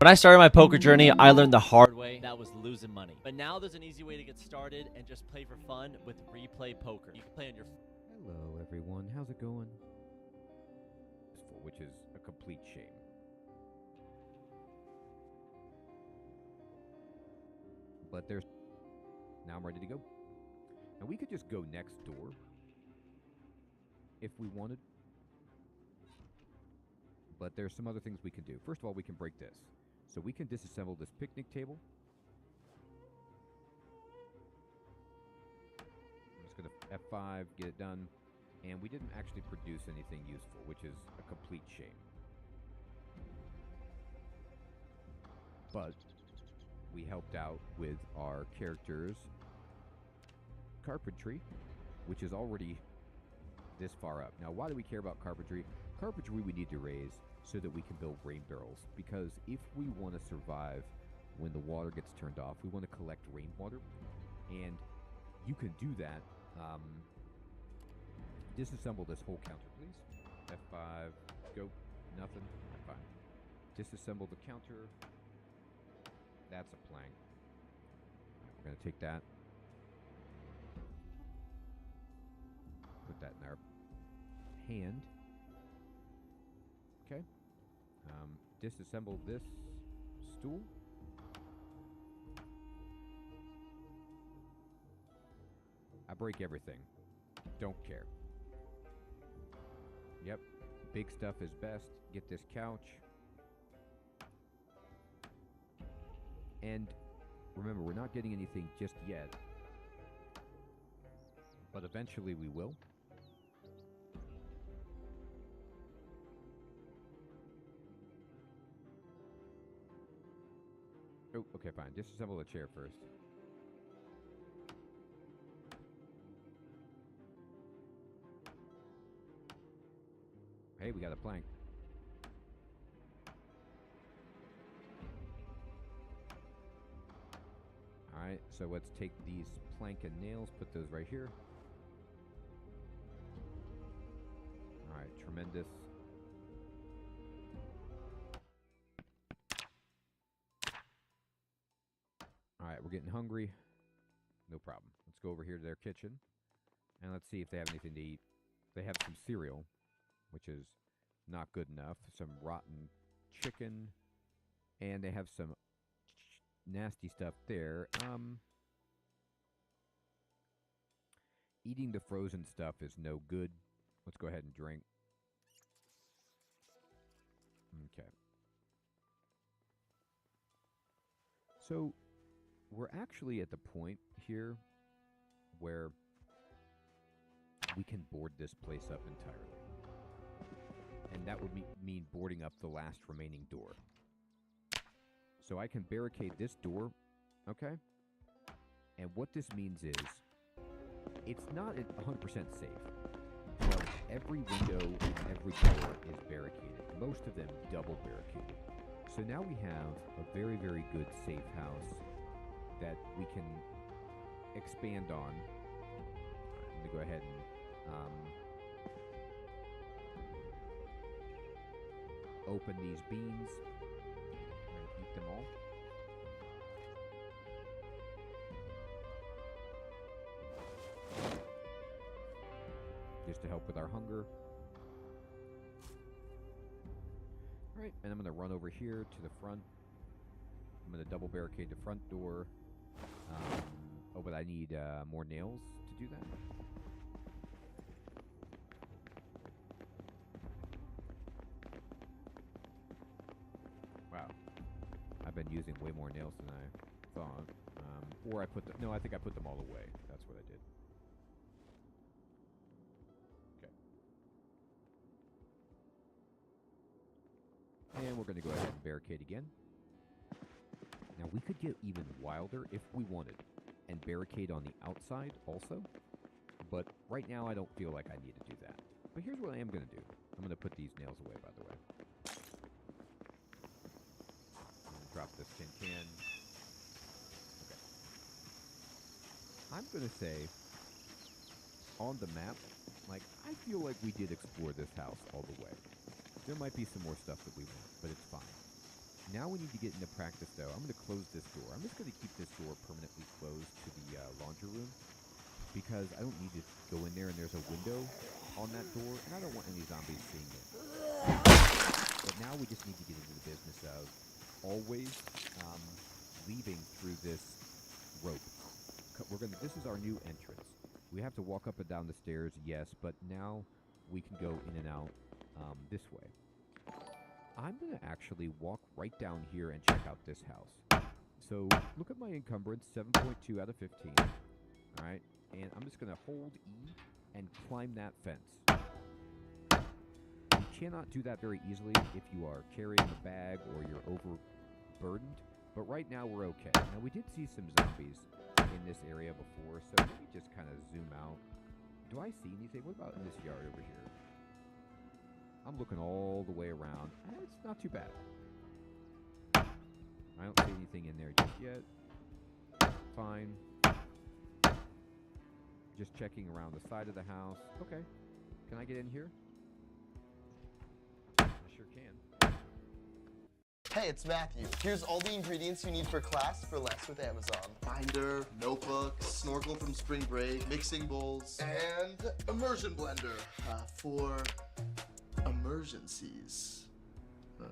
When I started my poker journey, I learned the hard way that was losing money. But now there's an easy way to get started and just play for fun with Replay Poker. You can play on your... Hello, everyone. How's it going? Which is a complete shame. But there's... Now I'm ready to go. Now we could just go next door if we wanted. But there's some other things we can do. First of all, we can break this. So we can disassemble this picnic table. I'm just going to F5, get it done. And we didn't actually produce anything useful, which is a complete shame. But we helped out with our character's carpentry, which is already this far up. Now, why do we care about carpentry? Carpentry we need to raise so that we can build rain barrels, because if we want to survive when the water gets turned off, we want to collect rainwater, and you can do that. Disassemble this whole counter, please. F5, go, nothing, F5. Disassemble the counter. That's a plank. We're going to take that. Put that in our hand. Okay. Disassemble this stool. I break everything. Don't care. Yep. Big stuff is best. Get this couch. And remember, we're not getting anything just yet. But eventually we will. Oh, okay, fine. Disassemble the chair first. Hey, we got a plank. Alright, so let's take these plank and nails, put those right here. Alright, tremendous. Alright, we're getting hungry. No problem. Let's go over here to their kitchen. And let's see if they have anything to eat. They have some cereal, which is not good enough. Some rotten chicken. And they have some nasty stuff there. Eating the frozen stuff is no good. Let's go ahead and drink. Okay. So we're actually at the point here where we can board this place up entirely. And that would mean boarding up the last remaining door. So I can barricade this door, okay? And what this means is, it's not 100% safe, but every window and every door is barricaded. Most of them double barricaded. So now we have a very, very good safe house that we can expand on. I'm going to go ahead and open these beans. Eat them all. Just to help with our hunger. Alright, and I'm going to run over here to the front. I'm going to double barricade the front door. Oh, but I need more nails to do that. Wow. I've been using way more nails than I thought. Or I put them... No, I think I put them all away. That's what I did. Okay. And we're going to go ahead and barricade again. Now, we could get even wilder if we wanted and barricade on the outside also. But right now, I don't feel like I need to do that. But here's what I am going to do. I'm going to put these nails away, by the way. Drop this tin can. Okay. I'm going to say, on the map, like, I feel like we did explore this house all the way. There might be some more stuff that we want, but it's fine. Now we need to get into practice, though. I'm going to close this door. I'm just going to keep this door permanently closed to the laundry room because I don't need to go in there and there's a window on that door, and I don't want any zombies seeing it. But now we just need to get into the business of always leaving through this rope. This is our new entrance. We have to walk up and down the stairs, yes, but now we can go in and out this way. I'm going to actually walk right down here and check out this house. So look at my encumbrance, 7.2 out of 15. All right, and I'm just going to hold E and climb that fence. You cannot do that very easily if you are carrying a bag or you're overburdened, but right now we're okay. Now we did see some zombies in this area before, so let me just kind of zoom out. Do I see anything? What about in this yard over here? I'm looking all the way around. It's not too bad. I don't see anything in there just yet. Fine. Just checking around the side of the house. Okay. Can I get in here? I sure can. Hey, it's Matthew. Here's all the ingredients you need for class for less with Amazon. Binder, notebook, snorkel from spring break, mixing bowls, and immersion blender for emergencies. Huh?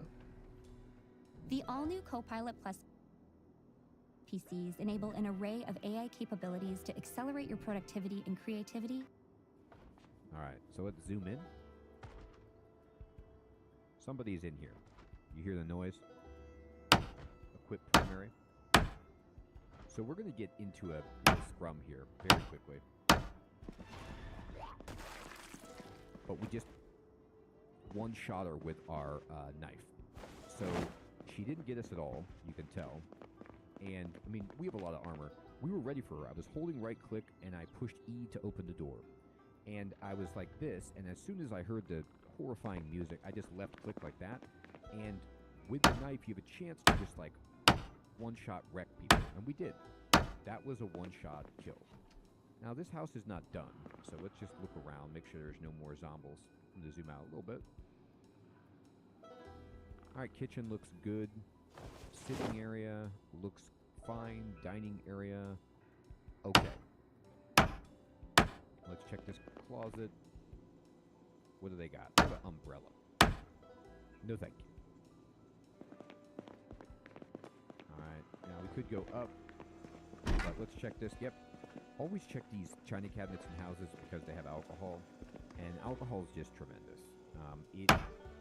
The all-new Copilot Plus PCs enable an array of AI capabilities to accelerate your productivity and creativity. All right, so let's zoom in. Somebody's in here. You hear the noise? Equip primary. So we're going to get into a little scrum here very quickly. But we just one-shot her with our knife. So she didn't get us at all, you can tell. And, I mean, we have a lot of armor. We were ready for her. I was holding right-click, and I pushed E to open the door. And I was like this, and as soon as I heard the horrifying music, I just left-click like that. And with the knife, you have a chance to just, like, one-shot wreck people. And we did. That was a one-shot kill. Now, this house is not done, so let's just look around, make sure there's no more zombies. I'm going to zoom out a little bit. All right, kitchen looks good. Sitting area looks fine. Dining area, okay. Let's check this closet. What do they got? What an umbrella. No thank you. All right, now we could go up, but let's check this. Yep. Always check these china cabinets in houses because they have alcohol, and alcohol is just tremendous.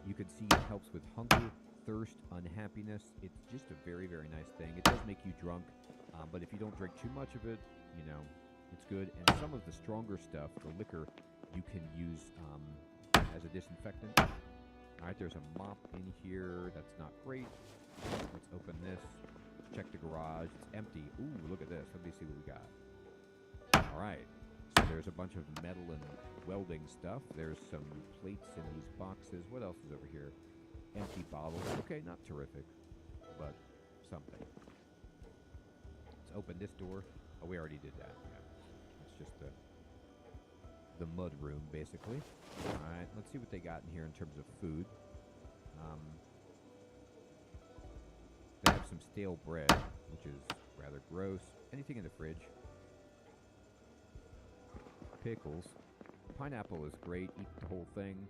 You can see it helps with hunger, thirst, unhappiness. It's just a very, very nice thing. It does make you drunk, but if you don't drink too much of it, you know, it's good. And some of the stronger stuff, the liquor, you can use as a disinfectant. All right, there's a mop in here. That's not great. Let's open this. Check the garage. It's empty. Ooh, look at this. Let me see what we got. All right. So there's a bunch of metal and welding stuff. There's some plates in these boxes. What else is over here? Empty bottles. Okay, not terrific, but something. Let's open this door. Oh, we already did that. Yeah. It's just the mud room, basically. All right, let's see what they got in here in terms of food. They have some stale bread, which is rather gross. Anything in the fridge? Pickles. Pineapple is great. Eat the whole thing.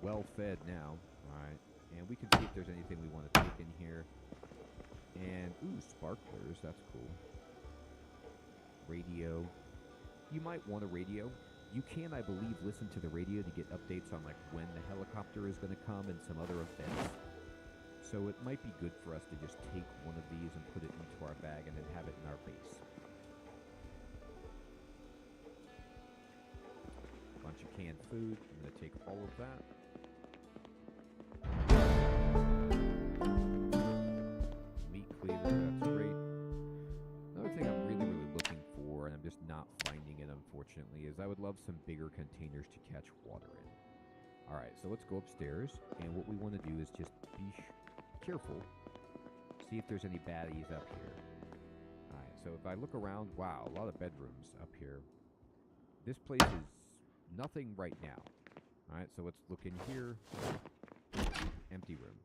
Well fed now. Alright. And we can see if there's anything we want to take in here. And, ooh, sparklers. That's cool. Radio. You might want a radio. You can, I believe, listen to the radio to get updates on, like, when the helicopter is going to come and some other events. So it might be good for us to just take one of these and put it into our bag and then have it in our base. Bunch of canned food. I'm going to take all of that. Meat cleaver, that's great. Another thing I'm really, really looking for, and I'm just not finding it, unfortunately, is I would love some bigger containers to catch water in. Alright, so let's go upstairs, and what we want to do is just be careful. See if there's any baddies up here. Alright, so if I look around, wow, a lot of bedrooms up here. This place is nothing right now. Alright, so let's look in here. Empty room.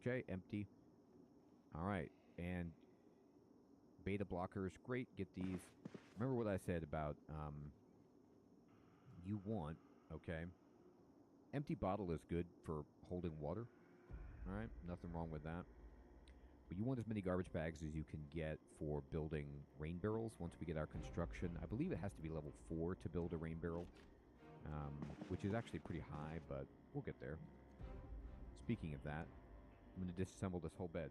Okay, empty. Alright, and beta blockers, great, get these. Remember what I said about, you want, okay, empty bottle is good for holding water. Alright, nothing wrong with that. But you want as many garbage bags as you can get for building rain barrels once we get our construction. I believe it has to be level 4 to build a rain barrel, which is actually pretty high, but we'll get there. Speaking of that, I'm going to disassemble this whole bed.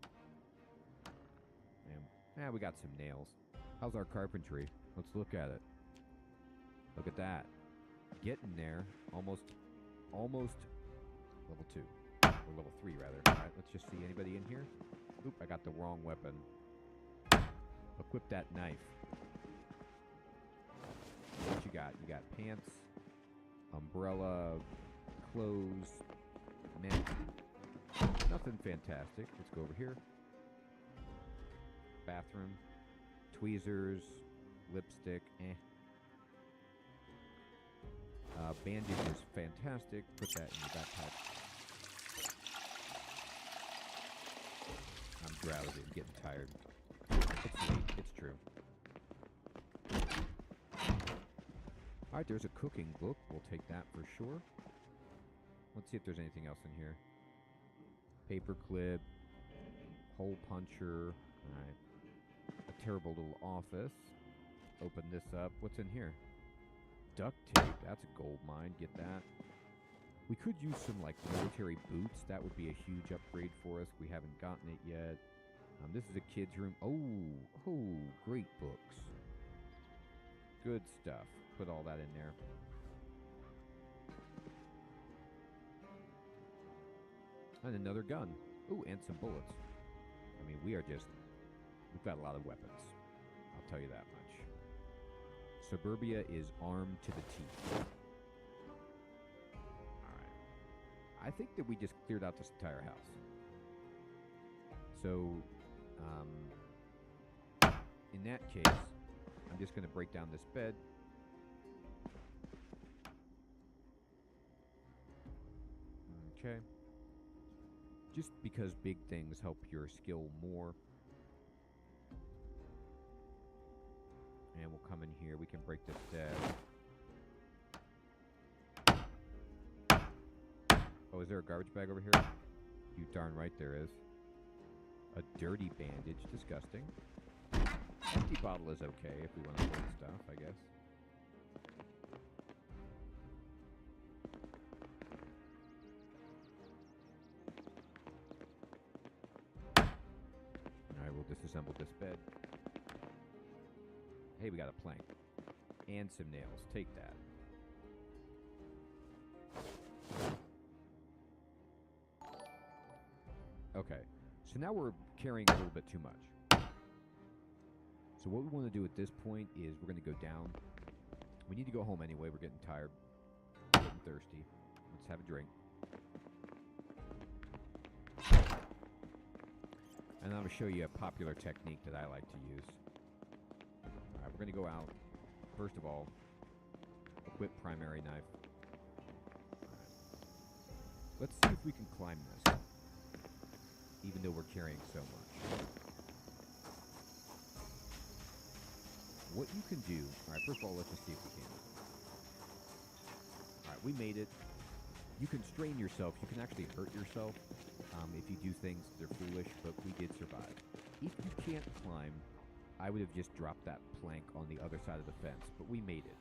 And we got some nails. How's our carpentry? Let's look at it. Look at that. Getting there. Almost level 2. Or level 3, rather. Alright, let's just see anybody in here. Oop, I got the wrong weapon. Equip that knife. What you got? You got pants, umbrella, clothes, net. Nothing fantastic. Let's go over here. Bathroom. Tweezers. Lipstick. Bandage is fantastic. Put that in your backpack. I'm drowsy. I'm getting tired. It's late. It's true. Alright, there's a cooking book. We'll take that for sure. Let's see if there's anything else in here. Paperclip. Hole puncher. Alright. A terrible little office. Open this up. What's in here? Duct tape. That's a gold mine. Get that. We could use some, like, military boots. That would be a huge upgrade for us. We haven't gotten it yet. This is a kid's room. Oh, great books. Good stuff. Put all that in there. And another gun. Ooh, and some bullets. I mean, we've got a lot of weapons. I'll tell you that much. Suburbia is armed to the teeth. Alright. I think that we just cleared out this entire house. So, in that case, I'm just going to break down this bed. Okay. Just because big things help your skill more. And we'll come in here. We can break this down. Oh, is there a garbage bag over here? You darn right there is. A dirty bandage. Disgusting. Empty bottle is okay if we want to hold stuff, I guess. Alright, we'll disassemble this bed. Hey, we got a plank. And some nails. Take that. Okay. So now we're carrying a little bit too much. So what we want to do at this point is we're going to go down. We need to go home anyway. We're getting tired. Getting thirsty. Let's have a drink. And I'm going to show you a popular technique that I like to use. Alright, we're going to go out. First of all, equip primary knife. Alright. Let's see if we can climb this. Even though we're carrying so much. What you can do... Alright, first of all, let's just see if we can. Alright, we made it. You can strain yourself. You can actually hurt yourself if you do things that are foolish, but we did survive. If you can't climb, I would have just dropped that plank on the other side of the fence, but we made it.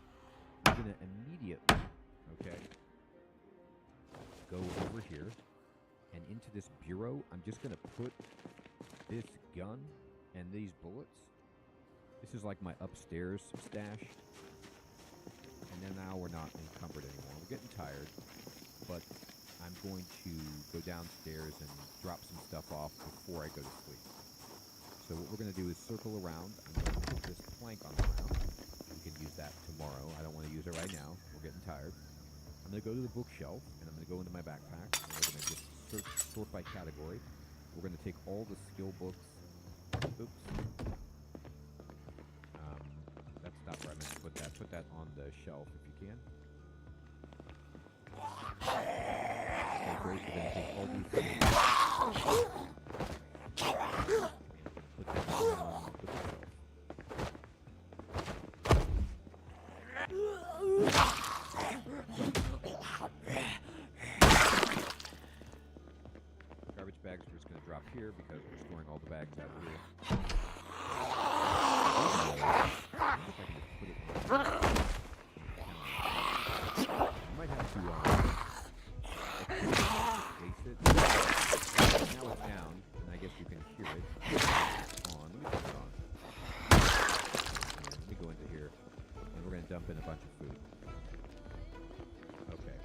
I'm going to immediately, okay, go over here, and into this bureau, I'm just going to put this gun and these bullets. This is like my upstairs stash. And then now we're not encumbered anymore. We're getting tired, but I'm going to go downstairs and drop some stuff off before I go to sleep. So what we're going to do is circle around. I'm going to put this plank on the ground. We can use that tomorrow. I don't want to use it right now. We're getting tired. I'm going to go to the bookshelf, and I'm going to go into my backpack. And we're going to just sort by category. We're going to take all the skill books. Oops. That's not where I meant to put that. put that on the shelf if you can. Okay, great. We're going to take all these things. Put them on the bookshelf. Garbage bags we're just going to drop here because we're storing all the bags out here. I wonder if I can just put it on. I might have to place it. Now it's down, and I guess you can hear it. On. Let me put it on. Let me go into here, and we're going to dump in a bunch of food. Okay.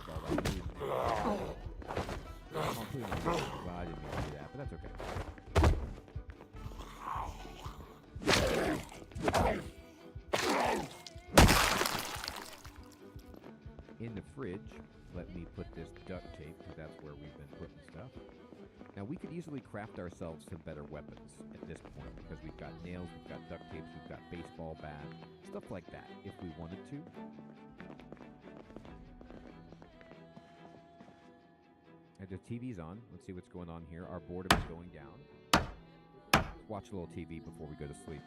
All that food. I'll put it in the well, I didn't mean to do that, but that's okay. In the fridge, let me put this duct tape, because that's where we've been putting stuff. Now, we could easily craft ourselves some better weapons at this point, because we've got nails, we've got duct tapes, we've got baseball bat, stuff like that, if we wanted to. And the TV's on. Let's see what's going on here. Our boredom is going down. Let's watch a little TV before we go to sleep.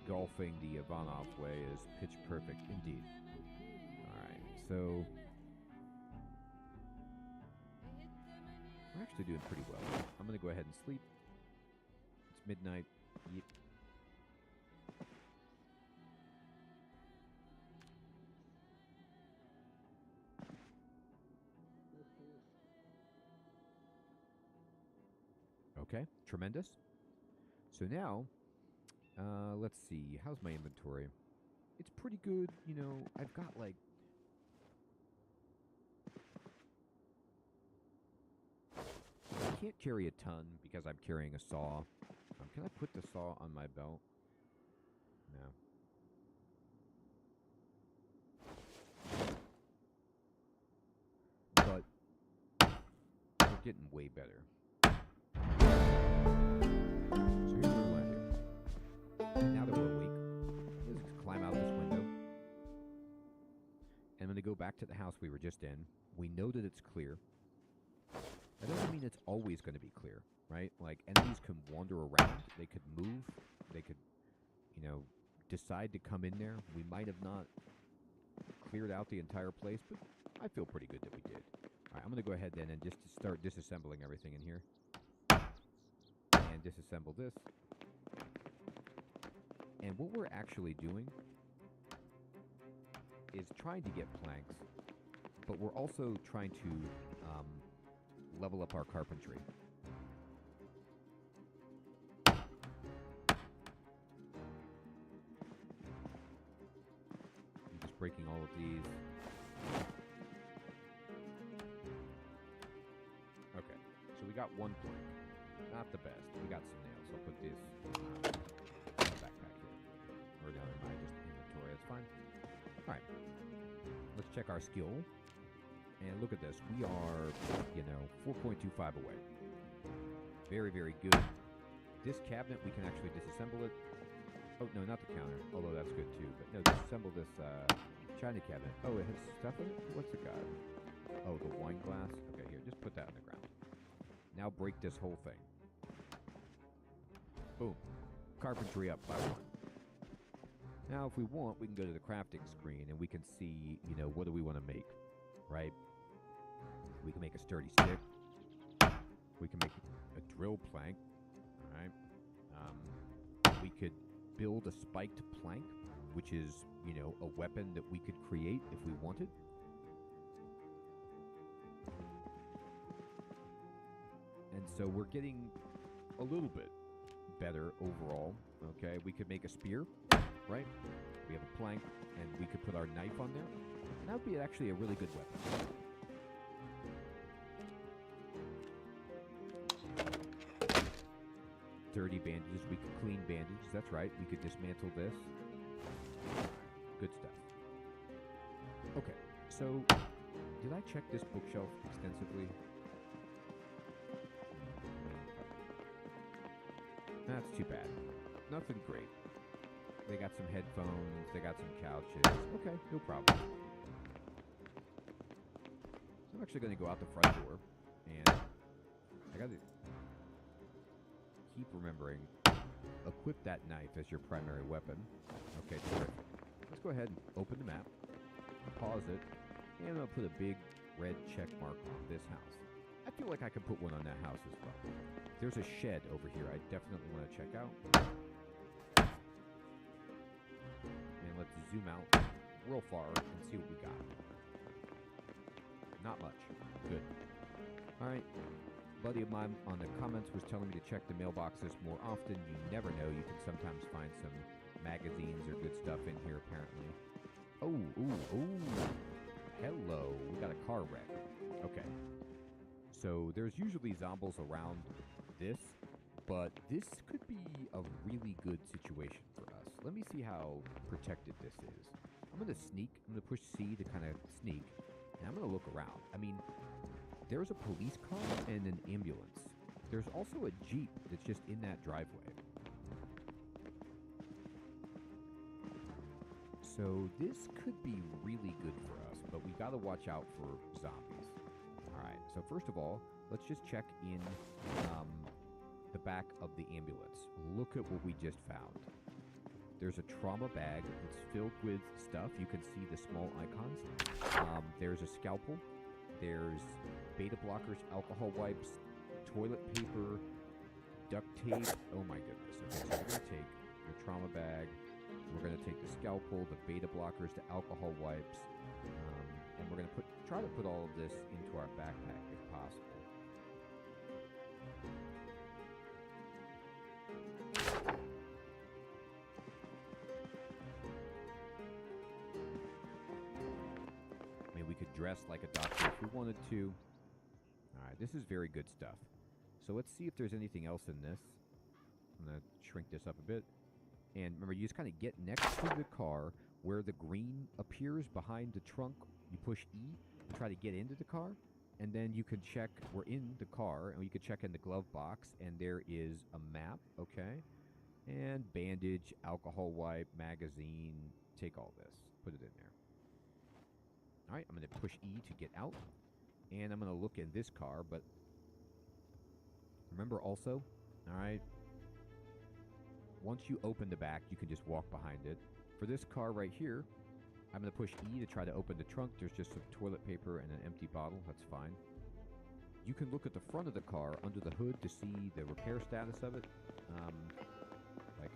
Golfing the Ivanov way is pitch perfect indeed. Alright, so we're actually doing pretty well. I'm going to go ahead and sleep. It's midnight. Yep. Okay, tremendous. So now, let's see. How's my inventory? It's pretty good. You know, I've got like... I can't carry a ton because I'm carrying a saw. Can I put the saw on my belt? No. But we're getting way better. So here's where we're landing. Now that we're awake, let's just climb out this window. And I'm going to go back to the house we were just in. We know that it's clear. That doesn't mean it's always going to be clear, right? Like, enemies can wander around. They could move. They could, you know, decide to come in there. We might have not cleared out the entire place, but I feel pretty good that we did. All right, I'm going to go ahead then and just start disassembling everything in here. And disassemble this. And what we're actually doing is trying to get planks, but we're also trying to level up our carpentry. I'm just breaking all of these. Okay, so we got one plank. Not the best. We got some nails. I'll put this backpack here. Or no, never mind, just inventory. That's fine. Alright. Let's check our skill. And look at this. We are, you know, 4.25 away. Very, very good. This cabinet, we can actually disassemble it. Oh, no, not the counter. Although that's good too. But no, disassemble this china cabinet. Oh, it has stuff in it? What's it got? Oh, the wine glass. Okay, here. Just put that on the ground. Now break this whole thing. Boom. Carpentry up by 1. Now, if we want, we can go to the crafting screen and we can see, you know, what do we want to make, right? We can make a sturdy stick. We can make a drill plank, all right? We could build a spiked plank, which is, you know, a weapon that we could create if we wanted. And so we're getting a little bit better overall, okay? We could make a spear, right? We have a plank, and we could put our knife on there. And that would be actually a really good weapon. Dirty bandages. We could clean bandages. That's right. We could dismantle this. Good stuff. Okay. So, did I check this bookshelf extensively? That's too bad. Nothing great. They got some headphones, they got some couches. Okay, no problem. So I'm actually going to go out the front door, and I got to keep remembering, equip that knife as your primary weapon. Okay, terrific. Let's go ahead and open the map, pause it, and I'm going to put a big red check mark on this house. I feel like I could put one on that house as well. There's a shed over here I definitely want to check out. And let's zoom out real far and see what we got. Not much. Good. Alright. Buddy of mine on the comments was telling me to check the mailboxes more often. You never know. You can sometimes find some magazines or good stuff in here, apparently. Oh, ooh, ooh. Hello. We got a car wreck. Okay. So there's usually zombies around this, but this could be a really good situation for us. Let me see how protected this is. I'm going to sneak. I'm going to push C to kind of sneak, and I'm going to look around. I mean, there's a police car and an ambulance. There's also a Jeep that's just in that driveway. So this could be really good for us, but we got to watch out for zombies. All right, so first of all, let's just check in the back of the ambulance. Look at what we just found. There's a trauma bag that's filled with stuff. You can see the small icons. There's a scalpel. There's beta blockers, alcohol wipes, toilet paper, duct tape. Oh my goodness. Okay, so we're going to take the trauma bag. We're going to take the scalpel, the beta blockers, the alcohol wipes, and we're going to try to put all of this into our backpack if possible. I mean, we could dress like a doctor if we wanted to. All right, this is very good stuff. So let's see if there's anything else in this. I'm going to shrink this up a bit. And remember, you just kind of get next to the car where the green appears behind the trunk. You push E to try to get into the car. And then you can check, we're in the car, and you can check in the glove box, and there is a map, okay? And bandage, alcohol wipe, magazine, take all this, put it in there. All right, I'm going to push E to get out, and I'm going to look in this car, but remember also, all right, once you open the back, you can just walk behind it. For this car right here, I'm going to push E to try to open the trunk. There's just some toilet paper and an empty bottle. That's fine. You can look at the front of the car under the hood to see the repair status of it. Like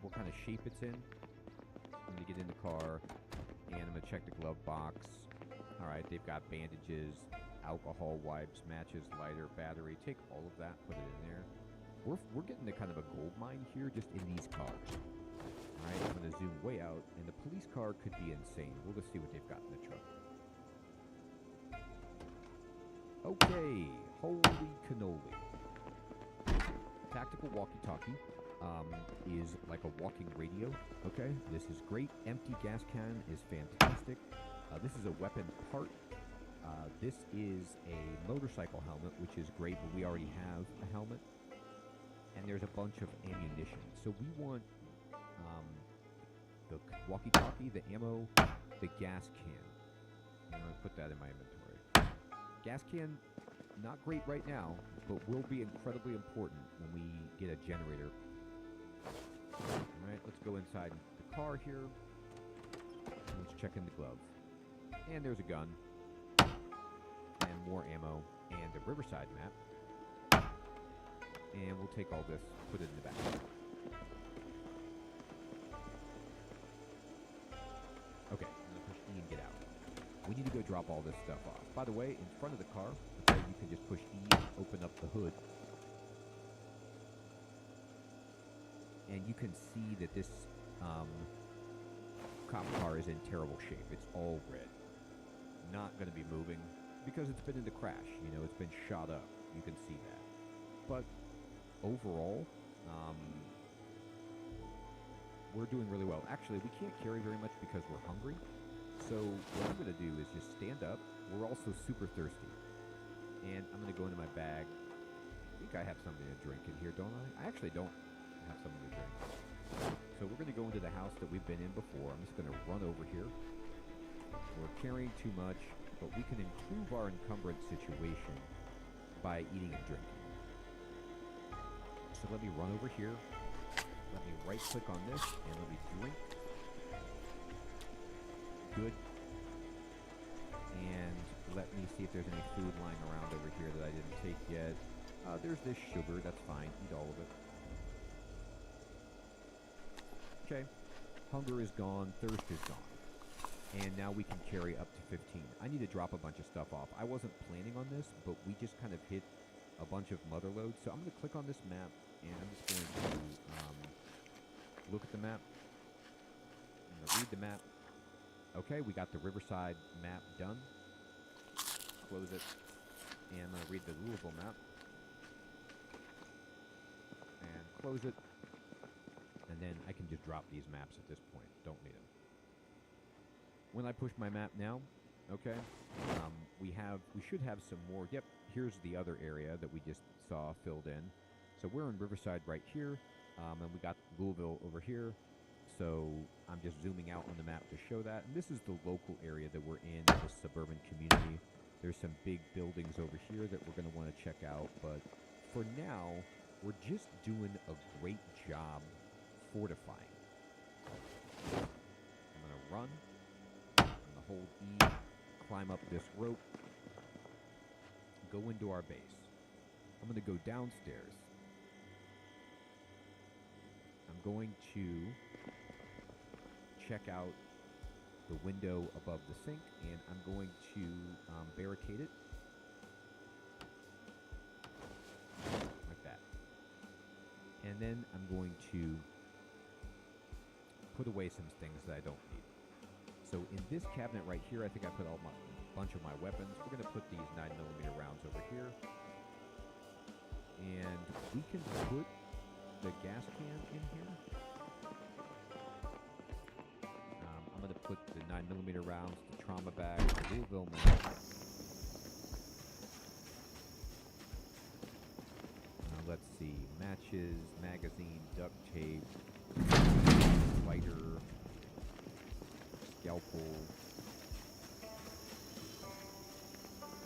what kind of shape it's in. I'm going to get in the car, and I'm going to check the glove box. All right, they've got bandages, alcohol wipes, matches, lighter, battery. Take all of that, put it in there. We're getting to kind of a gold mine here just in these cars. All right, I'm going to zoom way out, and the police car could be insane. We'll just see what they've got in the trunk. Okay, holy cannoli. Tactical walkie-talkie is like a walking radio, okay? This is great. Empty gas can is fantastic. This is a weapon part. This is a motorcycle helmet, which is great, but we already have a helmet. And there's a bunch of ammunition. So we want the walkie-talkie, the ammo, the gas can. I'm going to put that in my inventory. Gas can, not great right now, but will be incredibly important when we get a generator. Alright, let's go inside the car here. Let's check in the glove. And there's a gun. And more ammo. And a Riverside map. And we'll take all this, put it in the back. Okay, I'm going to push E and get out. We need to go drop all this stuff off. By the way, in front of the car, okay, you can just push E and open up the hood. And you can see that this cop car is in terrible shape. It's all red. Not going to be moving because it's been in the crash. You know, it's been shot up. You can see that. But overall, we're doing really well. Actually, we can't carry very much because we're hungry. So what I'm going to do is just we're also super thirsty. And I'm going to go into my bag. I think I have something to drink in here, don't I? I actually don't have something to drink. So we're going to go into the house that we've been in before. I'm just going to run over here. We're carrying too much, but we can improve our encumbrance situation by eating and drinking. So let me run over here. Let me right-click on this, and let me drink. Good. And let me see if there's any food lying around over here that I didn't take yet. There's this sugar. That's fine. Eat all of it. Okay. Hunger is gone. Thirst is gone. And now we can carry up to 15. I need to drop a bunch of stuff off. I wasn't planning on this, but we just kind of hit a bunch of mother loads. So I'm going to click on this map, and I'm just going to look at the map. I'm going to read the map. Okay, we got the Riverside map done. Close it. And I'm going to read the Louisville map. And close it. And then I can just drop these maps at this point. Don't need them. When I push my map now, okay, we should have some more. Yep, here's the other area that we just saw filled in. So we're in Riverside right here, and we got Louisville over here. So I'm just zooming out on the map to show that. And this is the local area that we're in, the suburban community. There's some big buildings over here that we're going to want to check out. But for now, we're just doing a great job fortifying. I'm going to run. I'm going to hold E, climb up this rope, go into our base. I'm going to go downstairs. I'm going to check out the window above the sink, and I'm going to barricade it like that. And then I'm going to put away some things that I don't need. So in this cabinet right here, I think I put a bunch of my weapons. We're going to put these 9mm rounds over here. And we can put the gas can in here. I'm going to put the 9mm rounds, the trauma bag, the Louisville map. Let's see, matches, magazine, duct tape, lighter, scalpel.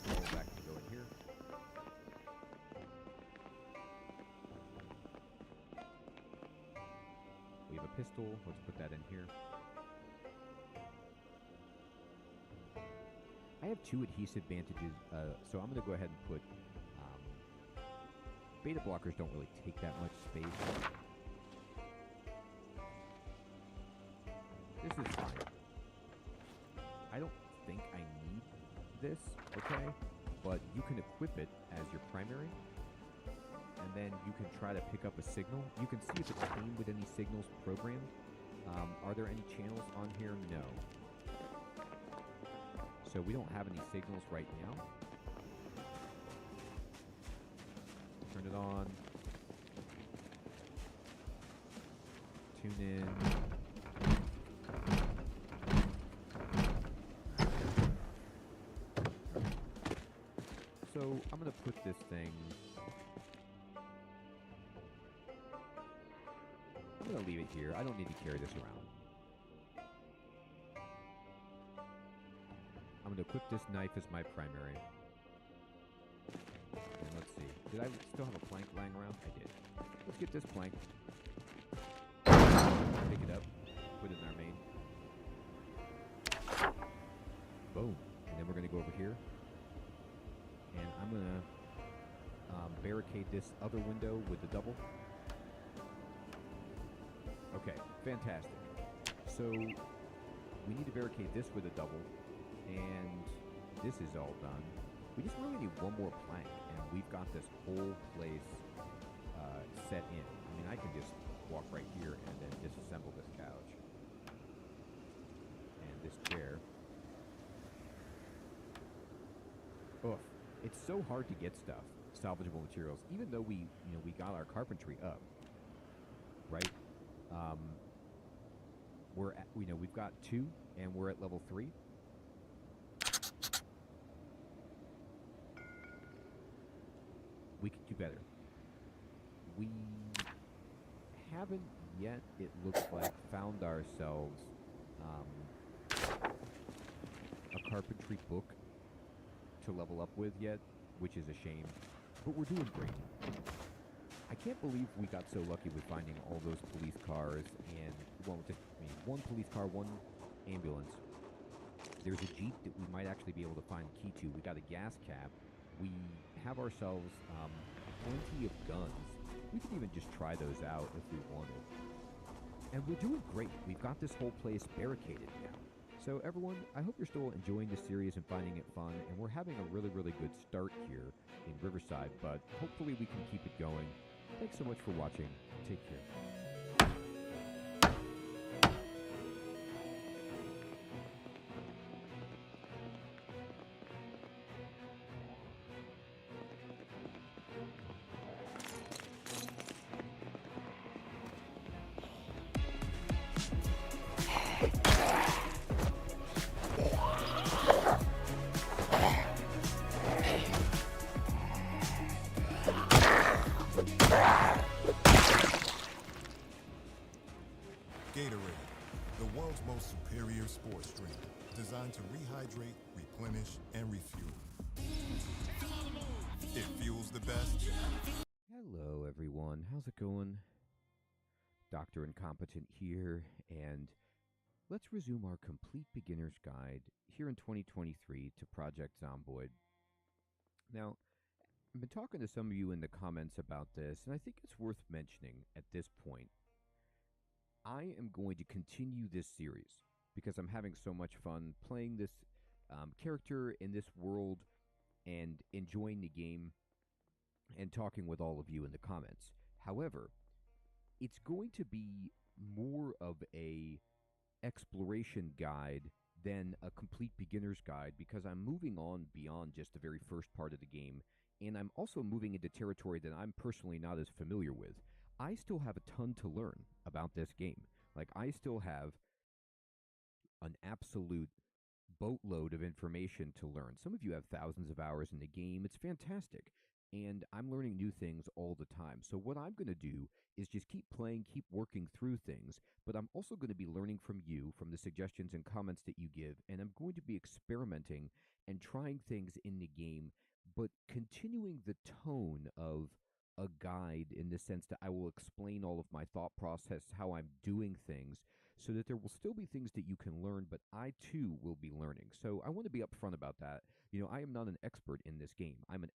All that can go in here. We have a pistol. Let's put that in here. I have 2 adhesive bandages, so I'm going to go ahead and put... beta blockers don't really take that much space. This is fine. I don't think I need this, okay? But you can equip it as your primary, and then you can try to pick up a signal. You can see if it came with any signals programmed. Are there any channels on here? No. So we don't have any signals right now. Turn it on. Tune in. So I'm going to put this thing... I'm going to leave it here. I don't need to carry this around. I'm going to equip this knife as my primary. And let's see. Did I still have a plank lying around? I did. Let's get this plank. Pick it up. Put it in our main. Boom. And then we're going to go over here. And I'm going to barricade this other window with the double. Okay. Fantastic. So we need to barricade this with a double. And this is all done. We just really need one more plank, and we've got this whole place set in. I mean, I can just walk right here and then disassemble this couch. And this chair. Oof. It's so hard to get stuff, salvageable materials, even though we got our carpentry up, right? We've got 2, and we're at level 3. we could do better. We haven't yet, it looks like, found ourselves a carpentry book to level up with yet, which is a shame, but we're doing great. I can't believe we got so lucky with finding all those police cars and, well, one police car, one ambulance. There's a Jeep that we might actually be able to find a key to. We got a gas cap. We have ourselves plenty of guns. We could even just try those out if we wanted. And we're doing great. We've got this whole place barricaded now. So everyone, I hope you're still enjoying this series and finding it fun. And we're having a really, really good start here in Riverside, but hopefully we can keep it going. Thanks so much for watching. Take care. Gatorade, the world's most superior sports drink, designed to rehydrate, replenish, and refuel. It fuels the best. Hello, everyone. How's it going? Dr. Incompetent here, and let's resume our complete beginner's guide here in 2023 to Project Zomboid. Now, I've been talking to some of you in the comments about this, and I think it's worth mentioning at this point. I am going to continue this series because I'm having so much fun playing this character in this world and enjoying the game and talking with all of you in the comments. However, it's going to be more of a exploration guide than a complete beginner's guide because I'm moving on beyond just the very first part of the game, and I'm also moving into territory that I'm personally not as familiar with. I still have a ton to learn about this game. Like, I still have an absolute boatload of information to learn. Some of you have thousands of hours in the game. It's fantastic. And I'm learning new things all the time. So what I'm going to do is just keep playing, keep working through things. But I'm also going to be learning from you, from the suggestions and comments that you give. And I'm going to be experimenting and trying things in the game, but continuing the tone of a guide in the sense that I will explain all of my thought process, how I'm doing things, so that there will still be things that you can learn, but I too will be learning. So I want to be upfront about that. You know, I am not an expert in this game. I'm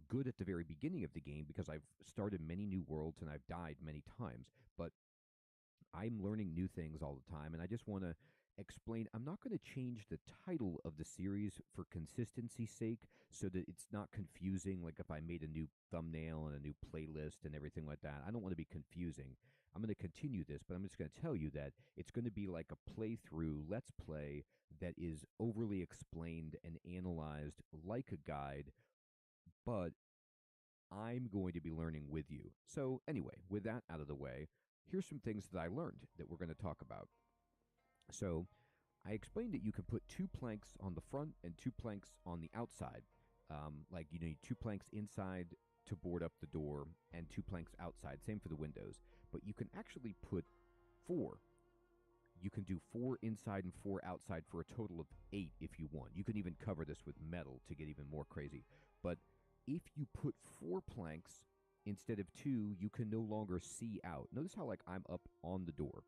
good at the very beginning of the game because I've started many new worlds and I've died many times, but I'm learning new things all the time, and I just want to explain. I'm not going to change the title of the series for consistency's sake so that it's not confusing, like if I made a new thumbnail and a new playlist and everything like that. I don't want to be confusing. I'm going to continue this, but I'm just going to tell you that it's going to be like a playthrough, let's play, that is overly explained and analyzed like a guide, but I'm going to be learning with you. So anyway, with that out of the way, here's some things that I learned that we're going to talk about. So I explained that you could put 2 planks on the front and 2 planks on the outside. Like, you need 2 planks inside to board up the door and 2 planks outside. Same for the windows. But you can actually put 4. You can do 4 inside and 4 outside for a total of 8 if you want. You can even cover this with metal to get even more crazy. But if you put 4 planks instead of 2, you can no longer see out. Notice how, like, I'm up on the door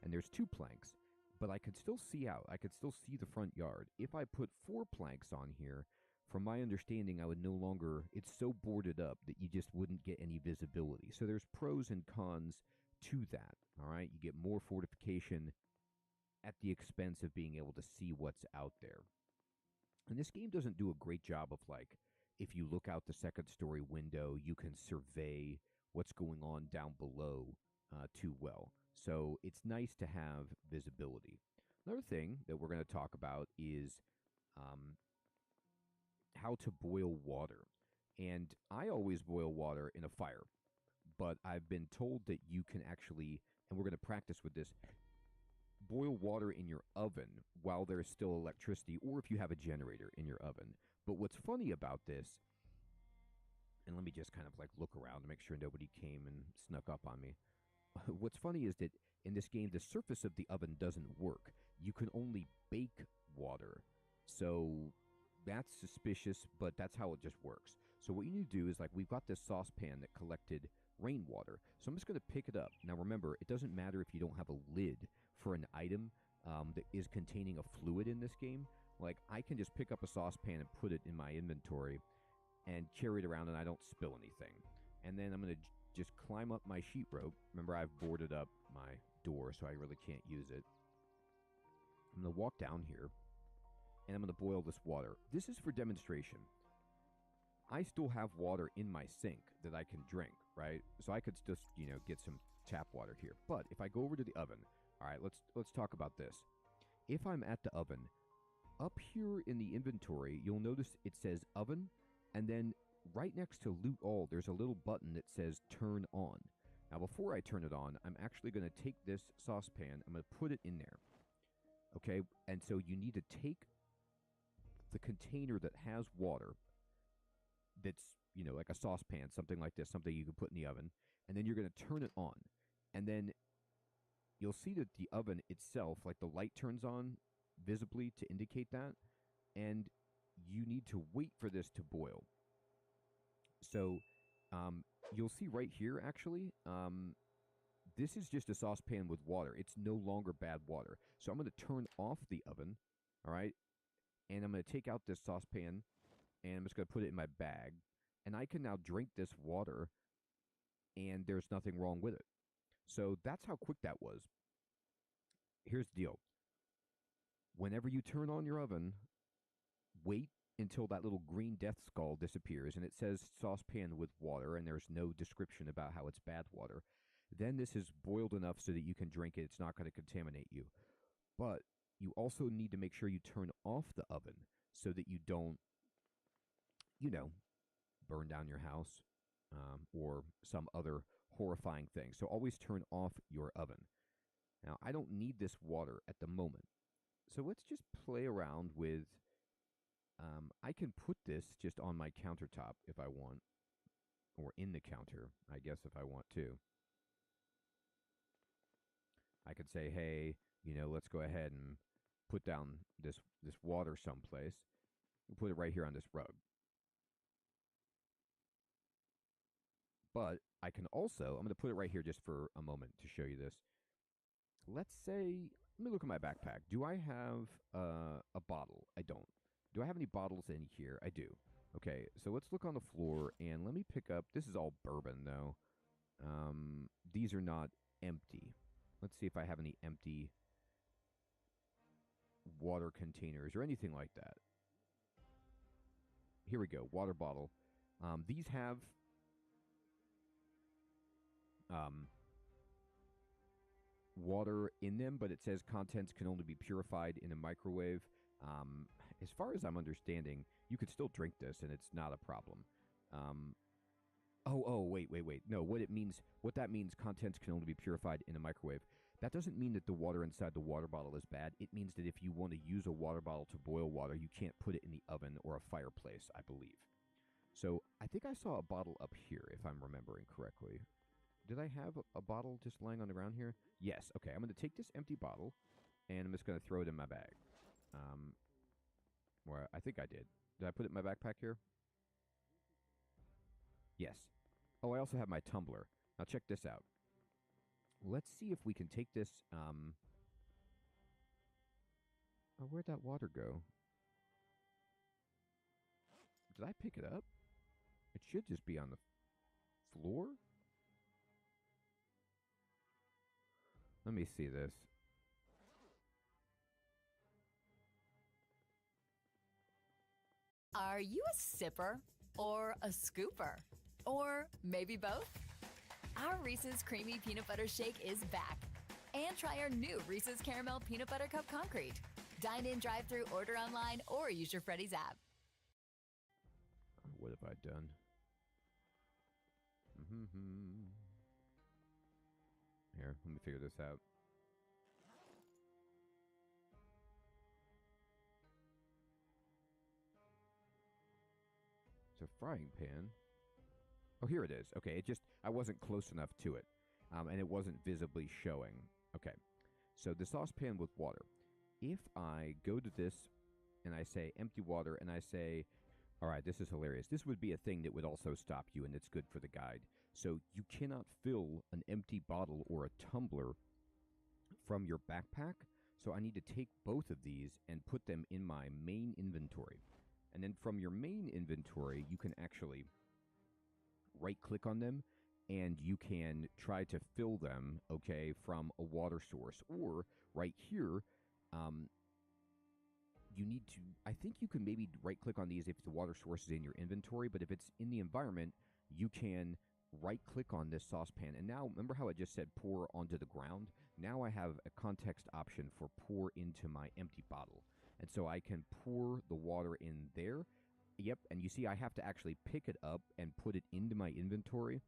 and there's 2 planks, but I could still see out. I could still see the front yard. If I put 4 planks on here, from my understanding, I would no longer, it's so boarded up that you just wouldn't get any visibility. So there's pros and cons to that, all right? You get more fortification at the expense of being able to see what's out there. And this game doesn't do a great job of, like, if you look out the second story window, you can survey what's going on down below too well. So it's nice to have visibility. Another thing that we're going to talk about is how to boil water. And I always boil water in a fire, but I've been told that you can actually, and we're going to practice with this, boil water in your oven while there's still electricity, or if you have a generator in your oven. But what's funny about this And let me just kind of like look around to make sure nobody came and snuck up on me. What's funny is that in this game, the surface of the oven doesn't work. You can only bake water. So that's suspicious, but that's how it just works. So what you need to do is, like, we've got this saucepan that collected rainwater. So I'm just going to pick it up. Now remember, it doesn't matter if you don't have a lid for an item that is containing a fluid in this game. Like, I can just pick up a saucepan and put it in my inventory and carry it around and I don't spill anything. And then I'm going to just climb up my sheet rope. Remember, I've boarded up my door, so I really can't use it. I'm going to walk down here, and I'm going to boil this water. This is for demonstration. I still have water in my sink that I can drink, right? So I could just, get some tap water here. But if I go over to the oven, all right, let's talk about this. If I'm at the oven, up here in the inventory, you'll notice it says oven, and then right next to loot all, there's a little button that says turn on. Now, before I turn it on, I'm actually going to take this saucepan, I'm going to put it in there. Okay, and so you need to take the container that has water that's, like a saucepan, something like this, something you can put in the oven, and then you're going to turn it on. And then you'll see that the oven itself, like the light turns on visibly to indicate that, and you need to wait for this to boil. So you'll see right here, actually, this is just a saucepan with water. It's no longer bad water. So I'm going to turn off the oven, all right? And I'm going to take out this saucepan, and I'm just going to put it in my bag. And I can now drink this water, and there's nothing wrong with it. So that's how quick that was. Here's the deal. Whenever you turn on your oven, wait until that little green death skull disappears, and it says saucepan with water, and there's no description about how it's bad water. Then this is boiled enough so that you can drink it. It's not going to contaminate you. But you also need to make sure you turn off the oven so that you don't, burn down your house or some other horrifying thing. So always turn off your oven. Now, I don't need this water at the moment. So let's just play around with, I can put this just on my countertop if I want, or in the counter, I guess, if I want to. I could say, hey, let's go ahead and put down this water someplace. We'll put it right here on this rug. But I can also, I'm going to put it right here just for a moment to show you this. Let's say, let me look at my backpack. Do I have a bottle? I don't. Do I have any bottles in here? I do. Okay, so let's look on the floor, and let me pick up, this is all bourbon, though. These are not empty. Let's see if I have any empty water containers or anything like that. Here we go, water bottle. These have water in them, but it says contents can only be purified in a microwave. As far as I'm understanding, you could still drink this and it's not a problem. Wait. No, what that means, contents can only be purified in a microwave. That doesn't mean that the water inside the water bottle is bad. It means that if you want to use a water bottle to boil water, you can't put it in the oven or a fireplace, I believe. So I think I saw a bottle up here, if I'm remembering correctly. Did I have a bottle just lying on the ground here? Yes. Okay, I'm going to take this empty bottle, and I'm just going to throw it in my bag. Where I think I did. Did I put it in my backpack here? Yes. Oh, I also have my tumbler. Now check this out. Let's see if we can take this, oh, where'd that water go? Did I pick it up? It should just be on the floor? Let me see this. Are you a sipper or a scooper? Or maybe both? Our Reese's Creamy Peanut Butter Shake is back. And try our new Reese's Caramel Peanut Butter Cup Concrete. Dine in, drive through, order online, or use your Freddy's app. What have I done? Here, let me figure this out. It's a frying pan. Oh, here it is. Okay, I wasn't close enough to it, and it wasn't visibly showing. Okay, so the saucepan with water. If I go to this and I say empty water and I say, all right, this is hilarious. This would be a thing that would also stop you, and it's good for the guide. So you cannot fill an empty bottle or a tumbler from your backpack. So I need to take both of these and put them in my main inventory. And then from your main inventory, you can actually right-click on them, and you can try to fill them, okay, from a water source. Or right here, you need to, I think you can maybe right-click on these if the water source is in your inventory, but if it's in the environment, you can right-click on this saucepan. And now, remember how I just said pour onto the ground? Now I have a context option for pour into my empty bottle. And so I can pour the water in there. Yep, and you see I have to actually pick it up and put it into my inventory.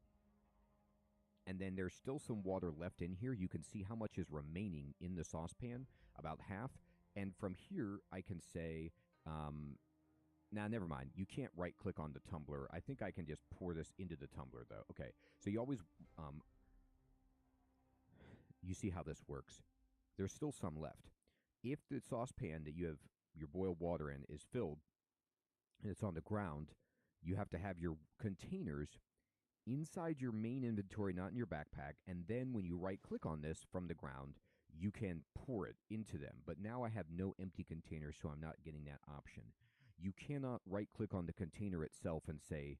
And then there's still some water left in here. You can see how much is remaining in the saucepan, about half. And from here, I can say, nah, never mind. You can't right-click on the tumbler. I think I can just pour this into the tumbler, though. Okay, so you always, you see how this works. There's still some left. If the saucepan that you have your boiled water in is filled and it's on the ground, you have to have your containers inside your main inventory, not in your backpack. And then when you right-click on this from the ground, you can pour it into them. But now I have no empty container, so I'm not getting that option. You cannot right-click on the container itself and say,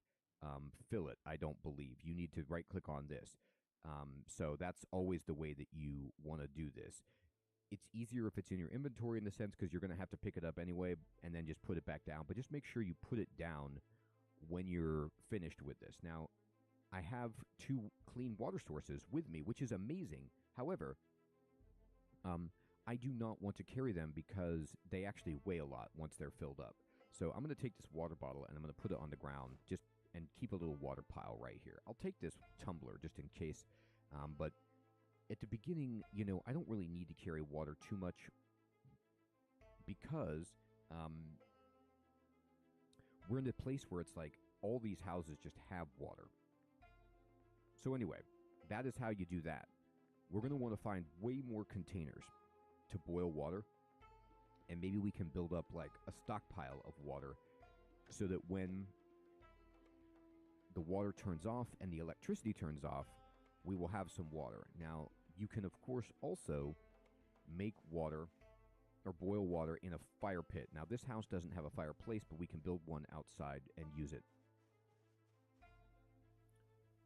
fill it, I don't believe. You need to right-click on this. So that's always the way that you want to do this. It's easier if it's in your inventory in the sense because you're going to have to pick it up anyway and then just put it back down. But just make sure you put it down when you're finished with this. Now, I have 2 clean water sources with me, which is amazing. However, I do not want to carry them because they actually weigh a lot once they're filled up. So I'm going to take this water bottle and I'm going to put it on the ground and keep a little water pile right here. I'll take this tumbler just in case, but at the beginning, you know, I don't really need to carry water too much because we're in a place where it's like all these houses just have water. So anyway, that is how you do that. We're going to want to find way more containers to boil water, and maybe we can build up like a stockpile of water so that when the water turns off and the electricity turns off, we will have some water. Now, you can, of course, also make water or boil water in a fire pit. Now, this house doesn't have a fireplace, but we can build one outside and use it.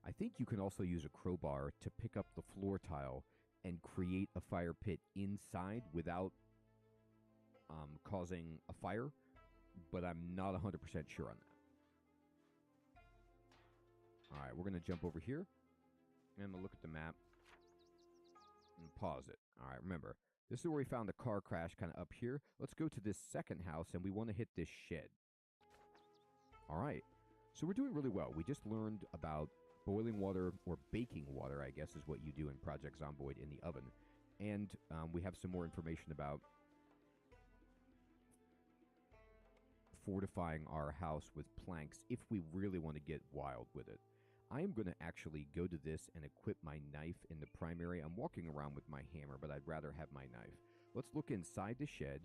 I think you can also use a crowbar to pick up the floor tile and create a fire pit inside without causing a fire, but I'm not 100% sure on that. All right, we're going to jump over here, and I'm going to look at the map and pause it. All right, remember, this is where we found the car crash kind of up here. Let's go to this second house, and we want to hit this shed. All right, so we're doing really well. We just learned about boiling water, or baking water, I guess is what you do in Project Zomboid in the oven. And we have some more information about fortifying our house with planks if we really want to get wild with it. I am going to actually go to this and equip my knife in the primary. I'm walking around with my hammer, but I'd rather have my knife. Let's look inside the shed.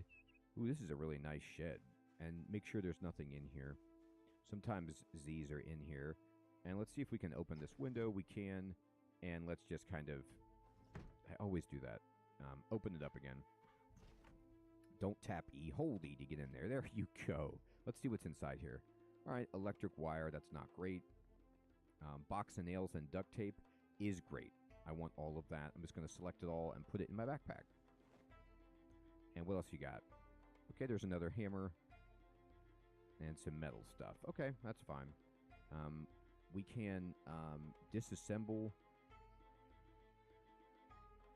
Ooh, this is a really nice shed. And make sure there's nothing in here. Sometimes Z's are in here. And let's see if we can open this window. We can. And let's just kind of... I always do that. Open it up again. Don't tap E. Hold E to get in there. There you go. Let's see what's inside here. All right, electric wire. That's not great. Box of nails and duct tape is great. I want all of that. I'm just going to select it all and put it in my backpack. And what else you got? Okay, there's another hammer. And some metal stuff. Okay, that's fine. We can disassemble.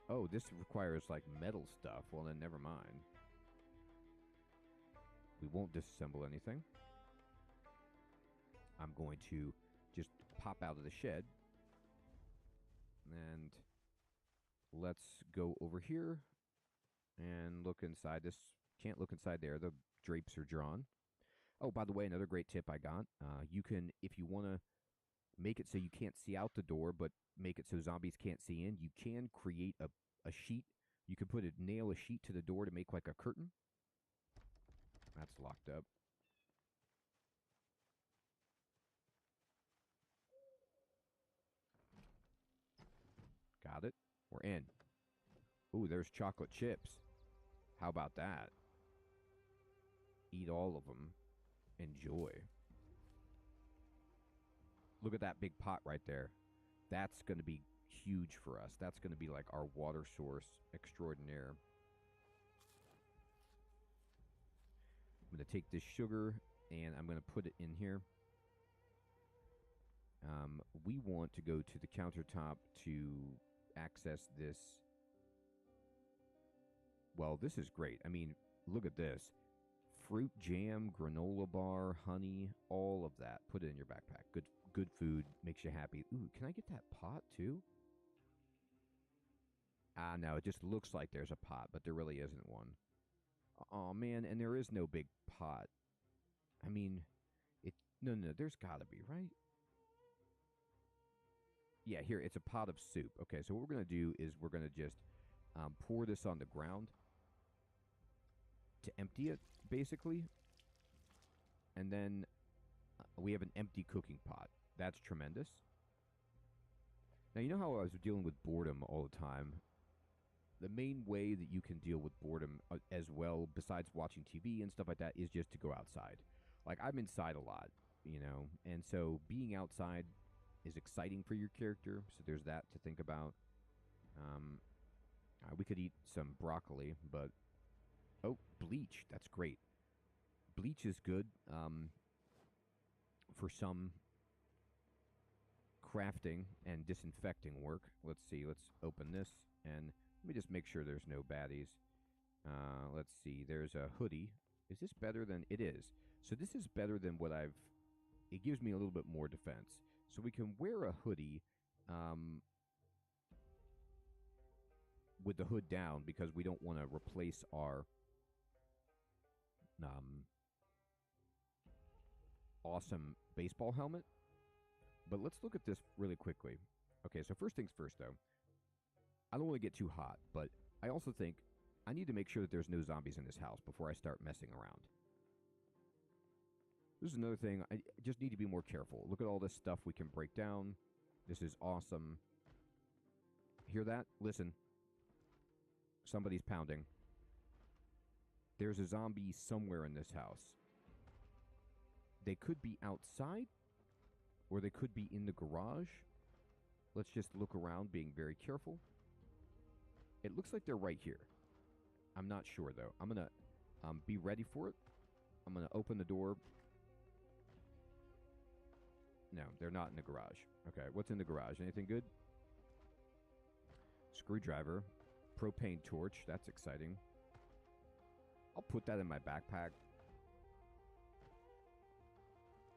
Oh, this requires like metal stuff. Well, then never mind. We won't disassemble anything. I'm going to just pop out of the shed. And let's go over here and look inside this. Can't look inside there. The drapes are drawn. Oh, by the way, another great tip I got. You can, if you want to make it so you can't see out the door, but make it so zombies can't see in. You can create a sheet. You could nail a sheet to the door to make like a curtain. That's locked up. Got it. We're in. Ooh, there's chocolate chips. How about that? Eat all of them. Enjoy. Look at that big pot right there. That's going to be huge for us. That's going to be like our water source extraordinaire. I'm going to take this sugar and I'm going to put it in here. We want to go to the countertop to access this. Well, this is great. I mean, look at this. Fruit jam, granola bar, honey, all of that. Put it in your backpack. Good food. Makes you happy. Ooh, can I get that pot too? Ah, no, it just looks like there's a pot, but there really isn't one. Oh man, and there is no big pot. I mean, no, there's gotta be, right? Yeah, here, it's a pot of soup. Okay, so what we're going to do is we're going to just pour this on the ground to empty it, basically. And then we have an empty cooking pot. That's tremendous. Now, you know how I was dealing with boredom all the time? The main way that you can deal with boredom as well, besides watching TV and stuff like that, is just to go outside. Like, I'm inside a lot, you know, and so being outside is exciting for your character, so there's that to think about. We could eat some broccoli, but... Oh, bleach. That's great. Bleach is good for some crafting and disinfecting work. Let's see. Let's open this, and let me just make sure there's no baddies. Let's see. There's a hoodie. Is this better than... It is. So this is better than what I've... It gives me a little bit more defense. So we can wear a hoodie with the hood down because we don't want to replace our awesome baseball helmet. But let's look at this really quickly. Okay, so first things first, though. I don't want to get too hot, but I also think I need to make sure that there's no zombies in this house before I start messing around. This is another thing. I just need to be more careful. Look at all this stuff we can break down. This is awesome. Hear that? Listen. Somebody's pounding. There's a zombie somewhere in this house. They could be outside, or they could be in the garage. Let's just look around, being very careful. It looks like they're right here. I'm not sure, though. I'm going to be ready for it. I'm going to open the door. No, they're not in the garage. Okay, what's in the garage? Anything good? Screwdriver. Propane torch. That's exciting. I'll put that in my backpack.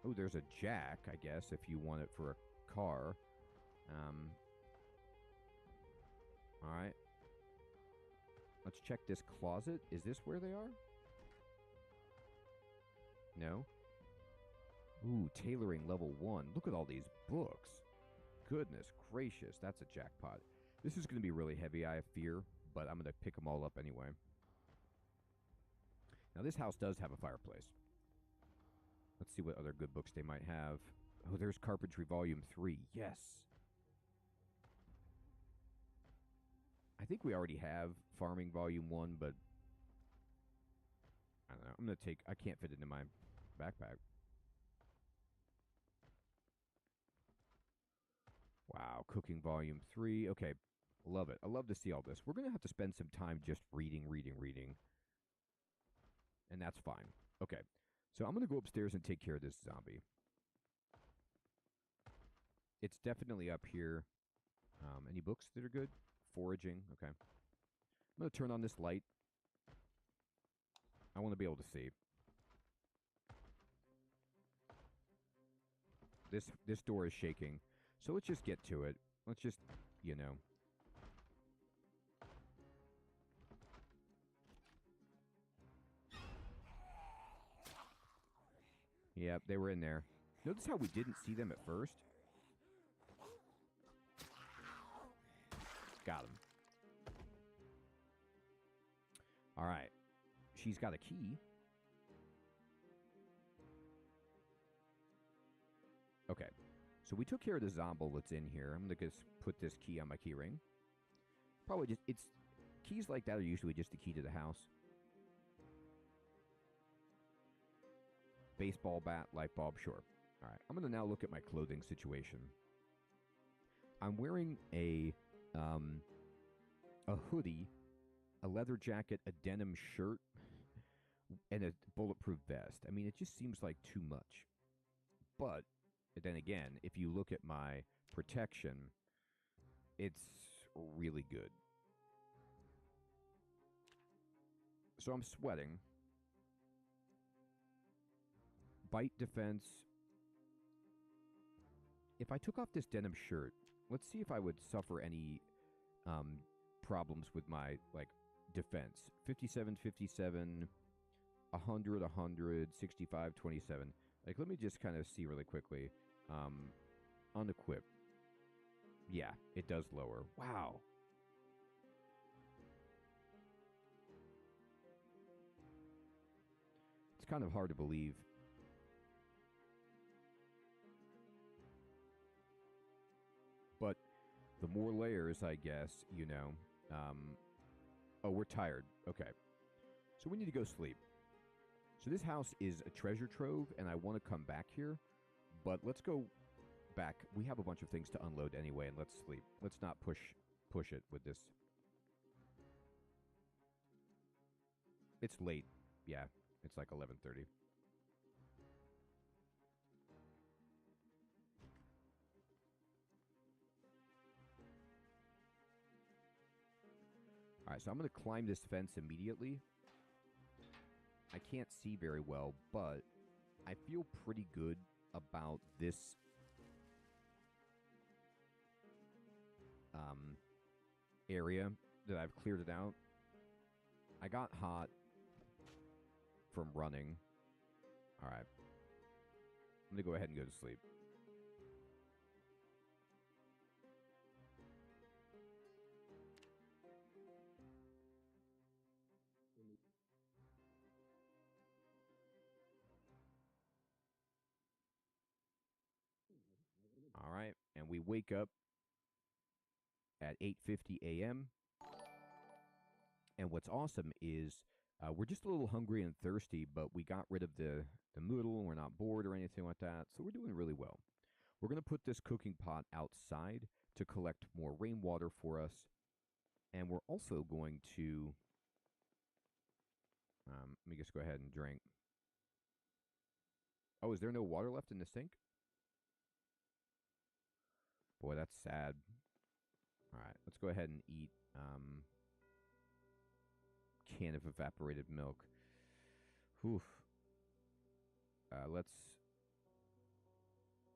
Oh, there's a jack, I guess, if you want it for a car. All right. Let's check this closet. Is this where they are? No? Ooh, tailoring level 1. Look at all these books. Goodness gracious, that's a jackpot. This is going to be really heavy, I fear, but I'm going to pick them all up anyway. Now, this house does have a fireplace. Let's see what other good books they might have. Oh, there's Carpentry Volume 3. Yes. I think we already have Farming Volume 1, but I don't know. I'm going to take... I can't fit it into my backpack. Wow, Cooking Volume 3. Okay, love it. I love to see all this. We're going to have to spend some time just reading. And that's fine. Okay, so I'm going to go upstairs and take care of this zombie. It's definitely up here. Any books that are good? Foraging. Okay. I'm going to turn on this light. I want to be able to see. This door is shaking. So let's just get to it. Let's just, you know. Yep, they were in there. Notice how we didn't see them at first? Got him. All right. She's got a key. Okay. So we took care of the Zombo that's in here. I'm going to just put this key on my key ring. Probably just, it's, keys like that are usually just the key to the house. Baseball bat, light bulb, sure. All right. I'm going to now look at my clothing situation. I'm wearing a hoodie, a leather jacket, a denim shirt, and a bulletproof vest. I mean, it just seems like too much. But then again, if you look at my protection, it's really good. So I'm sweating. Bite defense. If I took off this denim shirt, let's see if I would suffer any problems with my, like, defense. 57, 57, 100, 100, 65, 27. Like, let me just kind of see really quickly. Unequipped. Yeah, it does lower. Wow. It's kind of hard to believe. But the more layers, I guess, you know. Oh, we're tired. Okay. So we need to go sleep. So this house is a treasure trove, and I want to come back here. But let's go back. We have a bunch of things to unload anyway, and let's sleep. Let's not push it with this. It's late. Yeah, it's like 11:30. All right, so I'm going to climb this fence immediately. I can't see very well, but I feel pretty good about this area that I've cleared it out. I got hot from running. All right. I'm going to go ahead and go to sleep. All right, and we wake up at 8:50 a.m. And what's awesome is we're just a little hungry and thirsty, but we got rid of the noodle, and we're not bored or anything like that, so we're doing really well. We're going to put this cooking pot outside to collect more rainwater for us, and we're also going to... let me just go ahead and drink. Oh, is there no water left in the sink? Boy, that's sad. All right, let's go ahead and eat can of evaporated milk. Whew. Let's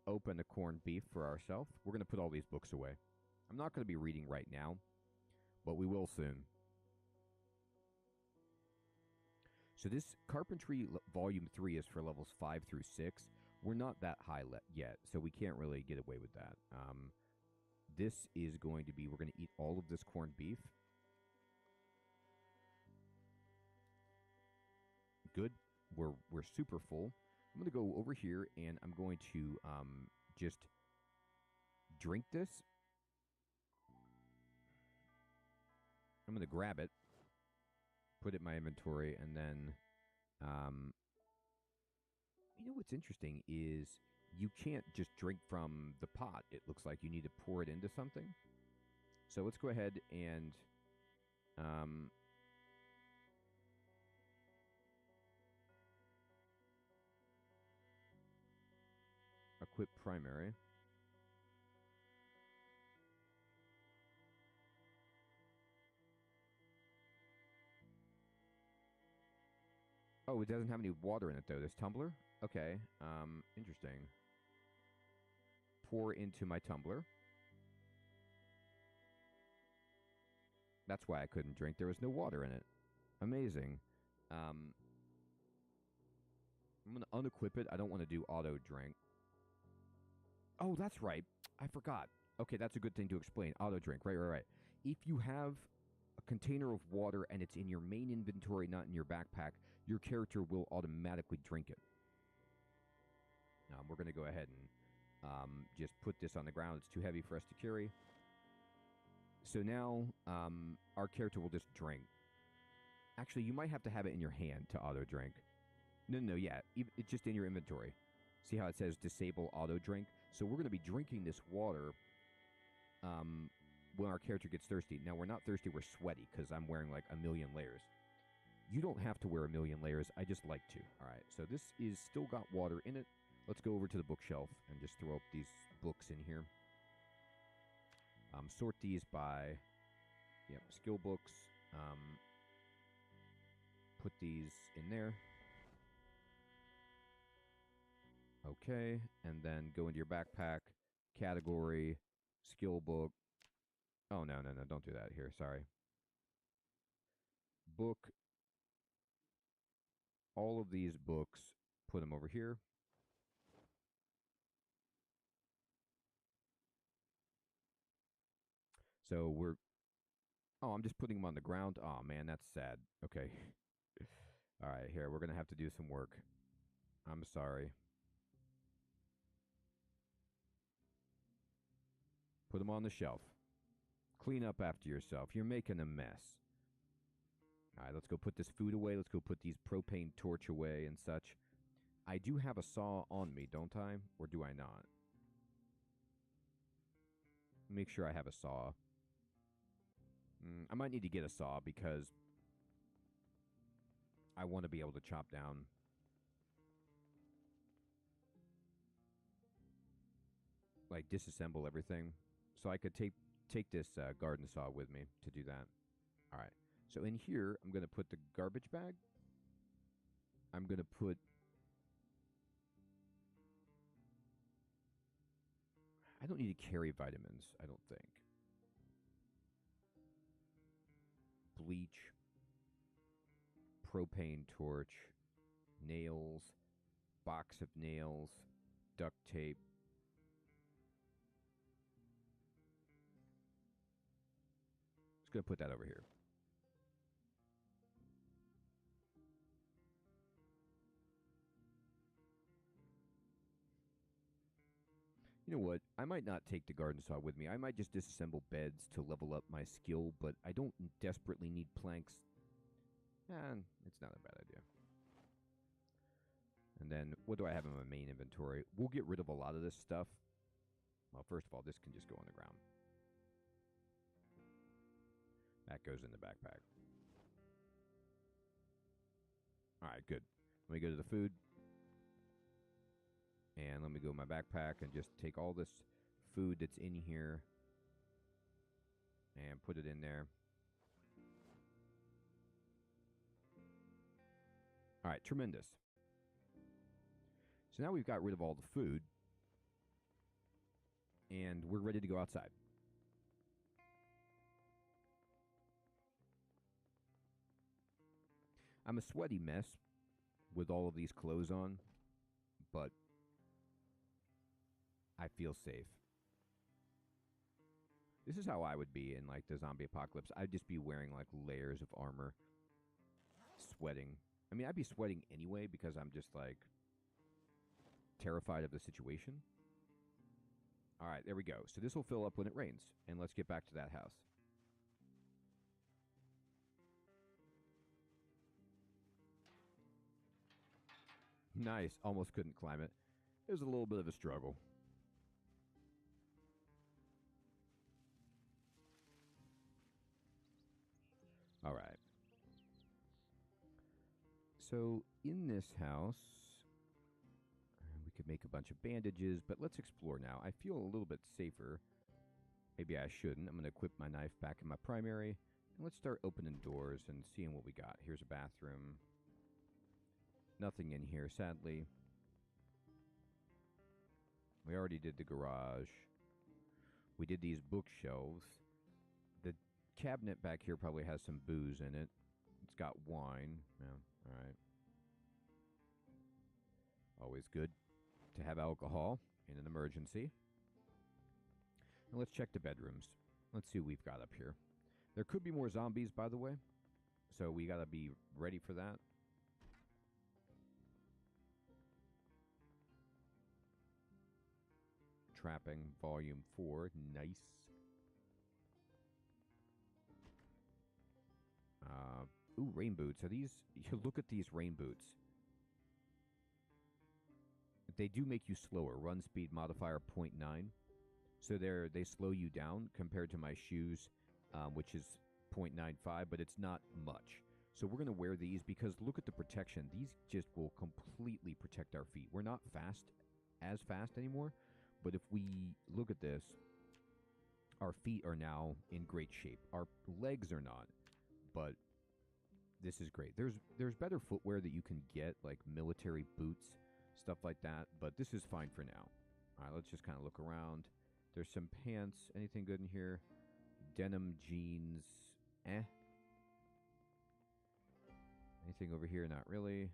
open the corned beef for ourselves. We're going to put all these books away. I'm not going to be reading right now, but we will soon. So this Carpentry Volume 3 is for levels 5 through 6. We're not that high yet, so we can't really get away with that. This is going to be, we're going to eat all of this corned beef. Good. We're super full. I'm going to go over here, and I'm going to just drink this. I'm going to grab it, put it in my inventory, and then, you know what's interesting is you can't just drink from the pot. It looks like you need to pour it into something. So let's go ahead and equip primary. Oh, it doesn't have any water in it, though. This tumbler? Okay. Interesting. Pour into my tumbler. That's why I couldn't drink. There was no water in it. Amazing. I'm going to unequip it. I don't want to do auto drink. Oh, that's right. I forgot. Okay, that's a good thing to explain. Auto drink. Right. If you have a container of water and it's in your main inventory, not in your backpack, your character will automatically drink it. We're going to go ahead and just put this on the ground. It's too heavy for us to carry. So now our character will just drink. Actually, you might have to have it in your hand to auto drink. No, yeah, it's just in your inventory. See how it says disable auto drink? So we're going to be drinking this water when our character gets thirsty. Now, we're not thirsty, we're sweaty because I'm wearing like a million layers. You don't have to wear a million layers. I just like to. All right, so this is still got water in it. Let's go over to the bookshelf and just throw up these books in here. Sort these by, skill books. Put these in there. Okay, and then go into your backpack, category, skill book. Oh, no, don't do that here, sorry. Book. All of these books, put them over here. So I'm just putting them on the ground. Oh, man, that's sad. Okay. All right, here, we're going to have to do some work. I'm sorry. Put them on the shelf. Clean up after yourself. You're making a mess. All right, let's go put this food away. Let's go put these propane torch away and such. I do have a saw on me, don't I? Or do I not? Make sure I have a saw. I might need to get a saw because I want to be able to chop down. Like disassemble everything. So I could take this garden saw with me to do that. All right. So in here, I'm going to put the garbage bag. I'm going to put... I don't need to carry vitamins, I don't think. Bleach. Propane torch. Nails. Box of nails. Duct tape. Just going to put that over here. You know what? I might not take the garden saw with me. I might just disassemble beds to level up my skill, but I don't desperately need planks. And it's not a bad idea. And then, what do I have in my main inventory? We'll get rid of a lot of this stuff. Well, first of all, this can just go on the ground. That goes in the backpack. All right, good. Let me go to the food. And let me go in my backpack and just take all this food that's in here and put it in there. All right, tremendous. So now we've got rid of all the food. And we're ready to go outside. I'm a sweaty mess with all of these clothes on, but I feel safe. This is how I would be in like the zombie apocalypse. I'd just be wearing like layers of armor, sweating. I mean, I'd be sweating anyway because I'm just like terrified of the situation. All right, there we go. So this will fill up when it rains, and let's get back to that house. Nice. Almost couldn't climb it. It was a little bit of a struggle. All right. So in this house, we could make a bunch of bandages, but let's explore now. I feel a little bit safer. Maybe I shouldn't. I'm going to equip my knife back in my primary. And let's start opening doors and seeing what we got. Here's a bathroom. Nothing in here, sadly. We already did the garage. We did these bookshelves. The cabinet back here probably has some booze in it. It's got wine. Yeah, all right. Always good to have alcohol in an emergency. And let's check the bedrooms. Let's see what we've got up here. There could be more zombies, by the way, so we gotta be ready for that. Trapping Volume 4. Nice. Ooh, rain boots. Are these... You look at these rain boots. They do make you slower. Run speed modifier 0.9. So they slow you down compared to my shoes, which is 0.95, but it's not much. So we're going to wear these because look at the protection. These just will completely protect our feet. We're not as fast anymore, but if we look at this, our feet are now in great shape. Our legs are not, but this is great. There's better footwear that you can get, like military boots, stuff like that, but this is fine for now. All right, let's just kind of look around. There's some pants. Anything good in here? Denim jeans. Anything over here? Not really.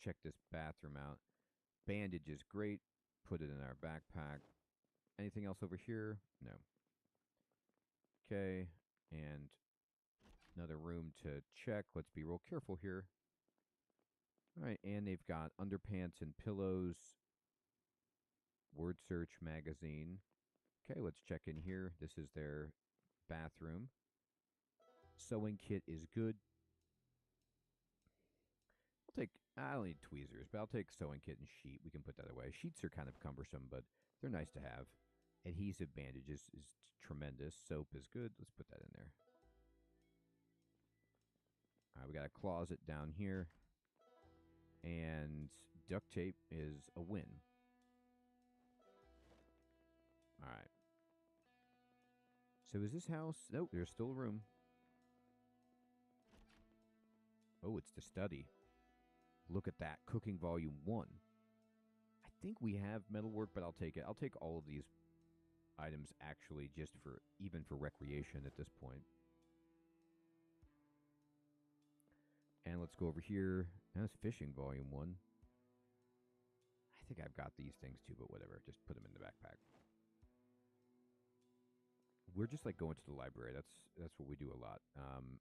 Check this bathroom out. Bandage is great. Put it in our backpack. Anything else over here? No. Okay. And another room to check. Let's be real careful here. All right. And they've got underpants and pillows. Word search magazine. Okay. Let's check in here. This is their bathroom. Sewing kit is good. I don't need tweezers, but I'll take sewing kit and sheet. We can put that away. Sheets are kind of cumbersome, but they're nice to have. Adhesive bandages is tremendous. Soap is good. Let's put that in there. All right, we got a closet down here. And duct tape is a win. All right. So is this house... Nope, there's still room. Oh, it's the study. Look at that. Cooking Volume 1. I think we have metalwork, but I'll take it. I'll take all of these items, actually, just for... even for recreation at this point. And let's go over here. That's Fishing Volume 1. I think I've got these things, too, but whatever. Just put them in the backpack. We're just, like, going to the library. That's what we do a lot.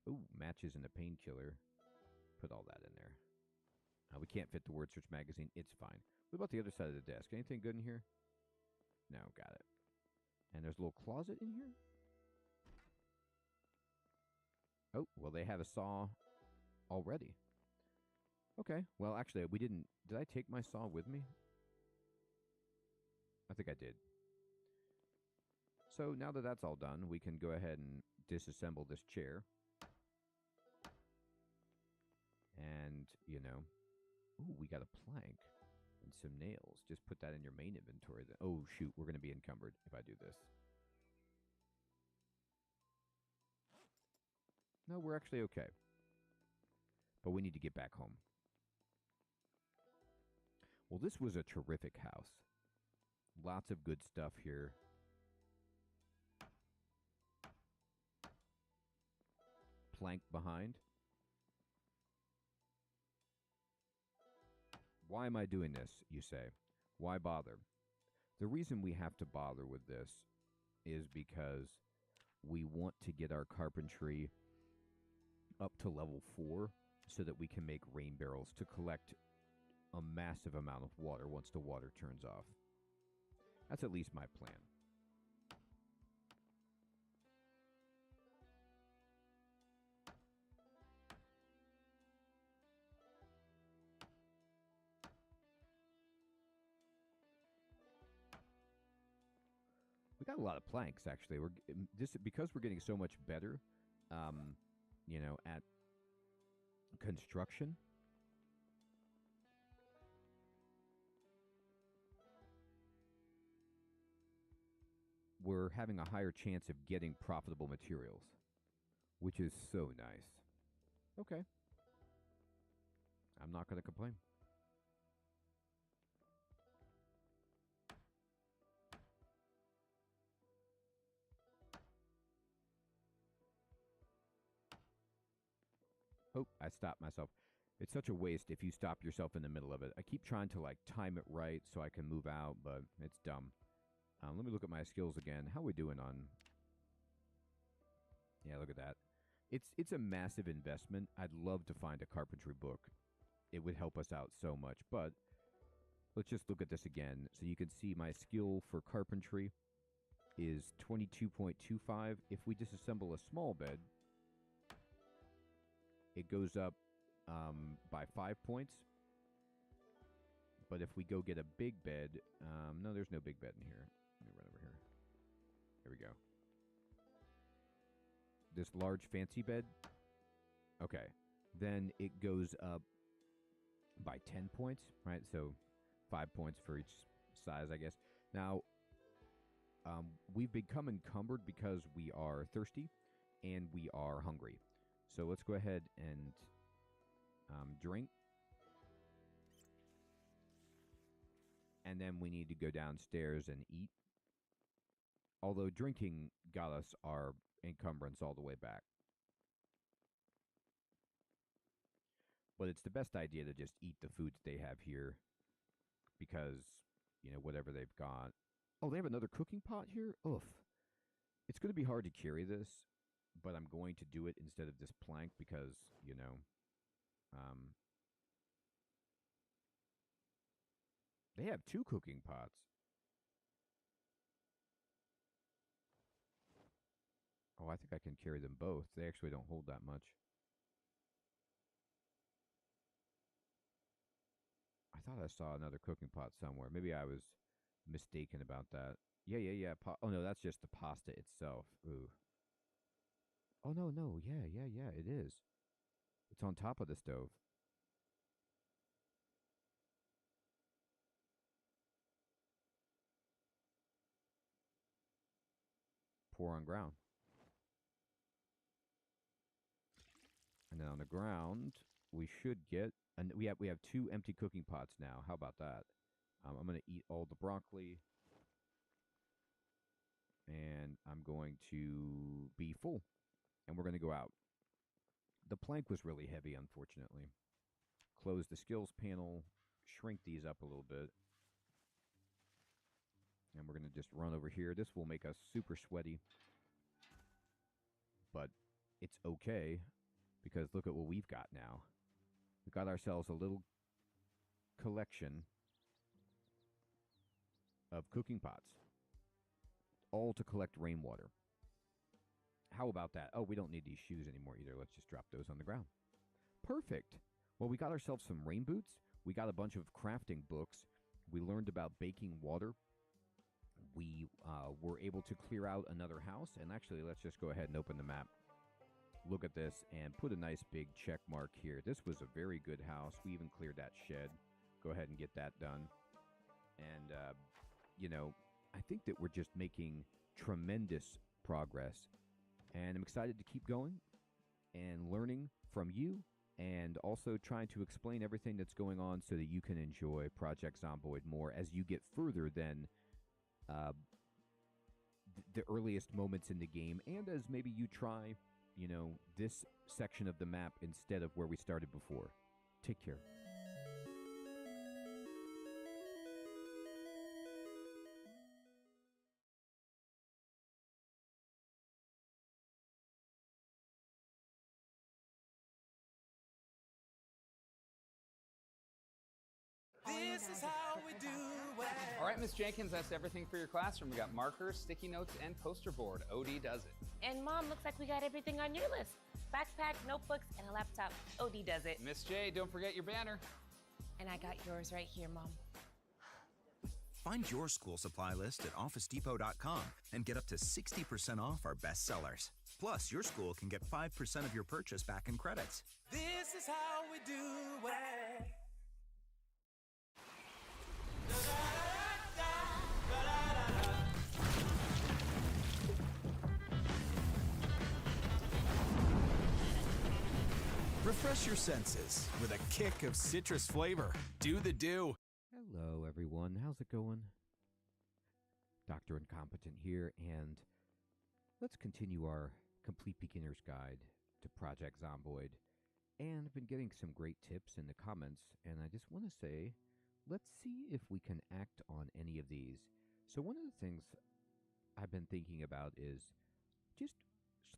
Ooh, matches and a painkiller. Put all that in there. We can't fit the word search magazine. It's fine. What about the other side of the desk? Anything good in here? No, got it. And there's a little closet in here? Oh, well, they have a saw already. Okay. Well, actually, we didn't... Did I take my saw with me? I think I did. So now that that's all done, we can go ahead and disassemble this chair. And, you know... Ooh, we got a plank and some nails. Just put that in your main inventory. Oh, shoot. We're going to be encumbered if I do this. No, we're actually okay. But we need to get back home. Well, this was a terrific house. Lots of good stuff here. Plank behind. Why am I doing this, you say? Why bother? The reason we have to bother with this is because we want to get our carpentry up to level 4 so that we can make rain barrels to collect a massive amount of water once the water turns off. That's at least my plan. We got a lot of planks, actually. Because we're getting so much better, you know, at construction. We're having a higher chance of getting profitable materials, which is so nice. Okay. I'm not going to complain. Oh, I stopped myself. It's such a waste if you stop yourself in the middle of it. I keep trying to, like, time it right so I can move out, but it's dumb. Let me look at my skills again. How we doing on... Yeah, look at that. It's a massive investment. I'd love to find a carpentry book. It would help us out so much. But let's just look at this again. So you can see my skill for carpentry is 22.25. If we disassemble a small bed, it goes up by 5 points. But if we go get a big bed, no, there's no big bed in here. Let me run over here. There we go. This large fancy bed, okay, then it goes up by 10 points, right? So 5 points for each size, I guess. Now, we've become encumbered because we are thirsty and we are hungry. So let's go ahead and drink. And then we need to go downstairs and eat. Although drinking got us our encumbrance all the way back. But it's the best idea to just eat the foods they have here. Because, you know, whatever they've got. Oh, they have another cooking pot here? Oof. It's going to be hard to carry this. But I'm going to do it instead of this plank because, you know... they have 2 cooking pots. Oh, I think I can carry them both. They actually don't hold that much. I thought I saw another cooking pot somewhere. Maybe I was mistaken about that. Yeah. Oh, no, that's just the pasta itself. Ooh. Oh, no. Yeah, it is. It's on top of the stove. Pour on ground. And then on the ground, we should get... And we have 2 empty cooking pots now. How about that? I'm going to eat all the broccoli. And I'm going to be full. And we're going to go out. The plank was really heavy, unfortunately. Close the skills panel. Shrink these up a little bit. And we're going to just run over here. This will make us super sweaty. But it's okay. Because look at what we've got now. We've got ourselves a little collection of cooking pots. All to collect rainwater. How about that? Oh, we don't need these shoes anymore either. Let's just drop those on the ground. Perfect. Well, we got ourselves some rain boots. We got a bunch of crafting books. We learned about baking water. We were able to clear out another house. And actually, let's just go ahead and open the map. Look at this and put a nice big check mark here. This was a very good house. We even cleared that shed. Go ahead and get that done. And, you know, I think that we're just making tremendous progress. And I'm excited to keep going and learning from you and also trying to explain everything that's going on so that you can enjoy Project Zomboid more as you get further than the earliest moments in the game and as maybe you try... you know, this section of the map instead of where we started before. Take care. This is how we do it. All right, Miss Jenkins, that's everything for your classroom. We got markers, sticky notes, and poster board. OD does it. And Mom, looks like we got everything on your list. Backpack, notebooks, and a laptop. OD does it. Miss J, don't forget your banner. And I got yours right here, Mom. Find your school supply list at OfficeDepot.com and get up to 60% off our best sellers. Plus, your school can get 5% of your purchase back in credits. This is how we do it. Refresh your senses with a kick of citrus flavor. Do the do. Hello, everyone. How's it going? Dr. Incompetent here, and let's continue our complete beginner's guide to Project Zomboid. And I've been getting some great tips in the comments, and I just want to say, let's see if we can act on any of these. So one of the things I've been thinking about is just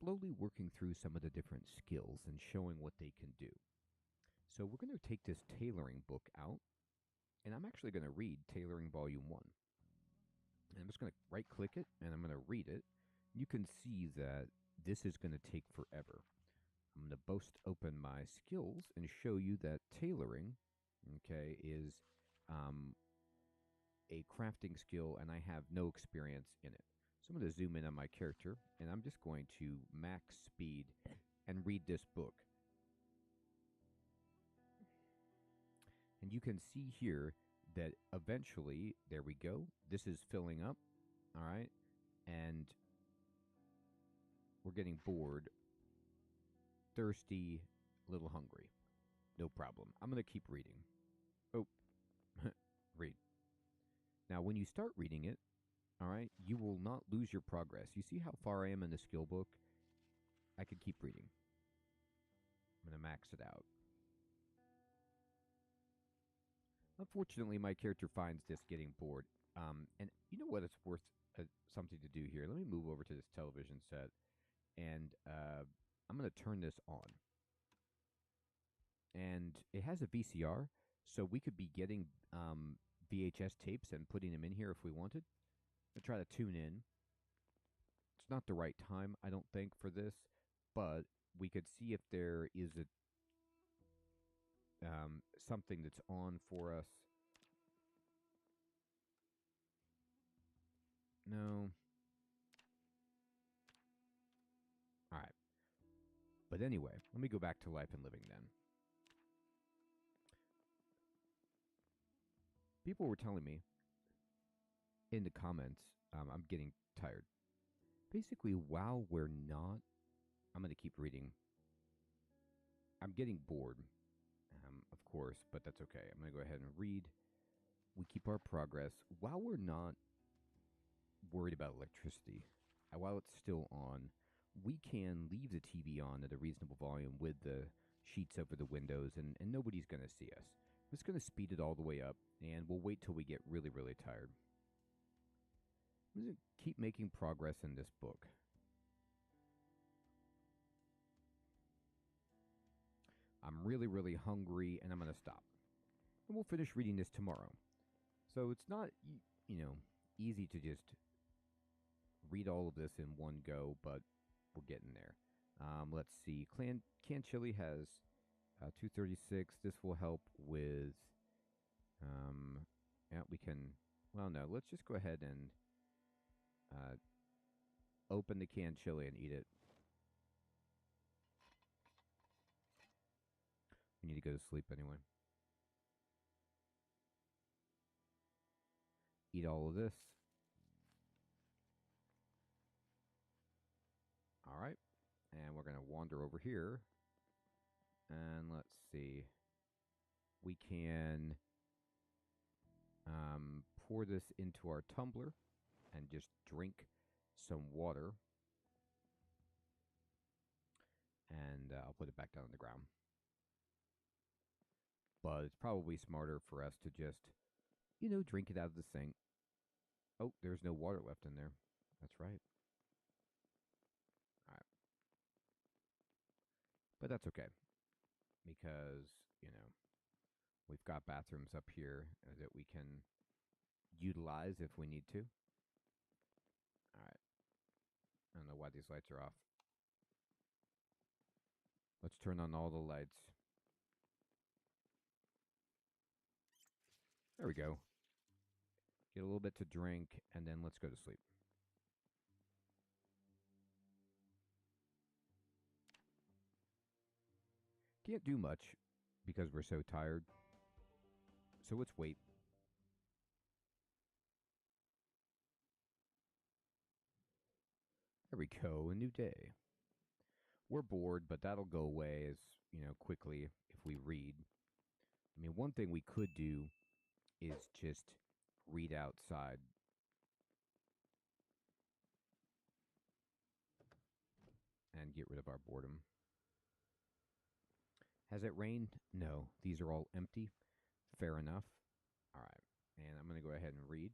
slowly working through some of the different skills and showing what they can do. So we're going to take this tailoring book out, and I'm actually going to read Tailoring Volume 1. And I'm just going to right-click it, and I'm going to read it. You can see that this is going to take forever. I'm going to burst open my skills and show you that tailoring, okay, is a crafting skill, and I have no experience in it. So I'm going to zoom in on my character, and I'm just going to max speed and read this book. And you can see here that eventually, there we go, this is filling up, all right, and we're getting bored, thirsty, a little hungry. No problem. I'm going to keep reading. Oh, read. Now, when you start reading it, all right, you will not lose your progress. You see how far I am in the skill book? I could keep reading. I'm going to max it out. Unfortunately, my character finds this getting bored. And you know what? It's worth something to do here. Let me move over to this television set, and I'm going to turn this on. And it has a VCR, so we could be getting VHS tapes and putting them in here if we wanted. I'll try to tune in. It's not the right time, I don't think, for this, but we could see if there is a something that's on for us. No. All right. But anyway, let me go back to Life and Living then. People were telling me in the comments, I'm getting tired. Basically, while we're not, I'm going to keep reading. I'm getting bored, of course, but that's okay. I'm going to go ahead and read. We keep our progress while we're not worried about electricity. While it's still on, we can leave the TV on at a reasonable volume with the sheets over the windows, and nobody's going to see us. I'm just going to speed it all the way up, and we'll wait till we get really, really tired. I'm going to keep making progress in this book. I'm really, really hungry, and I'm going to stop. And we'll finish reading this tomorrow. So it's not, easy to just read all of this in one go, but we're getting there. Let's see. Canned chili has 236. This will help with, we can, well, no, let's just go ahead and open the canned chili and eat it. We need to go to sleep anyway. Eat all of this. All right. And we're going to wander over here. And let's see. We can pour this into our tumbler and just drink some water. And I'll put it back down on the ground. But it's probably smarter for us to just, drink it out of the sink. Oh, there's no water left in there. That's right. All right. But that's okay. Because, we've got bathrooms up here that we can utilize if we need to. All right. I don't know why these lights are off. Let's turn on all the lights. There we go. Get a little bit to drink, and then let's go to sleep. Can't do much because we're so tired. So let's wait. There we go, a new day. We're bored, but that'll go away as, quickly if we read. I mean, one thing we could do is just read outside. And get rid of our boredom. Has it rained? No. These are all empty. Fair enough. All right. And I'm going to go ahead and read.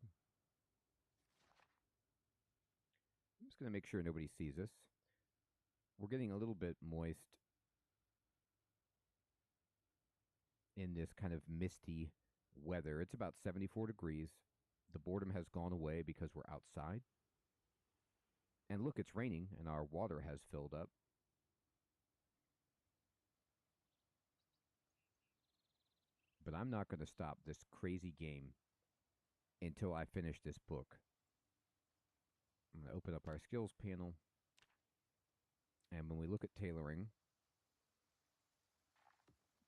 just going to make sure nobody sees us. We're getting a little bit moist in this kind of misty weather. It's about 74 degrees. The boredom has gone away because we're outside. And look, it's raining and our water has filled up. But I'm not going to stop this crazy game until I finish this book. I'm going to open up our skills panel. And when we look at tailoring,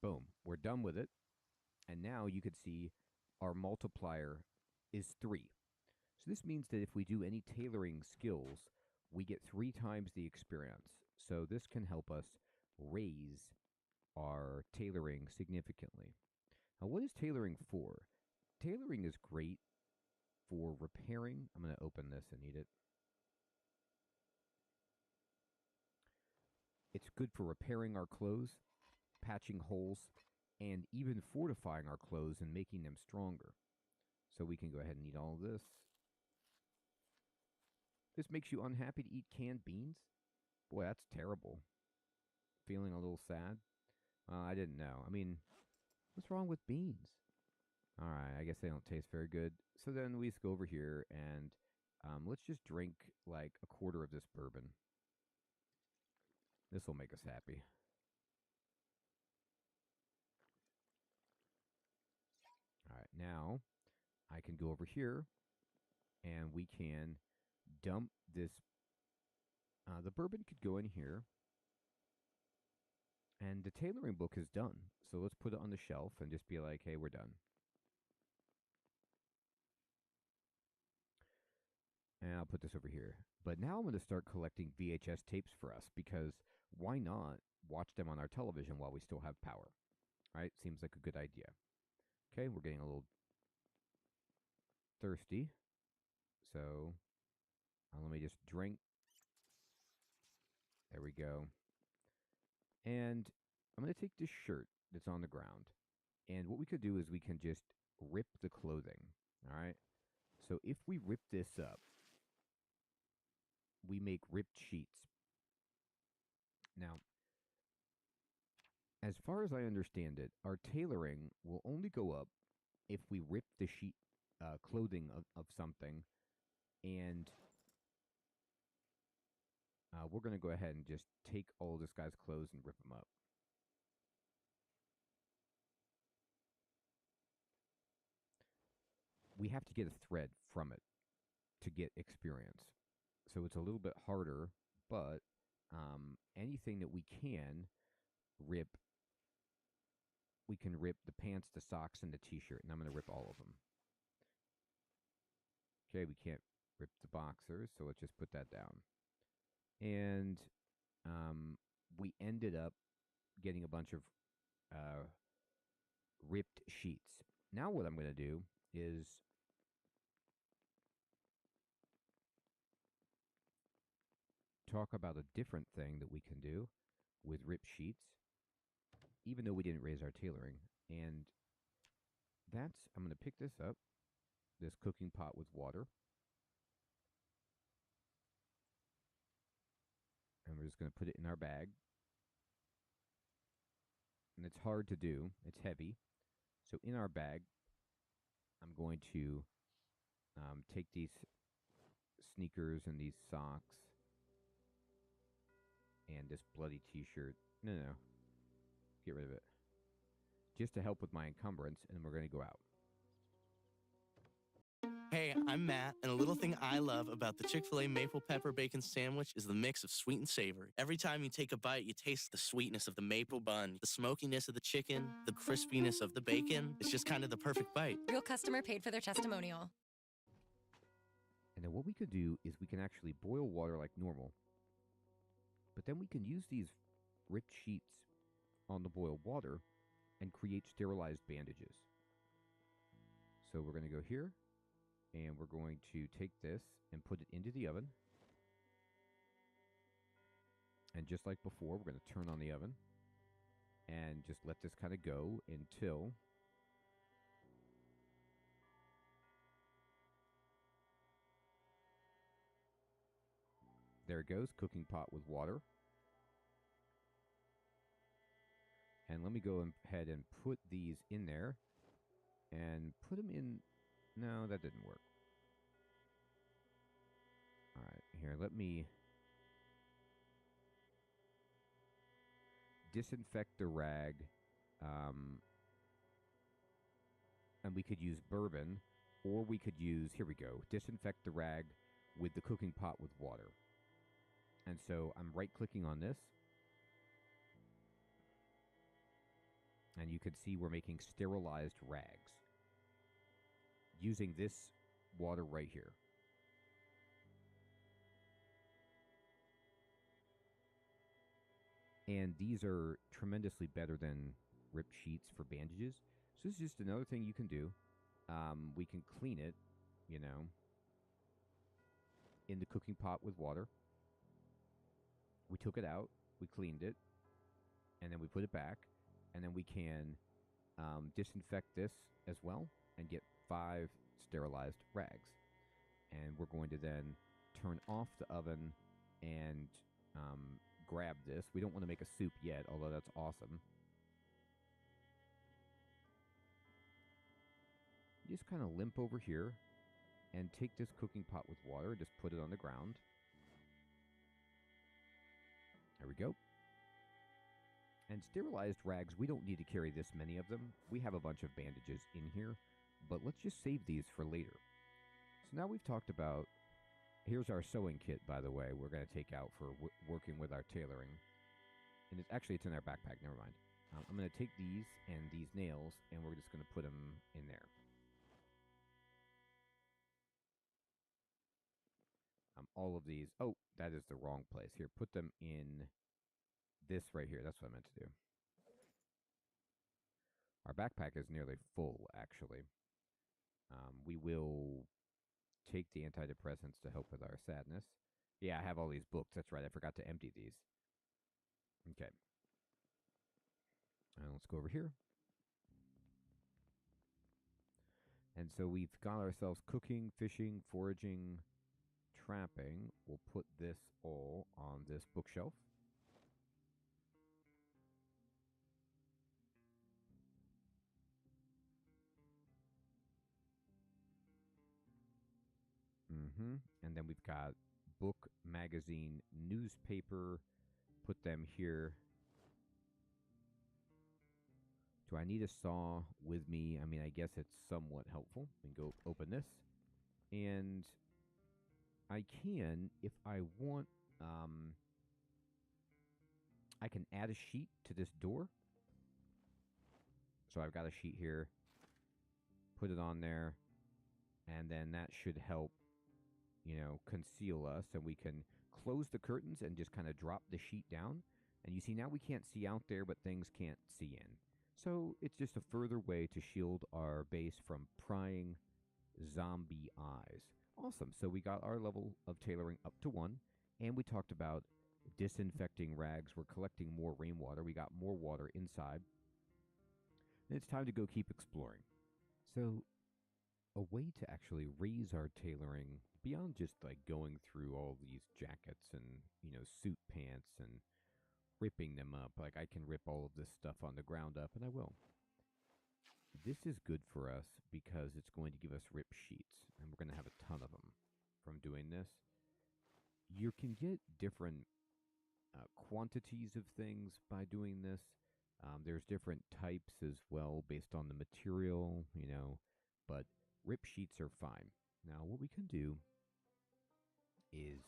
boom, we're done with it. And now you could see our multiplier is 3. So this means that if we do any tailoring skills, we get 3 times the experience. So this can help us raise our tailoring significantly. Now, what is tailoring for? Tailoring is great for repairing. I'm going to open this and eat it. It's good for repairing our clothes, patching holes, and even fortifying our clothes and making them stronger. So we can go ahead and eat all of this. This makes you unhappy to eat canned beans? Boy, that's terrible. Feeling a little sad? I didn't know. I mean, what's wrong with beans? All right, I guess they don't taste very good. So then we just go over here and let's just drink like a quarter of this bourbon. This will make us happy. All right, now I can go over here and we can dump this. The bourbon could go in here. And the tailoring book is done. So let's put it on the shelf and just be like, hey, we're done. And I'll put this over here. But now I'm going to start collecting VHS tapes for us because why not watch them on our television while we still have power? Right? Seems like a good idea. Okay, we're getting a little thirsty. So let me just drink. There we go. And I'm going to take this shirt that's on the ground. And what we could do is we can just rip the clothing. All right. So if we rip this up, we make ripped sheets. Now, as far as I understand it, our tailoring will only go up if we rip the sheet clothing of something. And we're going to go ahead and just take all this guy's clothes and rip them up. We have to get a thread from it to get experience. So it's a little bit harder, but anything that we can rip, we can rip the pants, the socks, and the t-shirt, and I'm going to rip all of them. Okay, we can't rip the boxers, so let's just put that down. And we ended up getting a bunch of ripped sheets. Now what I'm going to do is talk about a different thing that we can do with ripped sheets, even though we didn't raise our tailoring. And that's, I'm going to pick this up, this cooking pot with water. And we're just going to put it in our bag. And it's hard to do. It's heavy. So in our bag, I'm going to take these sneakers and these socks and this bloody t-shirt. No. Get rid of it. Just to help with my encumbrance, and we're going to go out. Hey, I'm Matt, and a little thing I love about the Chick-fil-A Maple Pepper Bacon Sandwich is the mix of sweet and savory. Every time you take a bite, you taste the sweetness of the maple bun, the smokiness of the chicken, the crispiness of the bacon. It's just kind of the perfect bite. Real customer paid for their testimonial. And then what we could do is we can actually boil water like normal, but then we can use these ripped sheets on the boiled water and create sterilized bandages. So we're going to go here. And we're going to take this and put it into the oven. And just like before, we're going to turn on the oven and just let this kind of go until There it goes, cooking pot with water. And let me go ahead and put these in there. And put them in... No, that didn't work. All right, here, let me disinfect the rag. And we could use bourbon, or we could use, here we go, disinfect the rag with the cooking pot with water. And so I'm right-clicking on this. And you can see we're making sterilized rags using this water right here. And these are tremendously better than ripped sheets for bandages. So this is just another thing you can do. We can clean it, you know, in the cooking pot with water. We took it out, we cleaned it, and then we put it back. And then we can disinfect this as well and get 5 sterilized rags. And we're going to then turn off the oven and grab this. We don't want to make a soup yet, although that's awesome. You just kind of limp over here and take this cooking pot with water, just put it on the ground. There we go. And sterilized rags, we don't need to carry this many of them. We have a bunch of bandages in here, but let's just save these for later. So now we've talked about, here's our sewing kit, by the way, we're going to take out for working with our tailoring. And it's in our backpack, never mind. I'm going to take these and these nails, and we're just going to put them in there. All of these, oh, that is the wrong place. Here, put them in this right here. That's what I meant to do. Our backpack is nearly full, actually. We will take the antidepressants to help with our sadness. Yeah, I have all these books. That's right. I forgot to empty these. Okay. Let's go over here. And so we've got ourselves cooking, fishing, foraging, trapping. We'll put this all on this bookshelf. And then we've got book, magazine, newspaper. Put them here. Do I need a saw with me? I mean, I guess it's somewhat helpful. We can go open this. And I can, if I want, I can add a sheet to this door. So I've got a sheet here. Put it on there. And then that should help, you know, conceal us. And we can close the curtains and just kind of drop the sheet down. And you see now we can't see out there, but things can't see in. So it's just a further way to shield our base from prying zombie eyes. Awesome. So we got our level of tailoring up to 1. And we talked about disinfecting rags. We're collecting more rainwater. We got more water inside. And it's time to go keep exploring. So a way to actually raise our tailoring beyond just like going through all these jackets and, you know, suit pants and ripping them up. Like I can rip all of this stuff on the ground up, and I will. This is good for us because it's going to give us rip sheets, and we're going to have a ton of them from doing this. You can get different quantities of things by doing this. There's different types as well based on the material, you know, but rip sheets are fine. Now, what we can do is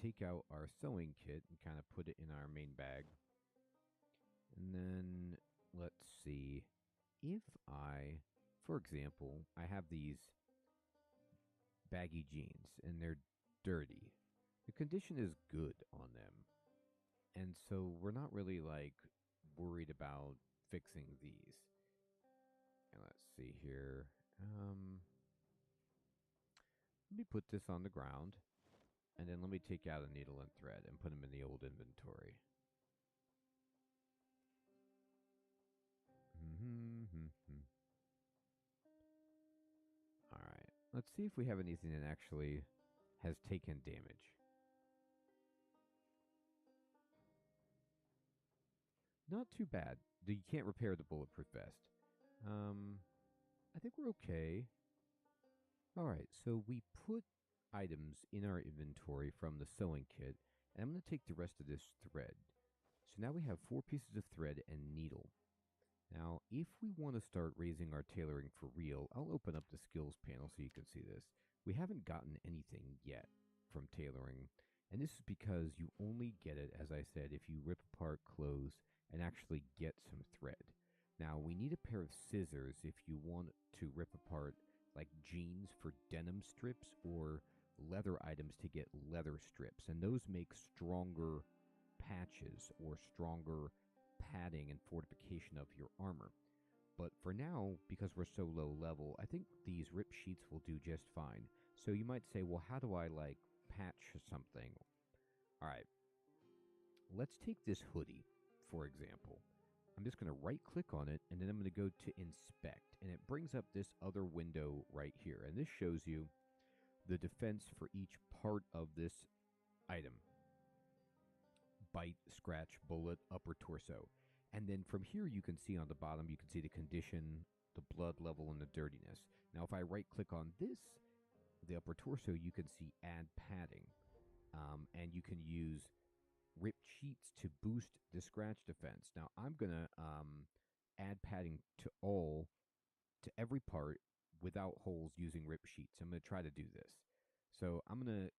take out our sewing kit and kind of put it in our main bag. And then, let's see, if I, for example, I have these baggy jeans and they're dirty. The condition is good on them. And so we're not really like worried about fixing these. And let's see here. Let me put this on the ground. And then let me take out a needle and thread and put them in the old inventory. All right. Let's see if we have anything that actually has taken damage. Not too bad. You can't repair the bulletproof vest. I think we're okay. All right, so we put items in our inventory from the sewing kit, and I'm going to take the rest of this thread. So now we have 4 pieces of thread and needle. Now, if we want to start raising our tailoring for real, I'll open up the skills panel so you can see this. We haven't gotten anything yet from tailoring, and this is because you only get it, as I said, if you rip apart clothes and actually get some thread. Now, we need a pair of scissors if you want to rip apart like jeans for denim strips or leather items to get leather strips, and those make stronger patches or stronger padding and fortification of your armor. But for now, because we're so low level, I think these rip sheets will do just fine. So you might say, well, how do I like patch something? All right, let's take this hoodie, for example. I'm just going to right click on it, and then I'm going to go to inspect, and it brings up this other window right here. And this shows you the defense for each part of this item. Bite, scratch, bullet, upper torso. And then from here you can see on the bottom, you can see the condition, the blood level, and the dirtiness. Now if I right click on this, the upper torso, you can see add padding. And you can use ripped sheets to boost the scratch defense. Now I'm going to add padding to every part without holes using ripped sheets. I'm going to try to do this. So I'm going to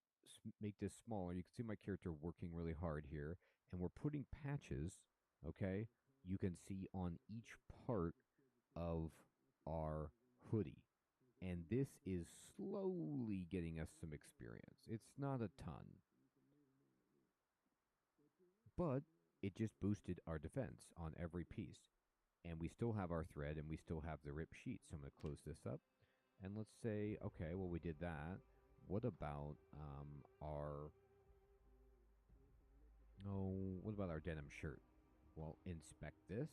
make this smaller. You can see my character working really hard here, and we're putting patches, okay, you can see on each part of our hoodie. And this is slowly getting us some experience. It's not a ton, but it just boosted our defense on every piece. And we still have our thread, and we still have the rip sheet. So I'm going to close this up, and let's say, okay, well, we did that. What about what about our denim shirt? Well, inspect this,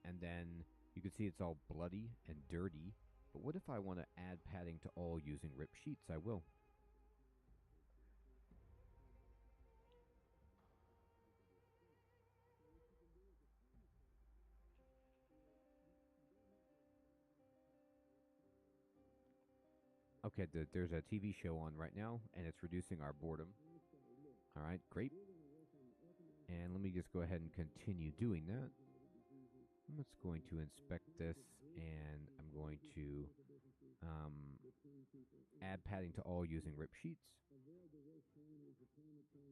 and then you can see it's all bloody and dirty. But what if I want to add padding to all using rip sheets? I will. Okay, there's a TV show on right now, and it's reducing our boredom. All right, great. And let me just go ahead and continue doing that. I'm just going to inspect this, and I'm going to add padding to all using rip sheets.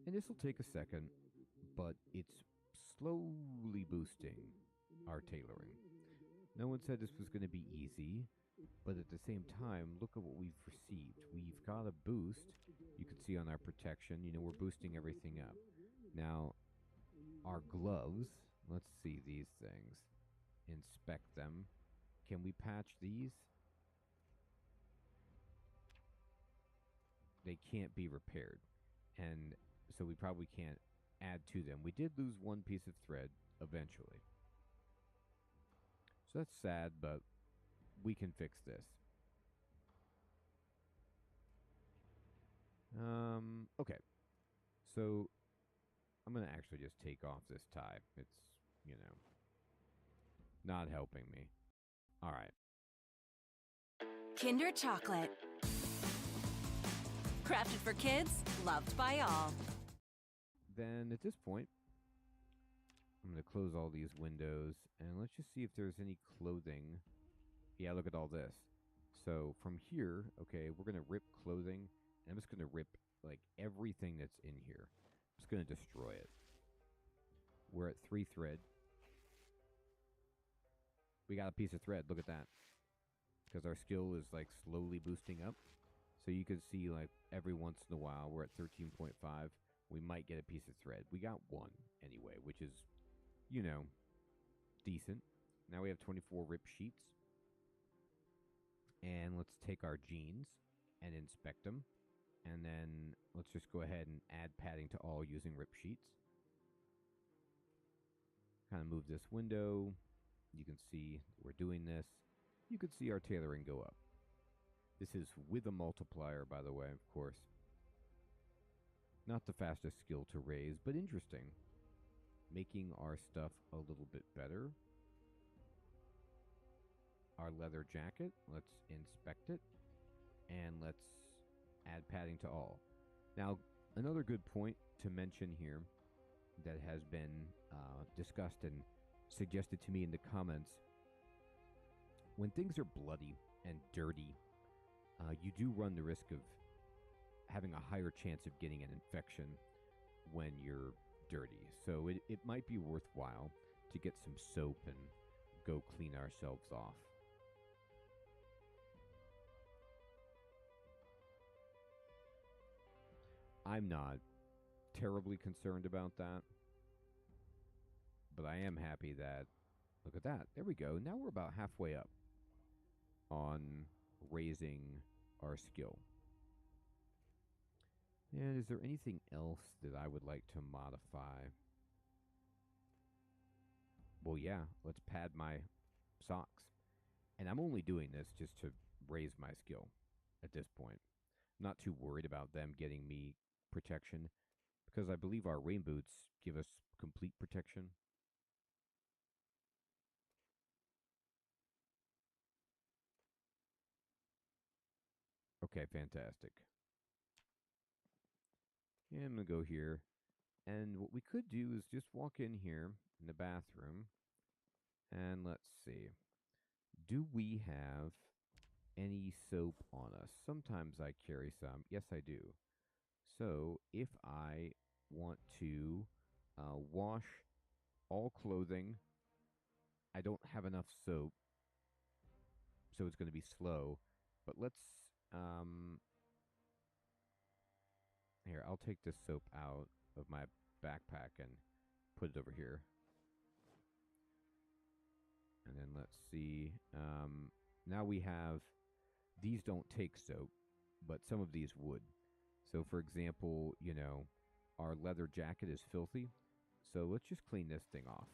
And this will take a second, but it's slowly boosting our tailoring. No one said this was going to be easy, but at the same time, look at what we've received. We've got a boost. You can see on our protection, we're boosting everything up. Now, our gloves, let's see these things. Inspect them. Can we patch these? They can't be repaired. And so we probably can't add to them. We did lose one piece of thread eventually. So that's sad, but we can fix this. Okay. So I'm going to actually just take off this tie. It's, not helping me. All right. Kinder Chocolate. Crafted for kids, loved by all. Then at this point, I'm going to close all these windows, and let's just see if there's any clothing. Yeah, look at all this. So from here, okay, we're going to rip clothing, and I'm just going to rip like everything that's in here. I'm just going to destroy it. We're at 3 thread. We got a piece of thread. Look at that. Because our skill is like slowly boosting up. So you can see like every once in a while we're at 13.5. We might get a piece of thread. We got 1 anyway, which is, decent. Now we have 24 rip sheets. And let's take our jeans and inspect them. And then let's just go ahead and add padding to all using rip sheets. Kind of move this window. You can see we're doing this. You can see our tailoring go up. This is with a multiplier, by the way, of course. Not the fastest skill to raise, but interesting. making our stuff a little bit better. Our leather jacket, let's inspect it, and let's add padding to all. Now, another good point to mention here that has been discussed and suggested to me in the comments, when things are bloody and dirty, you do run the risk of having a higher chance of getting an infection when you're dirty. So it might be worthwhile to get some soap and go clean ourselves off. I'm not terribly concerned about that, but I am happy that, look at that, there we go. Now we're about halfway up on raising our skill. And is there anything else that I would like to modify? Well, yeah, let's pad my socks. And I'm only doing this just to raise my skill at this point. I'm not too worried about them getting me protection, because I believe our rain boots give us complete protection. Okay, fantastic. And I'm going to go here. And what we could do is just walk in here in the bathroom. And let's see. Do we have any soap on us? Sometimes I carry some. Yes, I do. So if I want to wash all clothing, I don't have enough soap, so it's going to be slow. But let's, here, I'll take this soap out of my backpack and put it over here. And then let's see, now we have, these don't take soap, but some of these would. So for example, you know, our leather jacket is filthy. So let's just clean this thing off.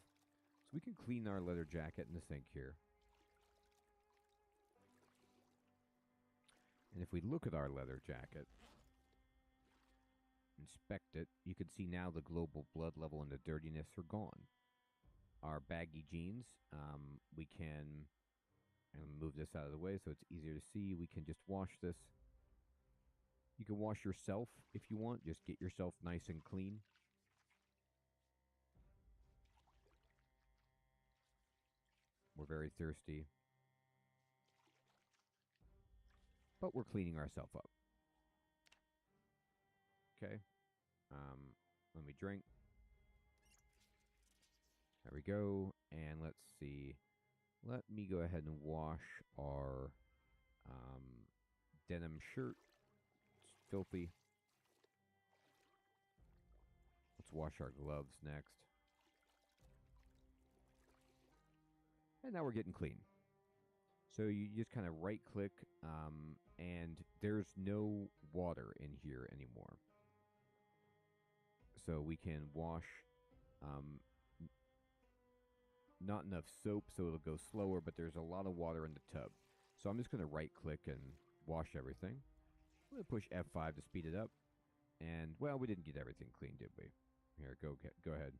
So we can clean our leather jacket in the sink here. And if we look at our leather jacket, inspect it, you can see now the global blood level and the dirtiness are gone. Our baggy jeans, we can move this out of the way so it's easier to see. We can just wash this. You can wash yourself if you want. Just get yourself nice and clean. We're very thirsty, but we're cleaning ourselves up. Okay. Let me drink. There we go. And let's see. Let me go ahead and wash our denim shirt. It's filthy. Let's wash our gloves next. And now we're getting clean. So you just kind of right click, and there's no water in here anymore. So we can wash, not enough soap so it'll go slower, but there's a lot of water in the tub. So I'm just going to right click and wash everything. I'm going to push F5 to speed it up. And, well, we didn't get everything clean, did we? Here, go ahead.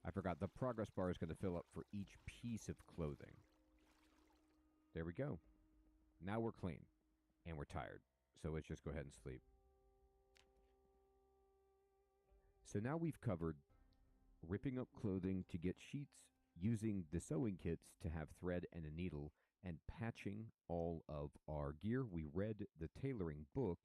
I forgot, the progress bar is going to fill up for each piece of clothing. There we go. Now we're clean. And we're tired. So let's just go ahead and sleep. So now we've covered ripping up clothing to get sheets, using the sewing kits to have thread and a needle, and patching all of our gear. We read the tailoring book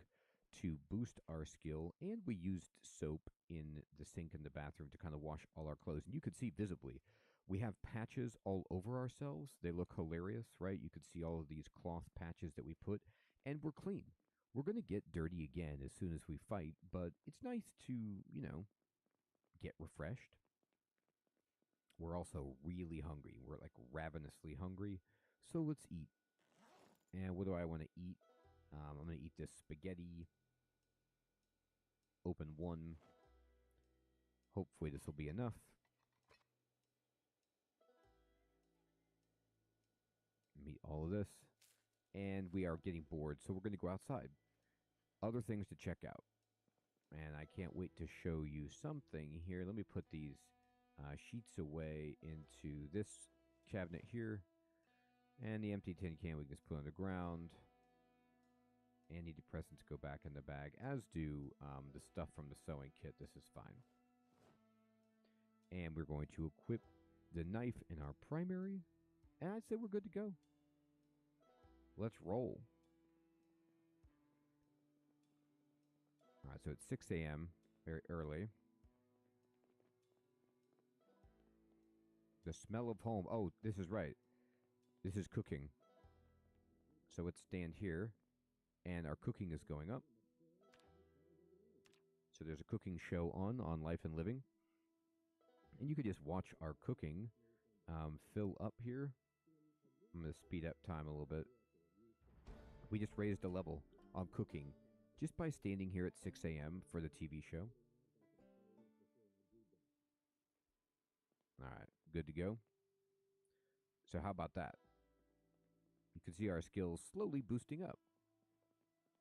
to boost our skill, and we used soap in the sink in the bathroom to kind of wash all our clothes. And you could see visibly, we have patches all over ourselves. They look hilarious, right? You could see all of these cloth patches that we put, and we're clean. We're going to get dirty again as soon as we fight, but it's nice to, you know, get refreshed. We're also really hungry. We're like ravenously hungry. So let's eat. And what do I want to eat? I'm going to eat this spaghetti. Open one. Hopefully this will be enough. Eat all of this. And we are getting bored, so we're going to go outside. Other things to check out. And I can't wait to show you something here. Let me put these sheets away into this cabinet here. And the empty tin can we can just put on the ground. Antidepressants go back in the bag, as do the stuff from the sewing kit. This is fine. And we're going to equip the knife in our primary. And I'd say we're good to go. Let's roll. All right, so it's 6 a.m., very early. The smell of home. Oh, this is right. This is cooking. So let's stand here, and our cooking is going up. So there's a cooking show on Life and Living. And you could just watch our cooking fill up here. I'm going to speed up time a little bit. We just raised a level on cooking just by standing here at 6 a.m. for the TV show. All right, good to go. So how about that? You can see our skills slowly boosting up.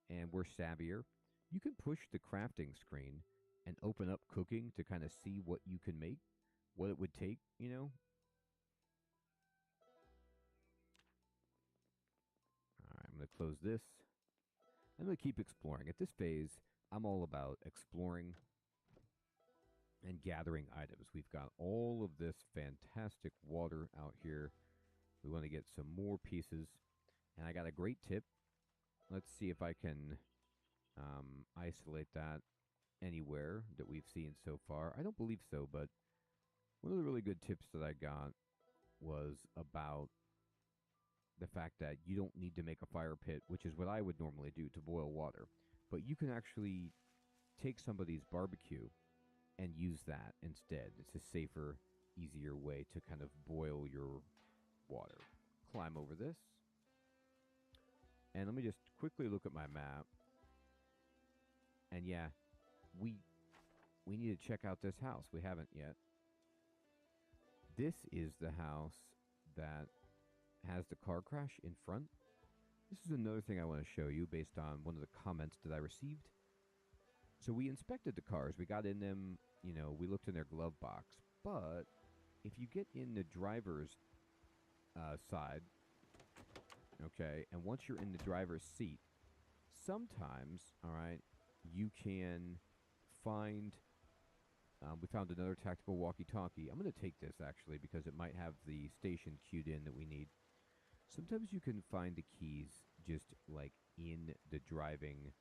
And we're savvier. You can push the crafting screen and open up cooking to kind of see what you can make, what it would take, you know. All right, I'm going to close this. I'm going to keep exploring. At this phase, I'm all about exploring and gathering items. We've got all of this fantastic water out here. We want to get some more pieces. And I got a great tip. Let's see if I can isolate that anywhere that we've seen so far. I don't believe so, but one of the really good tips that I got was about the fact that you don't need to make a fire pit, which is what I would normally do to boil water. But you can actually take somebody's barbecue and use that instead. It's a safer, easier way to kind of boil your water. Climb over this. And let me just quickly look at my map. And yeah, we need to check out this house. We haven't yet. This is the house that has the car crash in front. This is another thing I want to show you based on one of the comments that I received. So we inspected the cars. We got in them, you know, we looked in their glove box. But if you get in the driver's side, okay, and once you're in the driver's seat, sometimes, all right, you can find, we found another tactical walkie-talkie. I'm going to take this, actually, because it might have the station queued in that we need. Sometimes you can find the keys just, like, in the driving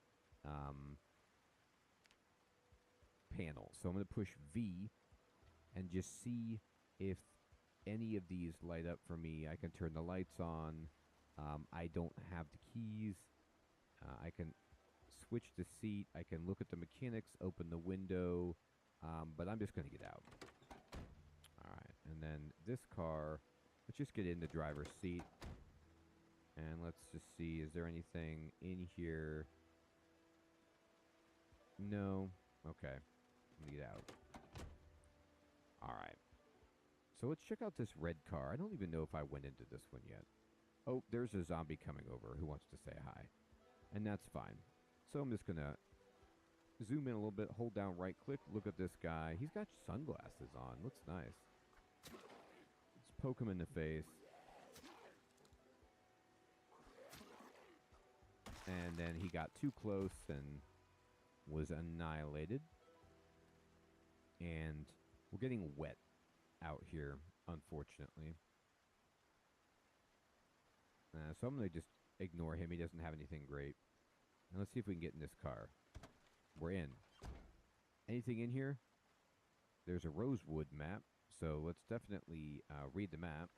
panel. So I'm going to push V and just see if any of these light up for me. I can turn the lights on. I don't have the keys. I can switch the seat. I can look at the mechanics, open the window, but I'm just going to get out. All right, and then this car, let's just get in the driver's seat. And let's just see, is there anything in here? No. Okay, let me get out. All right. So let's check out this red car. I don't even know if I went into this one yet. Oh, there's a zombie coming over who wants to say hi. And that's fine. So I'm just going to zoom in a little bit, hold down right click, look at this guy. He's got sunglasses on. Looks nice. Let's poke him in the face. And then he got too close and was annihilated. And we're getting wet out here, unfortunately. So I'm going to just ignore him. He doesn't have anything great. And let's see if we can get in this car. We're in. Anything in here? There's a Rosewood map. So let's definitely read the map.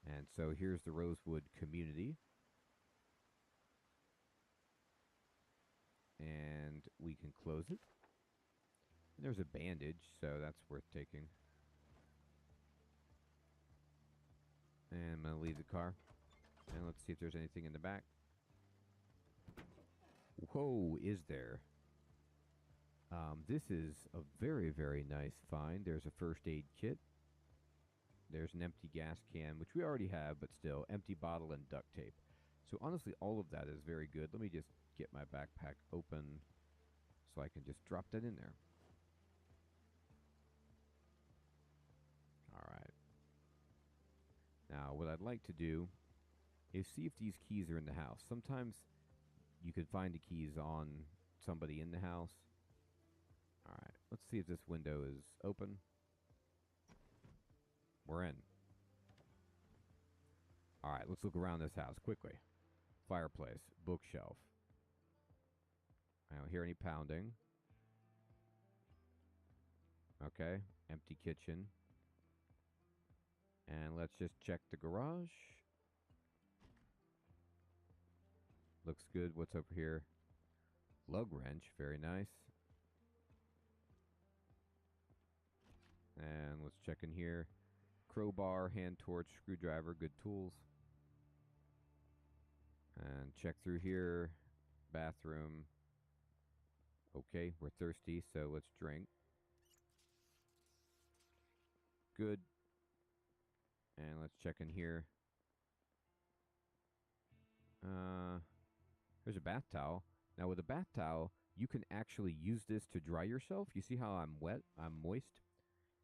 And so here's the Rosewood community. And we can close it. And there's a bandage, so that's worth taking. And I'm going to leave the car. And let's see if there's anything in the back. Whoa, is there? This is a very, very nice find. There's a first aid kit. There's an empty gas can, which we already have, but still. Empty bottle and duct tape. So honestly, all of that is very good. Let me just get my backpack open so I can just drop that in there. All right. Now, what I'd like to do is see if these keys are in the house. Sometimes you could find the keys on somebody in the house. All right, let's see if this window is open. We're in. All right, let's look around this house quickly. Fireplace, bookshelf. I don't hear any pounding. Okay, empty kitchen. And let's just check the garage. Looks good. What's over here? Lug wrench, very nice. And let's check in here. Crowbar, hand torch, screwdriver, good tools. And check through here. Bathroom. Okay, we're thirsty, so let's drink. Good. And let's check in here. There's a bath towel. Now with a bath towel, you can actually use this to dry yourself. You see how I'm wet? I'm moist.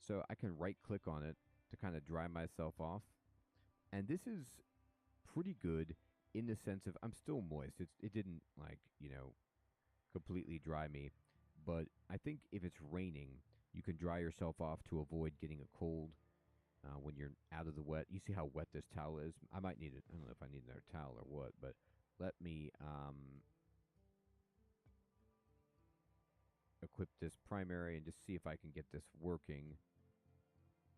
So I can right click on it to kind of dry myself off. And this is pretty good in the sense of I'm still moist. It didn't completely dry me. But I think if it's raining, you can dry yourself off to avoid getting a cold when you're out of the wet. You see how wet this towel is? I might need it. I don't know if I need another towel or what, but let me equip this primary and just see if I can get this working.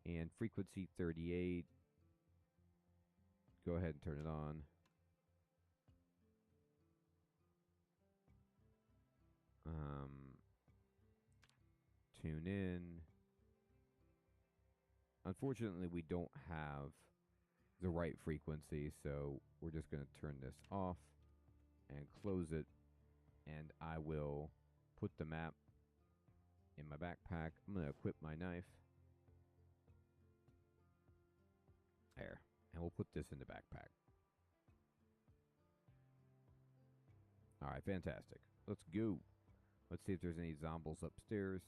And frequency 38. Go ahead and turn it on. Tune in. Unfortunately, we don't have the right frequency, so we're just going to turn this off and close it. And I will put the map in my backpack. I'm going to equip my knife. There. And we'll put this in the backpack. Alright, fantastic. Let's go. Let's see if there's any zombies upstairs.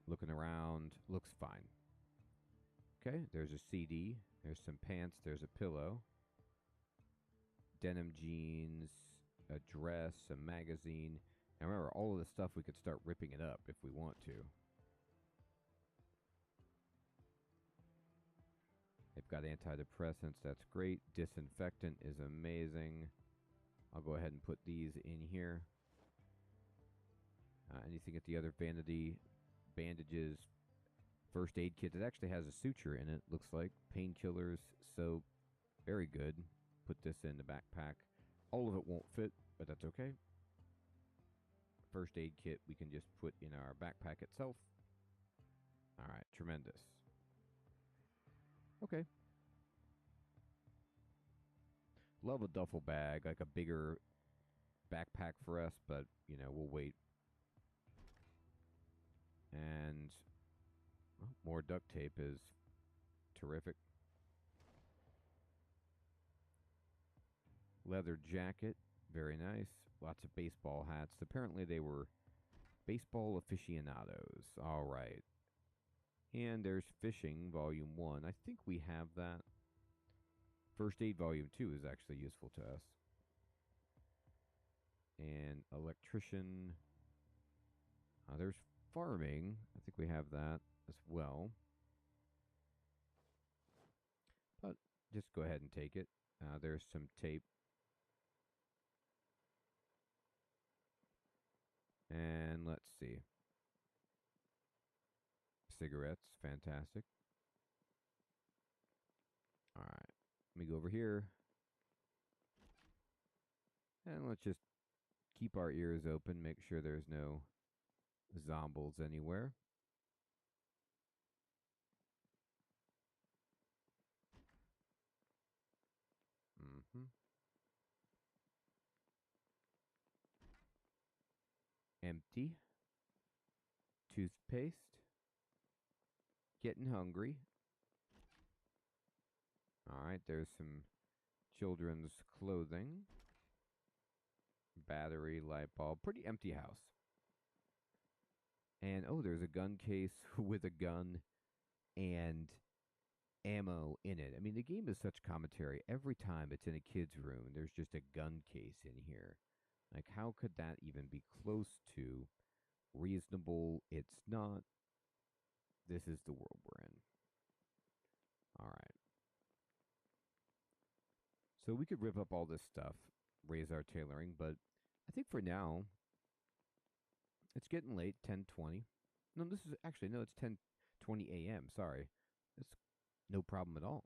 Looking around. Looks fine. Okay, there's a CD. There's some pants. There's a pillow. Denim jeans. A dress. A magazine. And remember, all of this stuff, we could start ripping it up if we want to. They've got antidepressants. That's great. Disinfectant is amazing. I'll go ahead and put these in here. Anything at the other vanity? Bandages. First aid kit. It actually has a suture in it, looks like. Painkillers. Soap. Very good. Put this in the backpack. All of it won't fit, but that's okay. First aid kit we can just put in our backpack itself. Alright, tremendous. Okay. Love a duffel bag, like a bigger backpack for us, but, we'll wait. And more duct tape is terrific. Leather jacket, very nice. Lots of baseball hats. Apparently they were baseball aficionados. All right. And there's Fishing, Volume 1. I think we have that. First Aid, Volume 2 is actually useful to us. And Electrician. There's Farming. I think we have that as well. But just go ahead and take it. There's some tape. And let's see. Cigarettes, fantastic. All right, let me go over here. And let's just keep our ears open, make sure there's no zombies anywhere. Empty. Toothpaste. Getting hungry. Alright, there's some children's clothing. Battery, light bulb. Pretty empty house. And, oh, there's a gun case with a gun and ammo in it. I mean, the game is such commentary. Every time it's in a kid's room, there's just a gun case in here. Like, how could that even be close to reasonable? It's not. This is the world we're in. All right. So we could rip up all this stuff, raise our tailoring, but I think for now, it's getting late, 10:20. No, this is actually, no, it's 10:20 a.m. Sorry. It's no problem at all.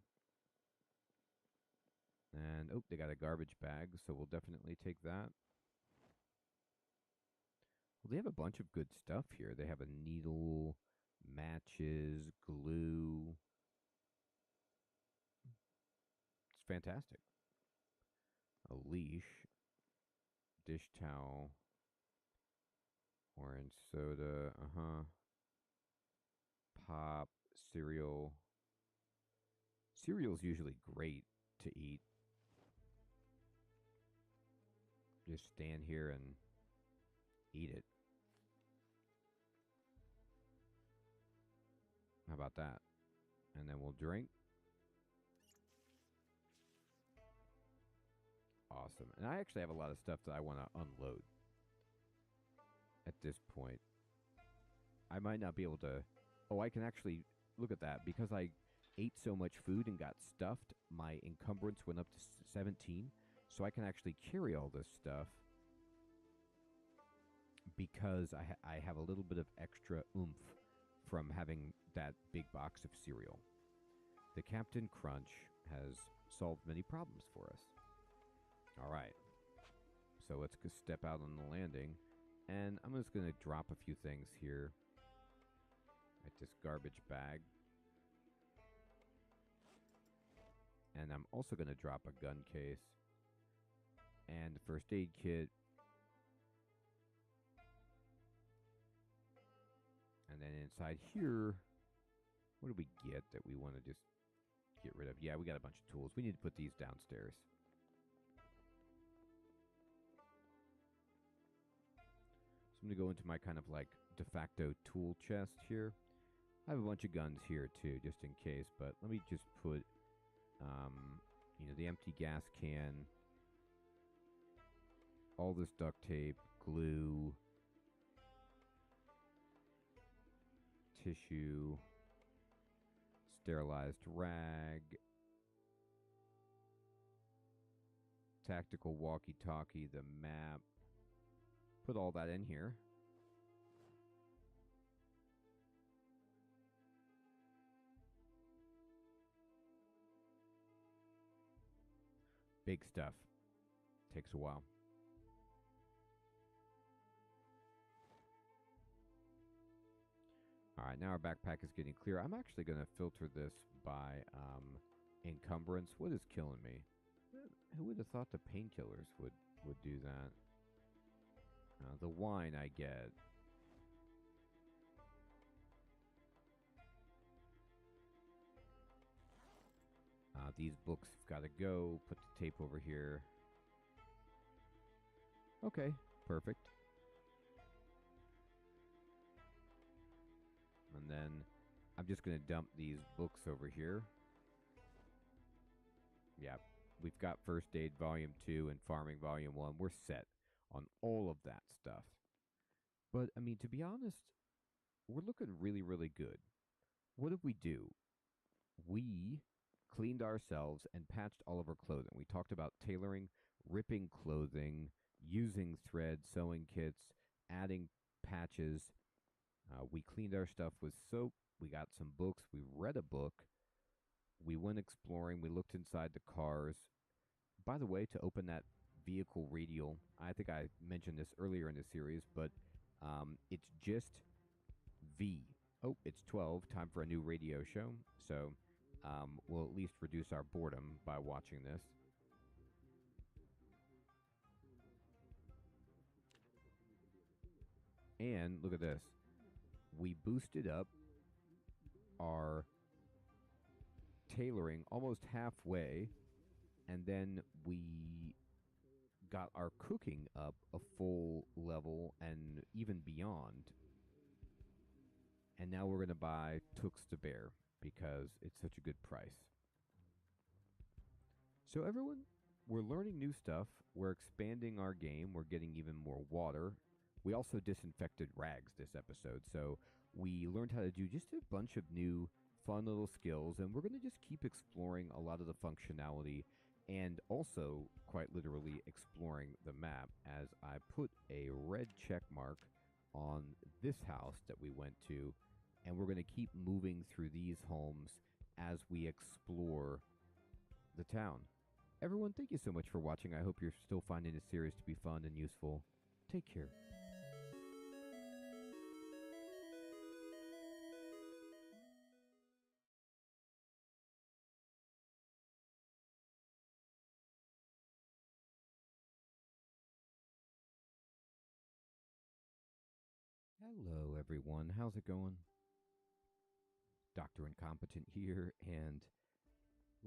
And, oh, they got a garbage bag, so we'll definitely take that. Well, they have a bunch of good stuff here. They have a needle, matches, glue. It's fantastic. A leash, dish towel, orange soda, pop, cereal. Cereal's usually great to eat. Just stand here and eat it. How about that? And then we'll drink. Awesome. And I actually have a lot of stuff that I want to unload at this point. I might not be able to... Oh, I can actually... Look at that. Because I ate so much food and got stuffed, my encumbrance went up to 17. So I can actually carry all this stuff because I have a little bit of extra oomph from having that big box of cereal. The Captain Crunch has solved many problems for us. All right. So let's go step out on the landing. And I'm just going to drop a few things here at this garbage bag. And I'm also going to drop a gun case and the first aid kit. And then inside here, what do we get that we want to just get rid of? Yeah, we got a bunch of tools. We need to put these downstairs. So I'm going to go into my kind of like de facto tool chest here. I have a bunch of guns here too, just in case. But let me just put, the empty gas can, all this duct tape, glue, tissue, sterilized rag, tactical walkie-talkie, the map. Put all that in here. Big stuff. Takes a while. All right, now our backpack is getting clear. I'm actually going to filter this by encumbrance. What is killing me? Who would have thought the painkillers would do that? The wine I get. These books have got to go. Put the tape over here. Okay, perfect. And then I'm just going to dump these books over here. Yeah, we've got First Aid Volume 2 and Farming Volume 1. We're set on all of that stuff. But, I mean, to be honest, we're looking really, really good. What did we do? We cleaned ourselves and patched all of our clothing. We talked about tailoring, ripping clothing, using thread, sewing kits, adding patches. We cleaned our stuff with soap. We got some books. We read a book. We went exploring. We looked inside the cars. By the way, to open that vehicle radial, I think I mentioned this earlier in the series, but it's just V. Oh, it's 12. Time for a new radio show. So we'll at least reduce our boredom by watching this. And look at this. We boosted up our tailoring almost halfway, and then we got our cooking up a full level and even beyond. And now we're going to buy Tooks to Bear because it's such a good price. So everyone, we're learning new stuff. We're expanding our game. We're getting even more water. We also disinfected rags this episode. So we learned how to do just a bunch of new fun little skills. And we're going to just keep exploring a lot of the functionality and also quite literally exploring the map as I put a red check mark on this house that we went to. And we're going to keep moving through these homes as we explore the town. Everyone, thank you so much for watching. I hope you're still finding this series to be fun and useful. Take care. Hello, everyone. How's it going? Dr. Incompetent here, and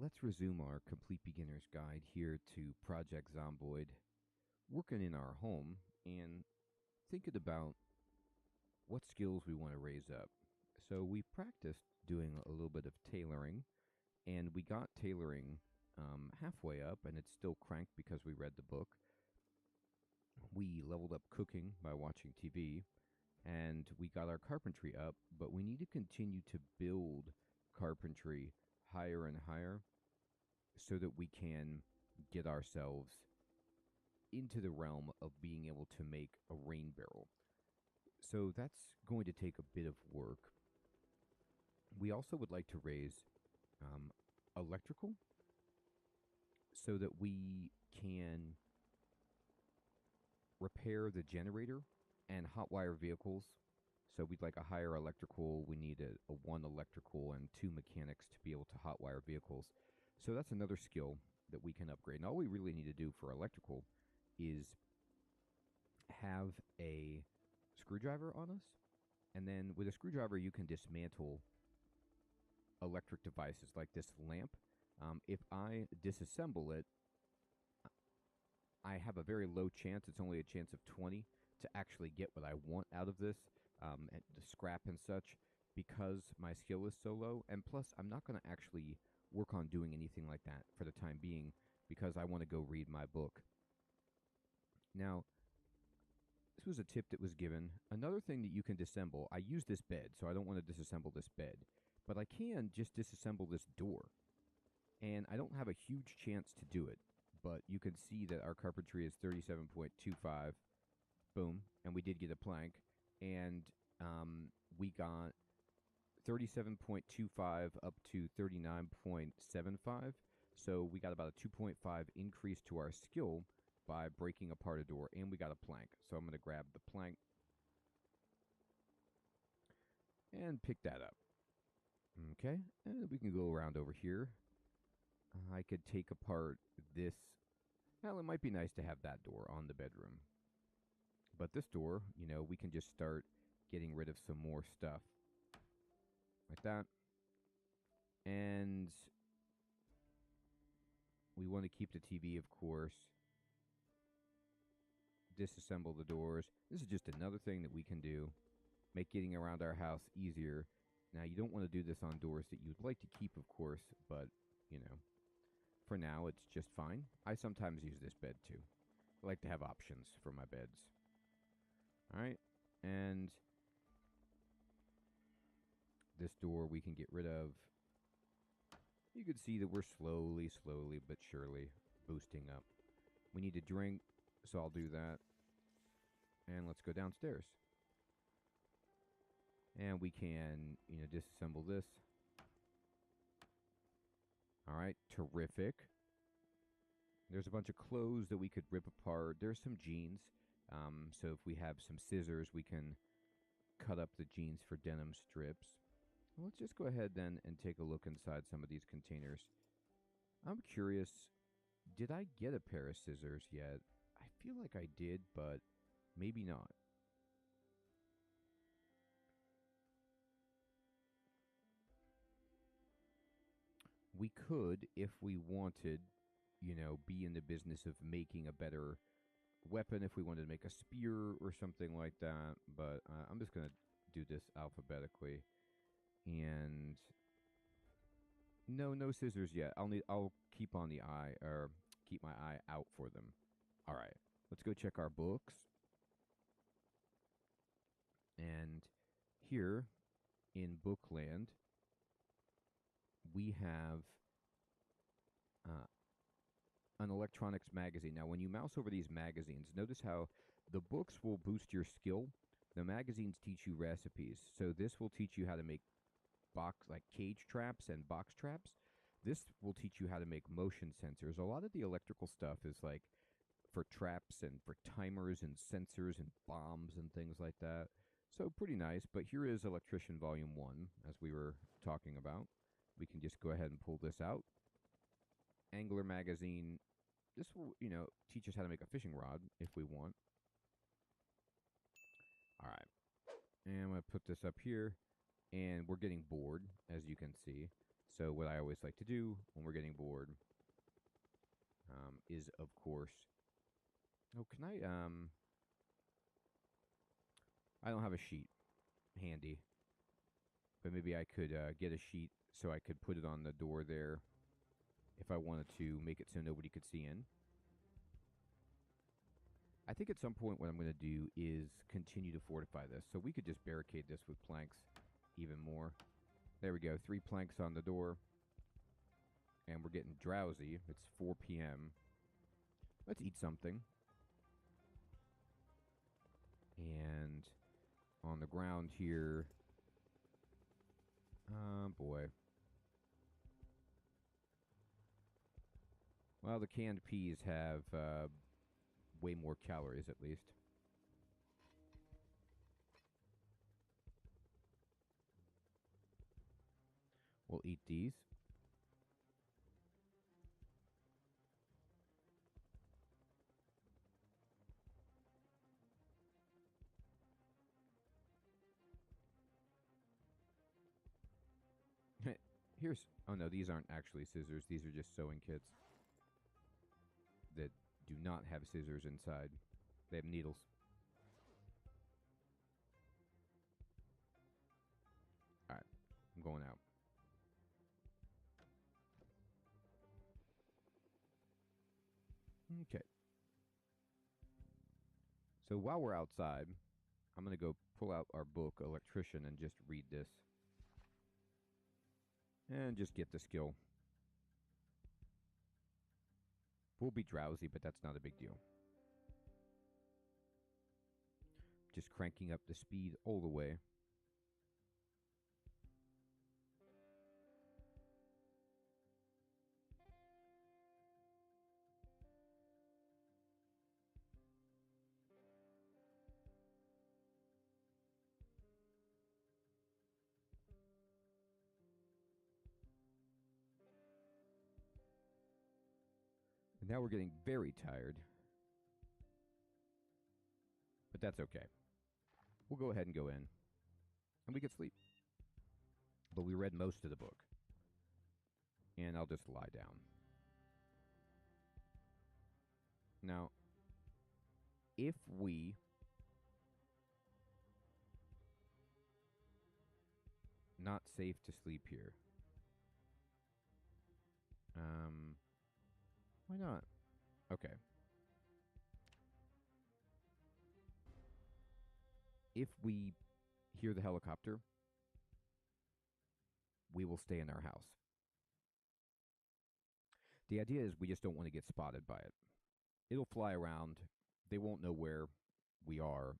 let's resume our Complete Beginner's Guide here to Project Zomboid. Working in our home and thinking about what skills we want to raise up. So we practiced doing a little bit of tailoring, and we got tailoring halfway up, and it's still cranked because we read the book. We leveled up cooking by watching TV, and we got our carpentry up, but we need to continue to build carpentry higher and higher so that we can get ourselves into the realm of being able to make a rain barrel. So that's going to take a bit of work. We also would like to raise electrical so that we can repair the generator and hotwire vehicles. So we'd like a higher electrical. We need a 1 electrical and 2 mechanics to be able to hotwire vehicles. So that's another skill that we can upgrade. And all we really need to do for electrical is have a screwdriver on us. And then with a screwdriver, you can dismantle electric devices like this lamp. If I disassemble it, I have a very low chance, it's only a chance of 20, to actually get what I want out of this, and the scrap and such, because my skill is so low. And plus, I'm not going to actually work on doing anything like that for the time being, because I want to go read my book. Now, this was a tip that was given. Another thing that you can disassemble, I use this bed, so I don't want to disassemble this bed, but I can just disassemble this door. And I don't have a huge chance to do it, but you can see that our carpentry is 37.25. Boom. And we did get a plank. And we got 37.25 up to 39.75. So we got about a 2.5 increase to our skill by breaking apart a door. And we got a plank. So I'm going to grab the plank and pick that up. Okay. And we can go around over here. I could take apart this. Well, it might be nice to have that door on the bedroom. But this door, you know, we can just start getting rid of some more stuff. Like that. And we want to keep the TV, of course. Disassemble the doors. This is just another thing that we can do. Make getting around our house easier. Now, you don't want to do this on doors that you'd like to keep, of course, but, you know, for now, it's just fine. I sometimes use this bed, too. I like to have options for my beds. All right, and this door we can get rid of. You can see that we're slowly but surely boosting up. We need a drink, so I'll do that. And let's go downstairs. And we can, you know, disassemble this. All right, terrific. There's a bunch of clothes that we could rip apart. There's some jeans. So if we have some scissors, we can cut up the jeans for denim strips. Well, let's just go ahead then and take a look inside some of these containers. I'm curious, did I get a pair of scissors yet? I feel like I did, but maybe not. We could, if we wanted, be in the business of making a better weapon if we wanted to make a spear or something like that. But I'm just going to do this alphabetically. And no scissors yet. I'll keep on the eye, or keep my eye out for them. All right, let's go check our books. And here in Bookland, we have an electronics magazine. Now, when you mouse over these magazines, notice how the books will boost your skill. The magazines teach you recipes. So this will teach you how to make cage traps and box traps. This will teach you how to make motion sensors. A lot of the electrical stuff is like for traps and for timers and sensors and bombs and things like that. So pretty nice. But here is Electrician Volume 1, as we were talking about. We can just go ahead and pull this out. Angler magazine. This will, teach us how to make a fishing rod if we want. All right. And I'm going to put this up here. And we're getting bored, as you can see. So what I always like to do when we're getting bored is, of course... Oh, can I... I don't have a sheet handy. But maybe I could get a sheet so I could put it on the door there if I wanted to make it so nobody could see in. I think at some point what I'm going to do is continue to fortify this. So we could just barricade this with planks even more. There we go. 3 planks on the door. And we're getting drowsy. It's 4 p.m. Let's eat something. And on the ground here... boy. Well, the canned peas have way more calories, at least. We'll eat these. Oh no, these aren't actually scissors. These are just sewing kits that do not have scissors inside. They have needles. Alright, I'm going out. Okay. So while we're outside, I'm going to go pull out our book, Electrician, and just read this. And just get the skill. We'll be drowsy, but that's not a big deal. Just cranking up the speed all the way. And now we're getting very tired. But that's okay. We'll go ahead and go in. And we can sleep. But we read most of the book. And I'll just lie down. Now, if we not safe to sleep here. Why not? Okay. If we hear the helicopter, we will stay in our house. The idea is we just don't want to get spotted by it. It'll fly around. They won't know where we are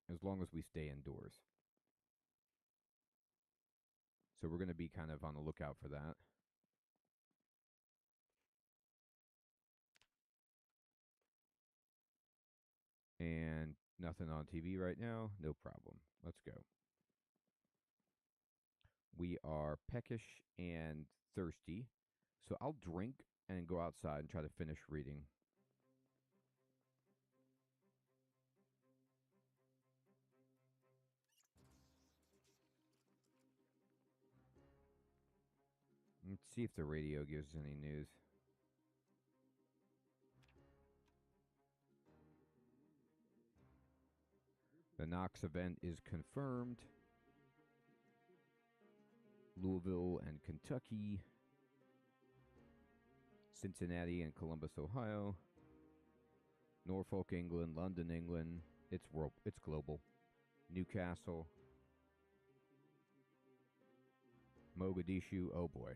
as long as we stay indoors. So we're going to be kind of on the lookout for that. And nothing on TV right now. No problem. Let's go. We are peckish and thirsty. So I'll drink and go outside and try to finish reading. Let's see if the radio gives us any news. The Knox event is confirmed. Louisville and Kentucky. Cincinnati and Columbus, Ohio. Norfolk, England, London, England. It's global. Newcastle. Mogadishu, oh boy.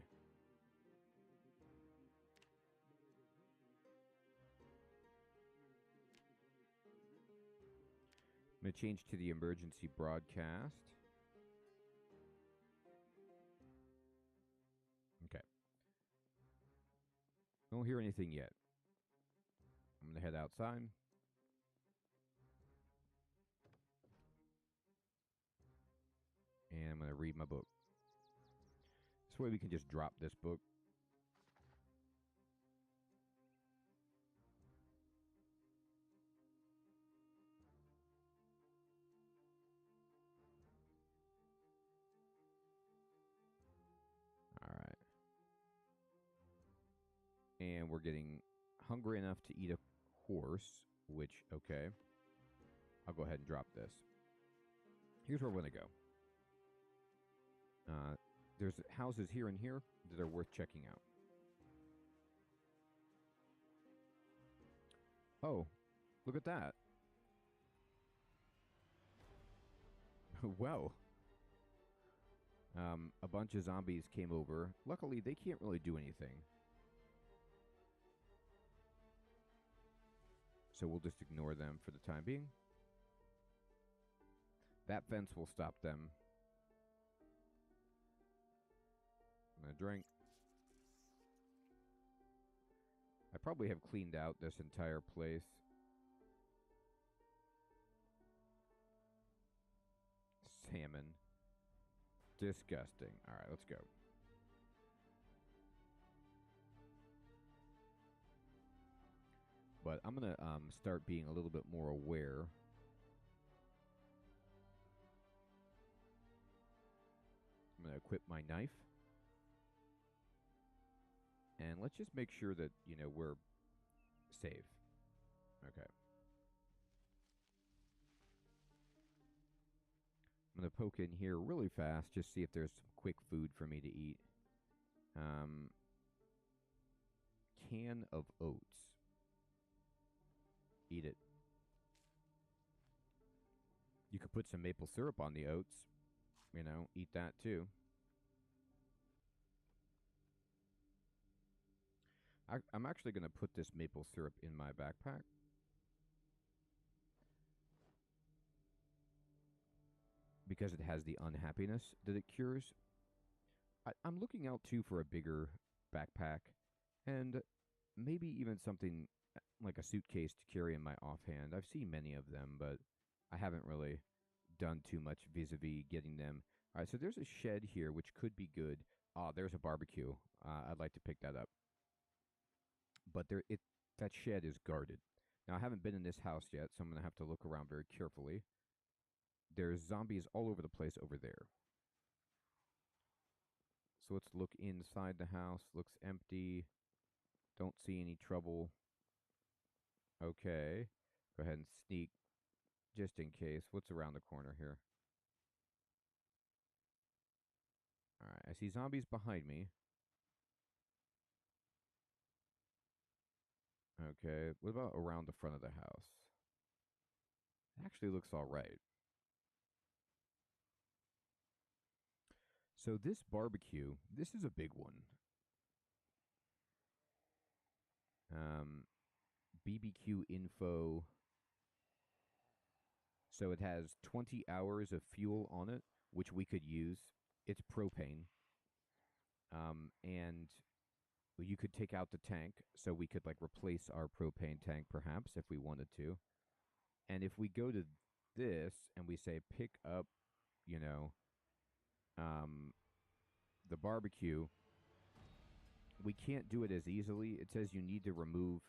I'm going to change to the emergency broadcast. Okay. Don't hear anything yet. I'm going to head outside. And I'm going to read my book. This way we can just drop this book. All right. And we're getting hungry enough to eat a horse, which, okay. I'll go ahead and drop this. Here's where we're going to go. There's houses here and here that are worth checking out. Oh, look at that. Well, a bunch of zombies came over. Luckily, they can't really do anything. So we'll just ignore them for the time being. That fence will stop them. I'm going to drink. I probably have cleaned out this entire place. Salmon. Disgusting. All right, let's go. But I'm going to start being a little bit more aware. I'm going to equip my knife. And let's just make sure that, you know, we're safe. Okay. I'm going to poke in here really fast, just see if there's some quick food for me to eat. Can of oats. Eat it. You could put some maple syrup on the oats. You know, eat that too. I'm actually going to put this maple syrup in my backpack. Because it has the unhappiness that it cures. I'm looking out too for a bigger backpack. And maybe even something like a suitcase to carry in my offhand. I've seen many of them, but I haven't really done too much vis-a-vis getting them. All right, so there's a shed here, which could be good. Ah, there's a barbecue. I'd like to pick that up. But that shed is guarded. Now, I haven't been in this house yet, so I'm going to have to look around very carefully. There's zombies all over the place over there. So let's look inside the house. Looks empty. Don't see any trouble. Okay. Go ahead and sneak just in case. What's around the corner here? All right. I see zombies behind me. Okay. What about around the front of the house? It actually looks all right. So this barbecue, this is a big one. BBQ info. So it has 20 hours of fuel on it, which we could use. It's propane. And you could take out the tank, so we could like replace our propane tank perhaps if we wanted to. And if we go to this and we say pick up, you know, the barbecue, we can't do it as easily. It says you need to remove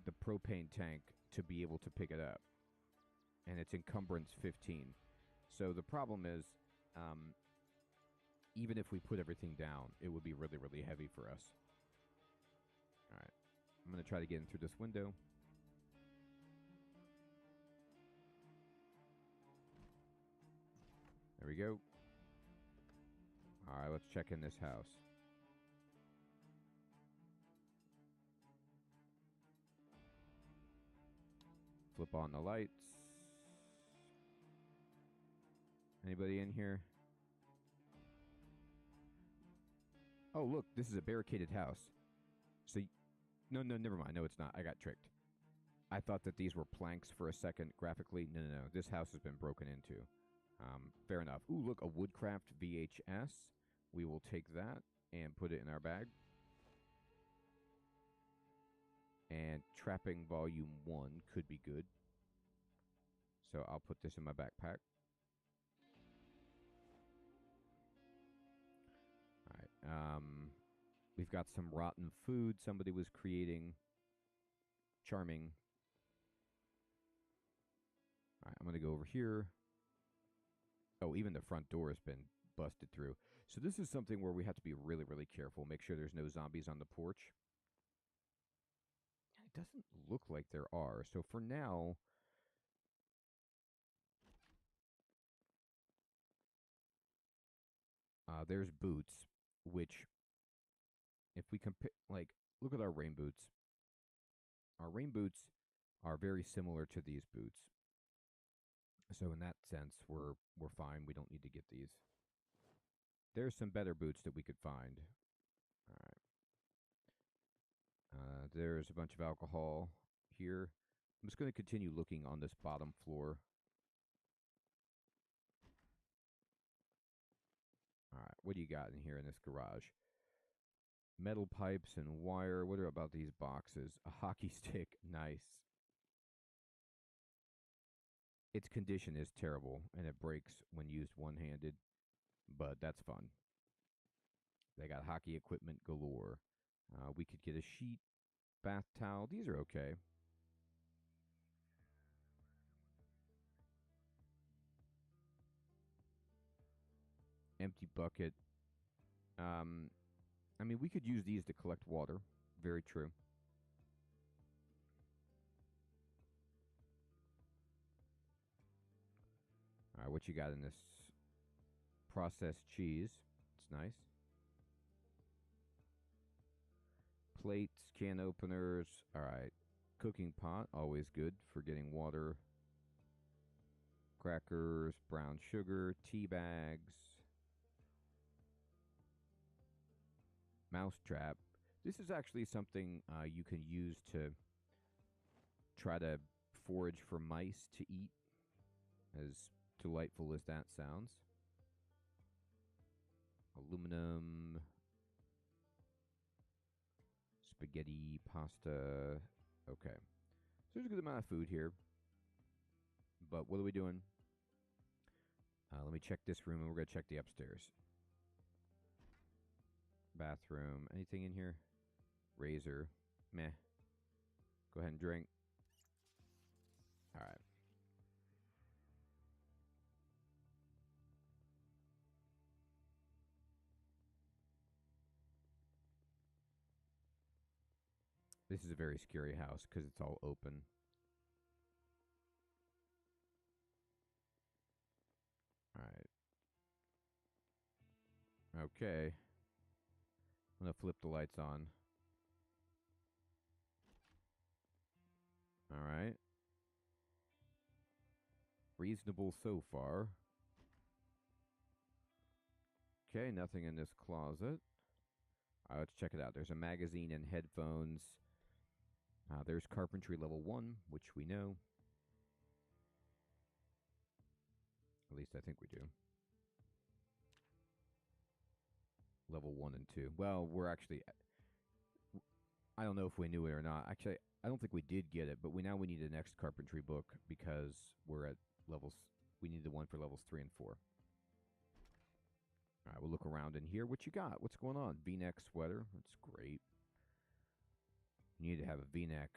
the propane tank to be able to pick it up. And it's encumbrance 15. So the problem is, even if we put everything down, it would be really, really heavy for us. All right. I'm going to try to get in through this window. There we go. All right, let's check in this house. Flip on the lights. Anybody in here? Oh, look, this is a barricaded house. So, no, never mind. No, it's not. I got tricked. I thought that these were planks for a second graphically. No. This house has been broken into. Fair enough. Ooh, look, a Woodcraft VHS. We will take that and put it in our bag. And Trapping Volume 1 could be good. So I'll put this in my backpack. All right. We've got some rotten food somebody was creating. Charming. All right, I'm going to go over here. Oh, even the front door has been busted through. So this is something where we have to be really, really careful. Make sure there's no zombies on the porch. It doesn't look like there are. So for now, there's boots, which if we compare, like, look at our rain boots. Our rain boots are very similar to these boots. So in that sense, we're fine. We don't need to get these. There's some better boots that we could find. All right. There's a bunch of alcohol here. I'm just going to continue looking on this bottom floor. All right. What do you got in here in this garage? Metal pipes and wire. What are about these boxes? A hockey stick. Nice. Its condition is terrible, and it breaks when used one-handed, but that's fun. They got hockey equipment galore. We could get a sheet, bath towel. These are okay. Empty bucket. I mean, we could use these to collect water. Very true. All right, what you got in this? Processed cheese. It's nice. Plates, can openers. All right. Cooking pot, always good for getting water. Crackers, brown sugar, tea bags. Mousetrap. This is actually something you can use to try to forage for mice to eat, as delightful as that sounds. Aluminum. Spaghetti, pasta. Okay. So there's a good amount of food here. But what are we doing? Let me check this room, and we're going to check the upstairs. Bathroom. Anything in here? Razor. Meh. Go ahead and drink. All right. This is a very scary house because it's all open. All right. Okay. I'm going to flip the lights on. All right. Reasonable so far. Okay, nothing in this closet. All right, let's check it out. There's a magazine and headphones. There's carpentry level 1, which we know. At least I think we do. Level 1 and 2. Well, we're actually... I don't know if we knew it or not. Actually, I don't think we did get it, but we need the next carpentry book because we're at levels... We need the one for levels 3 and 4. All right, we'll look around in here. What you got? What's going on? V-neck sweater. That's great. You need to have a V-neck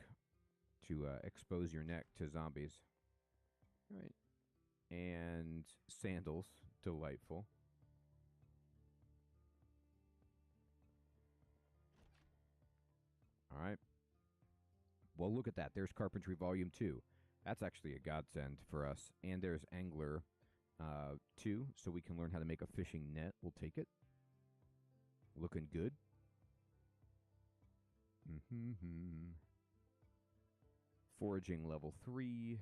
to expose your neck to zombies. All right. And sandals. Delightful. All right. Well, look at that. There's Carpentry Volume 2. That's actually a godsend for us. And there's Angler 2, so we can learn how to make a fishing net. We'll take it. Looking good. Foraging level 3.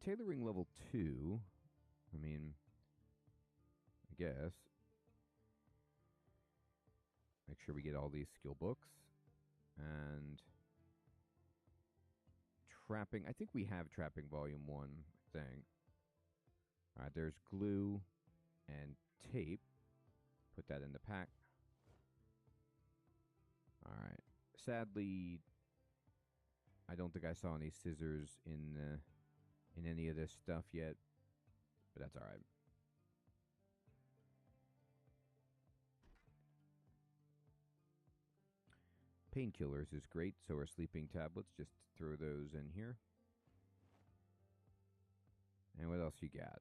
Tailoring level 2. I mean, I guess. Make sure we get all these skill books. And trapping. I think we have trapping volume 1 thing. Alright, there's glue and tape. Put that in the pack. Alright. Sadly, I don't think I saw any scissors in any of this stuff yet, but that's alright. Painkillers is great, so are sleeping tablets. Just throw those in here. And what else you got?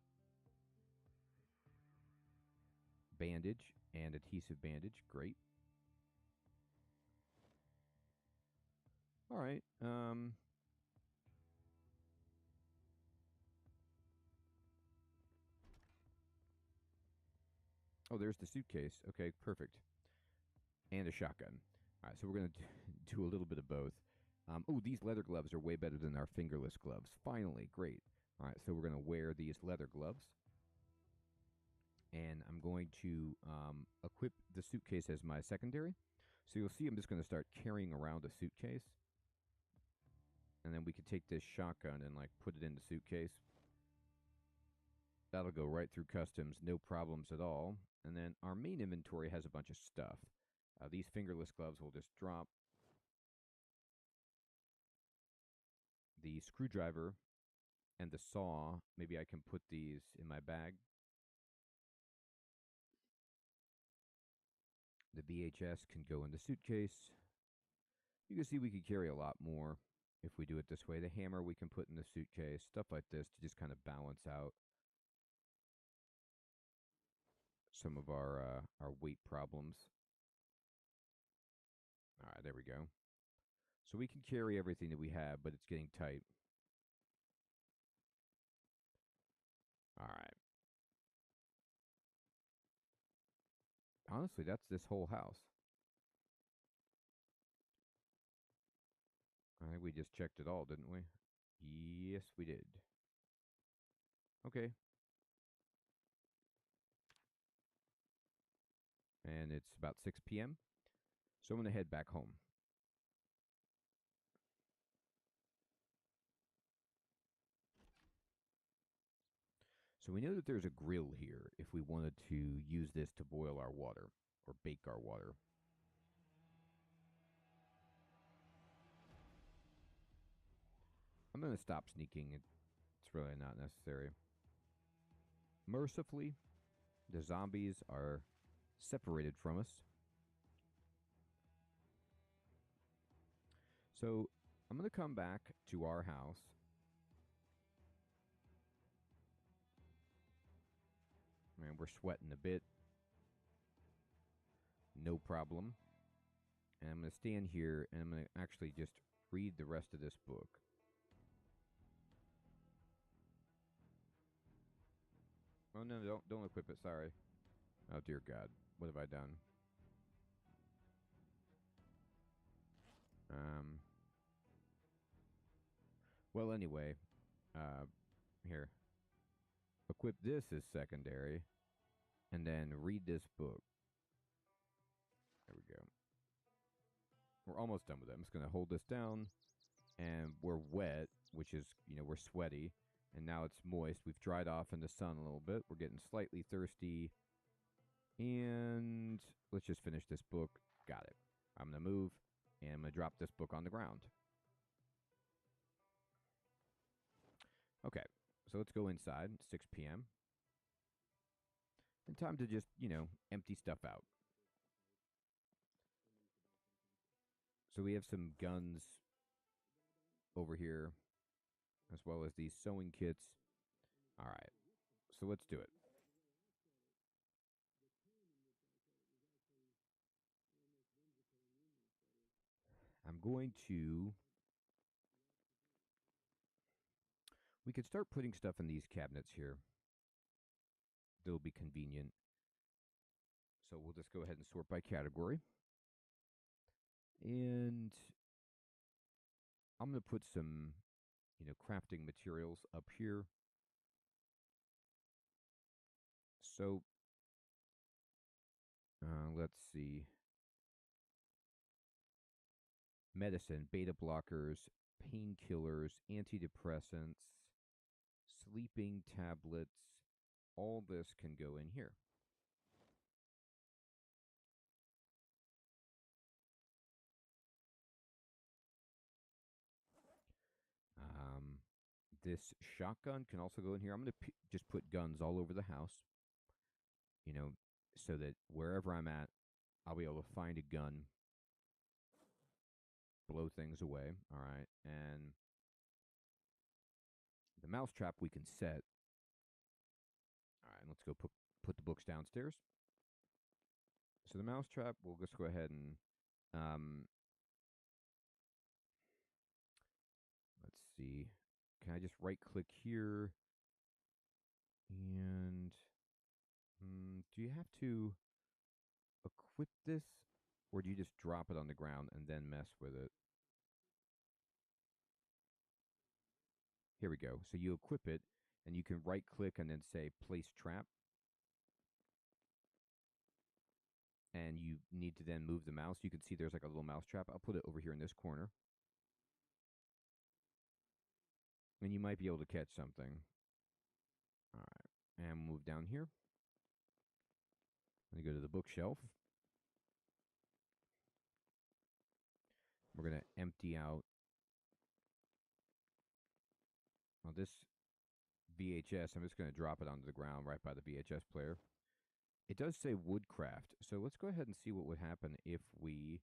Bandage and adhesive bandage. Great. All right. Oh, there's the suitcase. Okay, perfect. And a shotgun. All right, so we're going to do a little bit of both. Oh, these leather gloves are way better than our fingerless gloves. Finally, great. All right, so we're going to wear these leather gloves. And I'm going to equip the suitcase as my secondary. So you'll see I'm just going to start carrying around a suitcase. And then we could take this shotgun and like put it in the suitcase. That'll go right through customs, no problems at all. And then our main inventory has a bunch of stuff. These fingerless gloves will just drop. The screwdriver and the saw, maybe I can put these in my bag. The VHS can go in the suitcase. You can see we could carry a lot more if we do it this way. The hammer we can put in the suitcase, stuff like this to just kind of balance out some of our weight problems. All right, there we go. So we can carry everything that we have, but it's getting tight. All right. Honestly, that's this whole house. I think we just checked it all, didn't we? Yes, we did. Okay. And it's about 6 p.m. So I'm going to head back home. So we know that there's a grill here if we wanted to use this to boil our water or bake our water. I'm going to stop sneaking. It's really not necessary. Mercifully, the zombies are separated from us. So I'm going to come back to our house. Man, we're sweating a bit. No problem. And I'm going to stand here and I'm going to actually just read the rest of this book. Oh, no, don't equip it. Sorry. Oh, dear God. What have I done? Well, anyway. Here. Equip this as secondary. And then read this book. There we go. We're almost done with it. I'm just going to hold this down. And we're wet, which is, we're sweaty. And now it's moist. We've dried off in the sun a little bit. We're getting slightly thirsty. And let's just finish this book. Got it. I'm going to move. And I'm going to drop this book on the ground. Okay. So let's go inside. 6 p.m. And time to just, empty stuff out. So we have some guns over here, as well as these sewing kits. All right, so let's do it. We could start putting stuff in these cabinets here. They'll be convenient. So we'll just go ahead and sort by category. And I'm going to put some, crafting materials up here. So, let's see. Medicine, beta blockers, painkillers, antidepressants, sleeping tablets. All this can go in here. This shotgun can also go in here. I'm going to just put guns all over the house, so that wherever I'm at, I'll be able to find a gun, blow things away. All right. And the mousetrap we can set. All right. Let's go put the books downstairs. So the mousetrap, we'll just go ahead and let's see. Can I just right click here? And do you have to equip this, or do you just drop it on the ground and then mess with it? Here we go. So you equip it, and you can right click and then say place trap. And you need to then move the mouse. You can see there's like a little mouse trap. I'll put it over here in this corner. And you might be able to catch something. All right. And move down here. Let me go to the bookshelf. We're going to empty out. Well, this VHS, I'm just going to drop it onto the ground right by the VHS player. It does say woodcraft, so let's go ahead and see what would happen if we,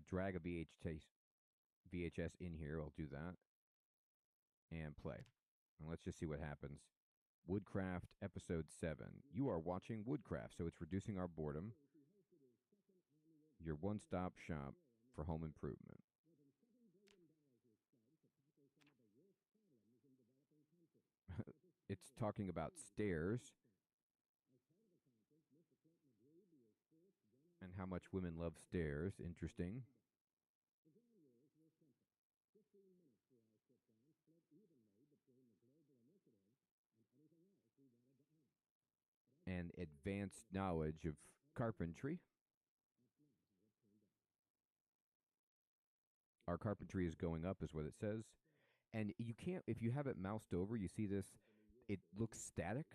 drag a VHS in here. I'll do that. And play. And let's just see what happens. Woodcraft, episode 7. You are watching Woodcraft, so it's reducing our boredom. Your one-stop shop for home improvement. It's talking about stairs and how much women love stairs. Interesting. And advanced knowledge of carpentry. Our carpentry is going up, is what it says. And you can't, if you have it moused over, you see this, it looks static,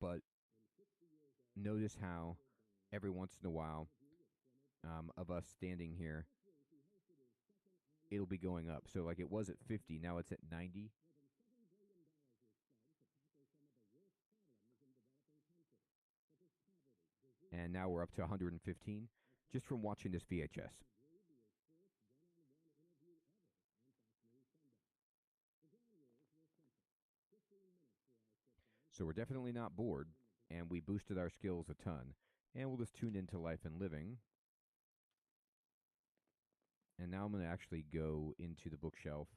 but notice how every once in a while of us standing here, it'll be going up. So like it was at 50, now it's at 90. And now we're up to 115 just from watching this VHS. So we're definitely not bored, and we boosted our skills a ton. And we'll just tune into life and living. And now I'm going to actually go into the bookshelf,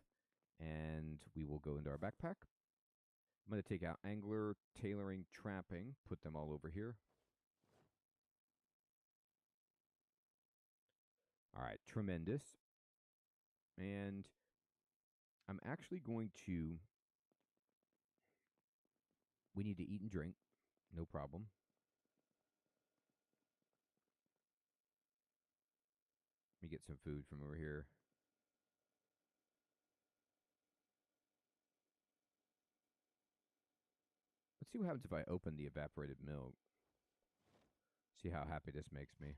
and we will go into our backpack. I'm going to take out angler, tailoring, trapping, put them all over here. All right, tremendous. And I'm actually going to... We need to eat and drink. No problem. Let me get some food from over here. Let's see what happens if I open the evaporated milk. See how happy this makes me.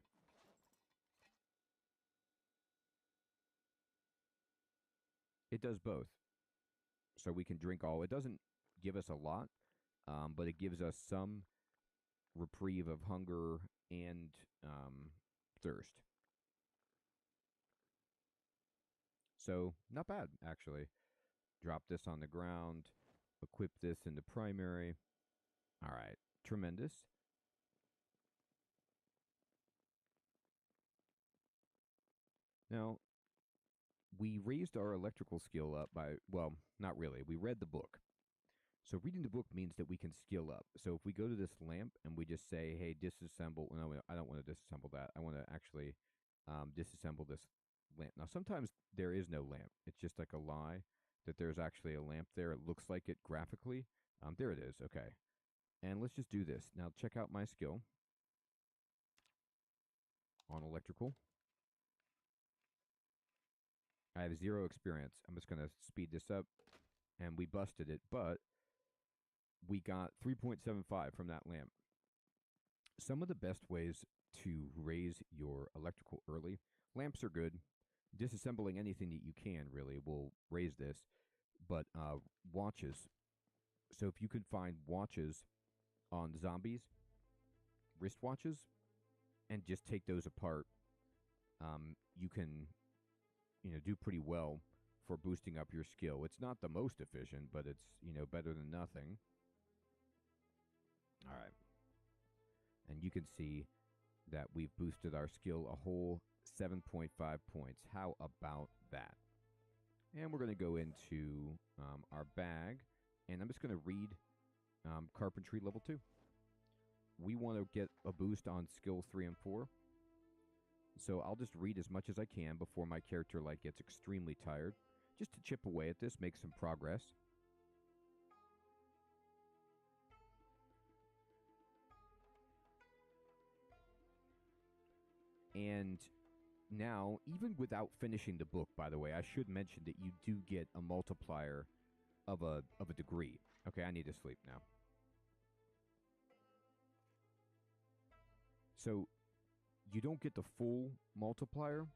It does both. So we can drink all. It doesn't give us a lot, but it gives us some reprieve of hunger and thirst. So, not bad, actually. Drop this on the ground. Equip this into primary. All right, tremendous. Now, we raised our electrical skill up by, well, not really. We read the book. So reading the book means that we can skill up. So if we go to this lamp and we just say, hey, disassemble. No, I don't want to disassemble that. I want to actually disassemble this lamp. Now, sometimes there is no lamp. It's just like a lie that there's actually a lamp there. It looks like it graphically. There it is. Okay. And let's just do this. Now, check out my skill on electrical. I have 0 experience. I'm just going to speed this up. And we busted it, but we got 3.75 from that lamp. Some of the best ways to raise your electrical early, lamps are good. Disassembling anything that you can really will raise this, but watches. So if you could find watches on zombies, wristwatches, and just take those apart, you can, do pretty well for boosting up your skill. It's not the most efficient, but it's, better than nothing. All right. And you can see that we've boosted our skill a whole 7.5 points. How about that? And we're going to go into our bag, and I'm just going to read Carpentry Level 2. We want to get a boost on skill 3 and 4. So I'll just read as much as I can before my character gets extremely tired, just to chip away at this, make some progress. And now, even without finishing the book, by the way, I should mention that you do get a multiplier of a degree. Okay, I need to sleep now. So, you don't get the full multiplier.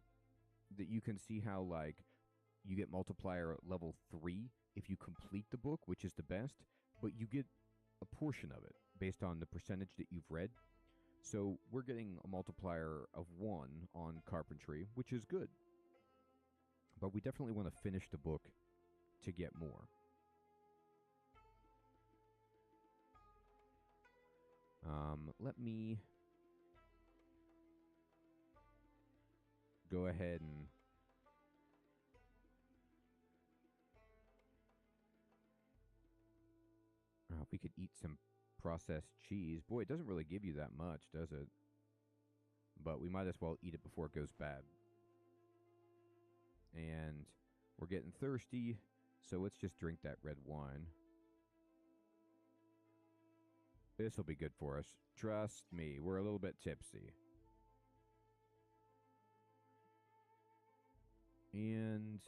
That you can see how, you get multiplier at level 3 if you complete the book, which is the best, but you get a portion of it based on the percentage that you've read. So we're getting a multiplier of 1 on carpentry, which is good. But we definitely want to finish the book to get more. Let me go ahead and if we could eat some processed cheese. Boy, it doesn't really give you that much, does it? But we might as well eat it before it goes bad. And we're getting thirsty, so let's just drink that red wine. This will be good for us. Trust me, we're a little bit tipsy. And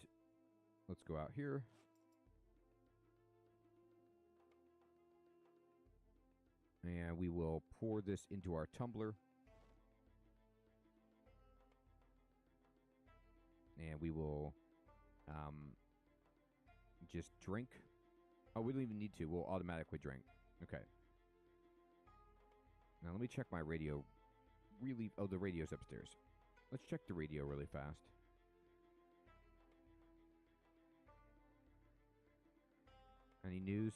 let's go out here. And we will pour this into our tumbler. And we will just drink. Oh, we don't even need to. We'll automatically drink. Okay. Now let me check my radio. Oh, the radio's upstairs. Let's check the radio really fast. Any news?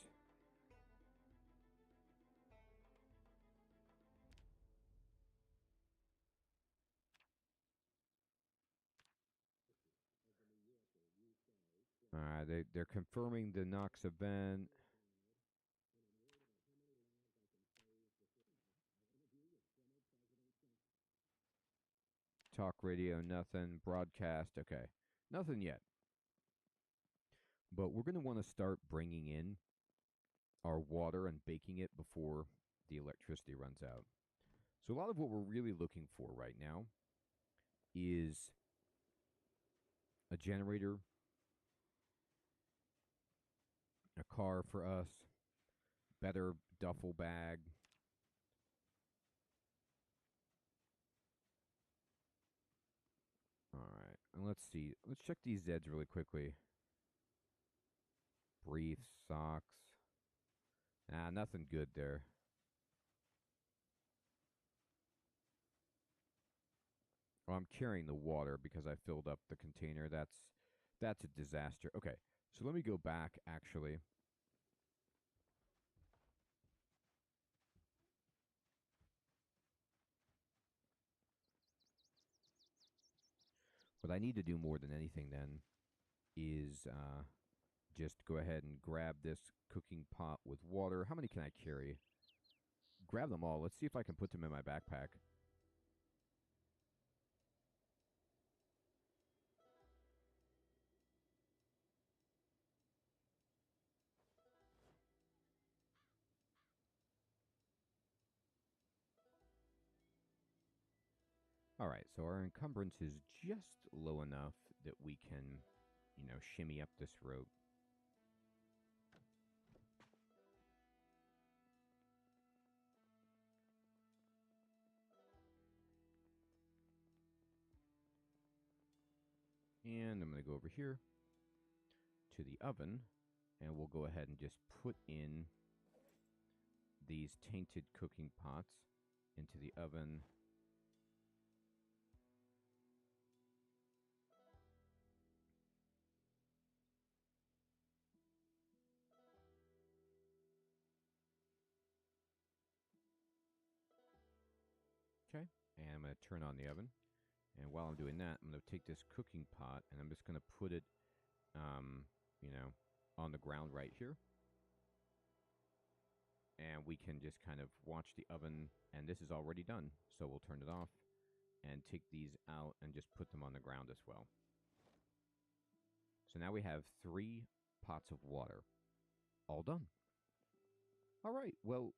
They're confirming the Knox event. Talk radio, nothing. Broadcast, okay. Nothing yet. But we're going to want to start bringing in our water and baking it before the electricity runs out. So a lot of what we're really looking for right now is a generator, a car for us, better duffel bag. All right, and let's see. Let's check these Zeds really quickly. Briefs, socks. Nah, nothing good there. Oh, I'm carrying the water because I filled up the container. That's a disaster. Okay, so let me go back, actually. What I need to do more than anything then is just go ahead and grab this cooking pot with water. How many can I carry? Grab them all. Let's see if I can put them in my backpack. All right, so our encumbrance is just low enough that we can, shimmy up this rope. And I'm going to go over here to the oven, and we'll go ahead and just put in these tainted cooking pots into the oven. Okay, and I'm going to turn on the oven. And while I'm doing that, I'm going to take this cooking pot and I'm just going to put it, on the ground right here. And we can just kind of watch the oven, and this is already done. So we'll turn it off and take these out and just put them on the ground as well. So now we have 3 pots of water, all done. All right, well,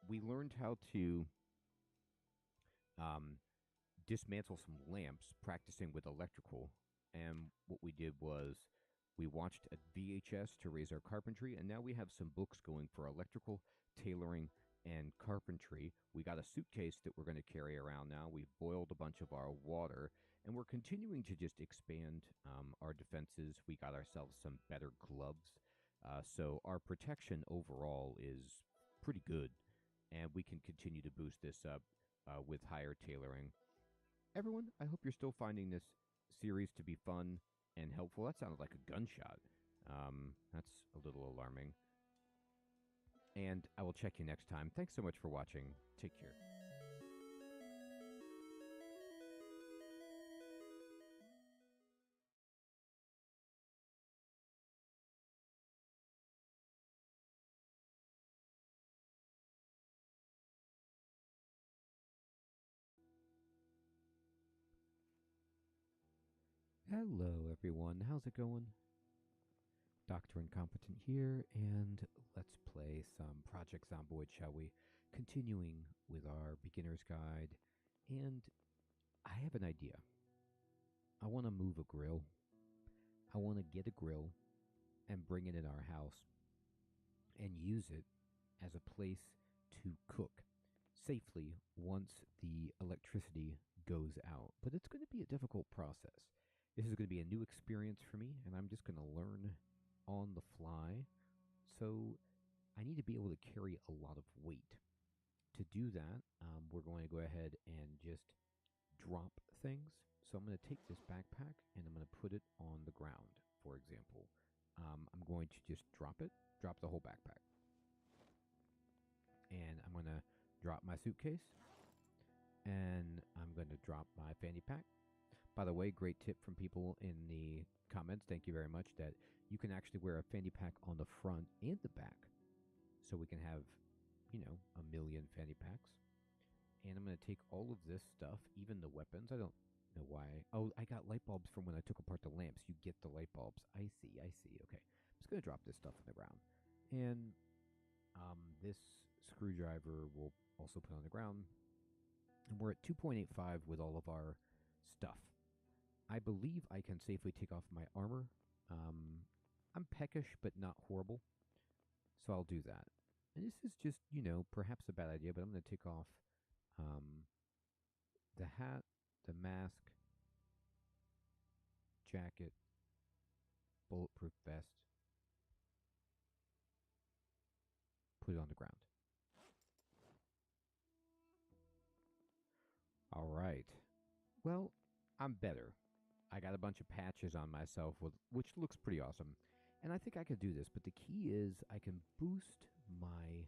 we learned how to dismantle some lamps, practicing with electrical. And what we did was we watched a VHS to raise our carpentry, and now we have some books going for electrical, tailoring, and carpentry. We got a suitcase that we're going to carry around now. We've boiled a bunch of our water, and we're continuing to just expand our defenses. We got ourselves some better gloves. So our protection overall is pretty good, and we can continue to boost this up with higher tailoring. Everyone, I hope you're still finding this series to be fun and helpful. That sounded like a gunshot. That's a little alarming. And I will check you next time. Thanks so much for watching. Take care. Hello, everyone. How's it going? Dr. Incompetent here, and let's play some Project Zomboid, shall we? Continuing with our beginner's guide, and I have an idea. I want to move a grill. I want to get a grill and bring it in our house and use it as a place to cook safely once the electricity goes out. But it's going to be a difficult process. This is going to be a new experience for me, and I'm just going to learn on the fly. So I need to be able to carry a lot of weight. To do that, we're going to go ahead and just drop things. So I'm going to take this backpack and I'm going to put it on the ground, for example. I'm going to just drop the whole backpack. And I'm going to drop my suitcase. And I'm going to drop my fanny pack. By the way, great tip from people in the comments, thank you very much, that you can actually wear a fanny pack on the front and the back. So we can have, a million fanny packs. And I'm going to take all of this stuff, even the weapons. I don't know why. Oh, I got light bulbs from when I took apart the lamps. You get the light bulbs. I see. Okay. I'm just going to drop this stuff on the ground. And this screwdriver we'll also put on the ground. And we're at 2.85 with all of our stuff. I believe I can safely take off my armor. I'm peckish, but not horrible. So I'll do that. And this is just, perhaps a bad idea, but I'm going to take off the hat, the mask, jacket, bulletproof vest, put it on the ground. All right. Well, I'm better. I got a bunch of patches on myself, which looks pretty awesome. And I think I could do this, but the key is I can boost my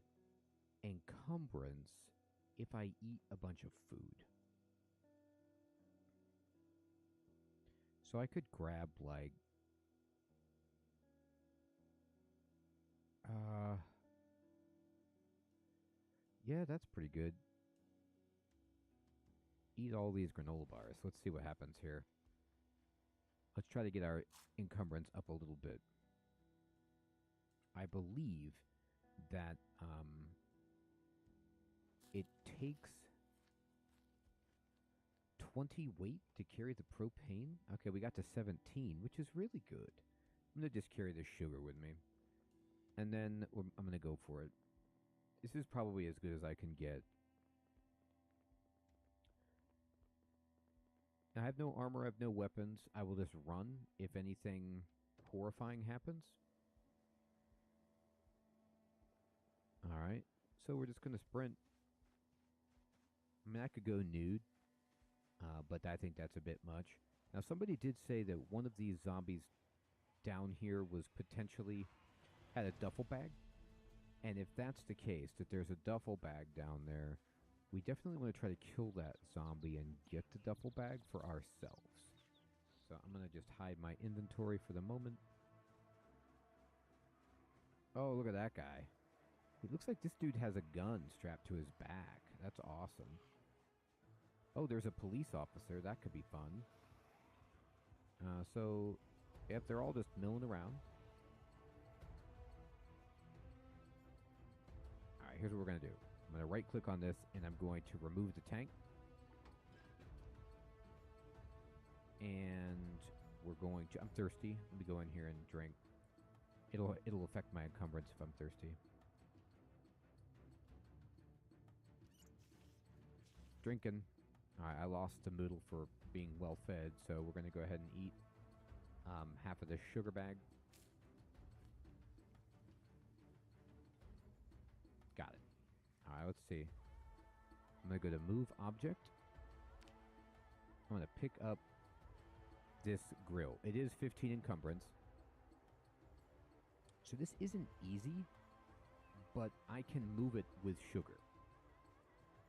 encumbrance if I eat a bunch of food. So I could grab, like, Yeah, that's pretty good. Eat all these granola bars. Let's see what happens here. Let's try to get our encumbrance up a little bit. I believe that it takes 20 weight to carry the propane. Okay, we got to 17, which is really good. I'm going to just carry the sugar with me. And then I'm going to go for it. This is probably as good as I can get. I have no armor, I have no weapons. I will just run if anything horrifying happens. Alright, so we're just going to sprint. I mean, I could go nude, but I think that's a bit much. Now, somebody did say that one of these zombies down here was potentially had a duffel bag. And if that's the case, that there's a duffel bag down there, we definitely want to try to kill that zombie and get the duffel bag for ourselves. So I'm going to just hide my inventory for the moment. Oh, look at that guy. It looks like this dude has a gun strapped to his back. That's awesome. Oh, there's a police officer. That could be fun. So, if they're all just milling around. Alright, here's what we're going to do. I'm going to right click on this and I'm going to remove the tank. And we're going to... I'm thirsty. Let me go in here and drink. It'll affect my encumbrance if I'm thirsty. Drinking. Alright, I lost the noodle for being well fed, so we're going to go ahead and eat half of this sugar bag. Got it. Alright, let's see. I'm going to go to move object. I'm going to pick up this grill. It is 15 encumbrance. So this isn't easy, but I can move it with sugar.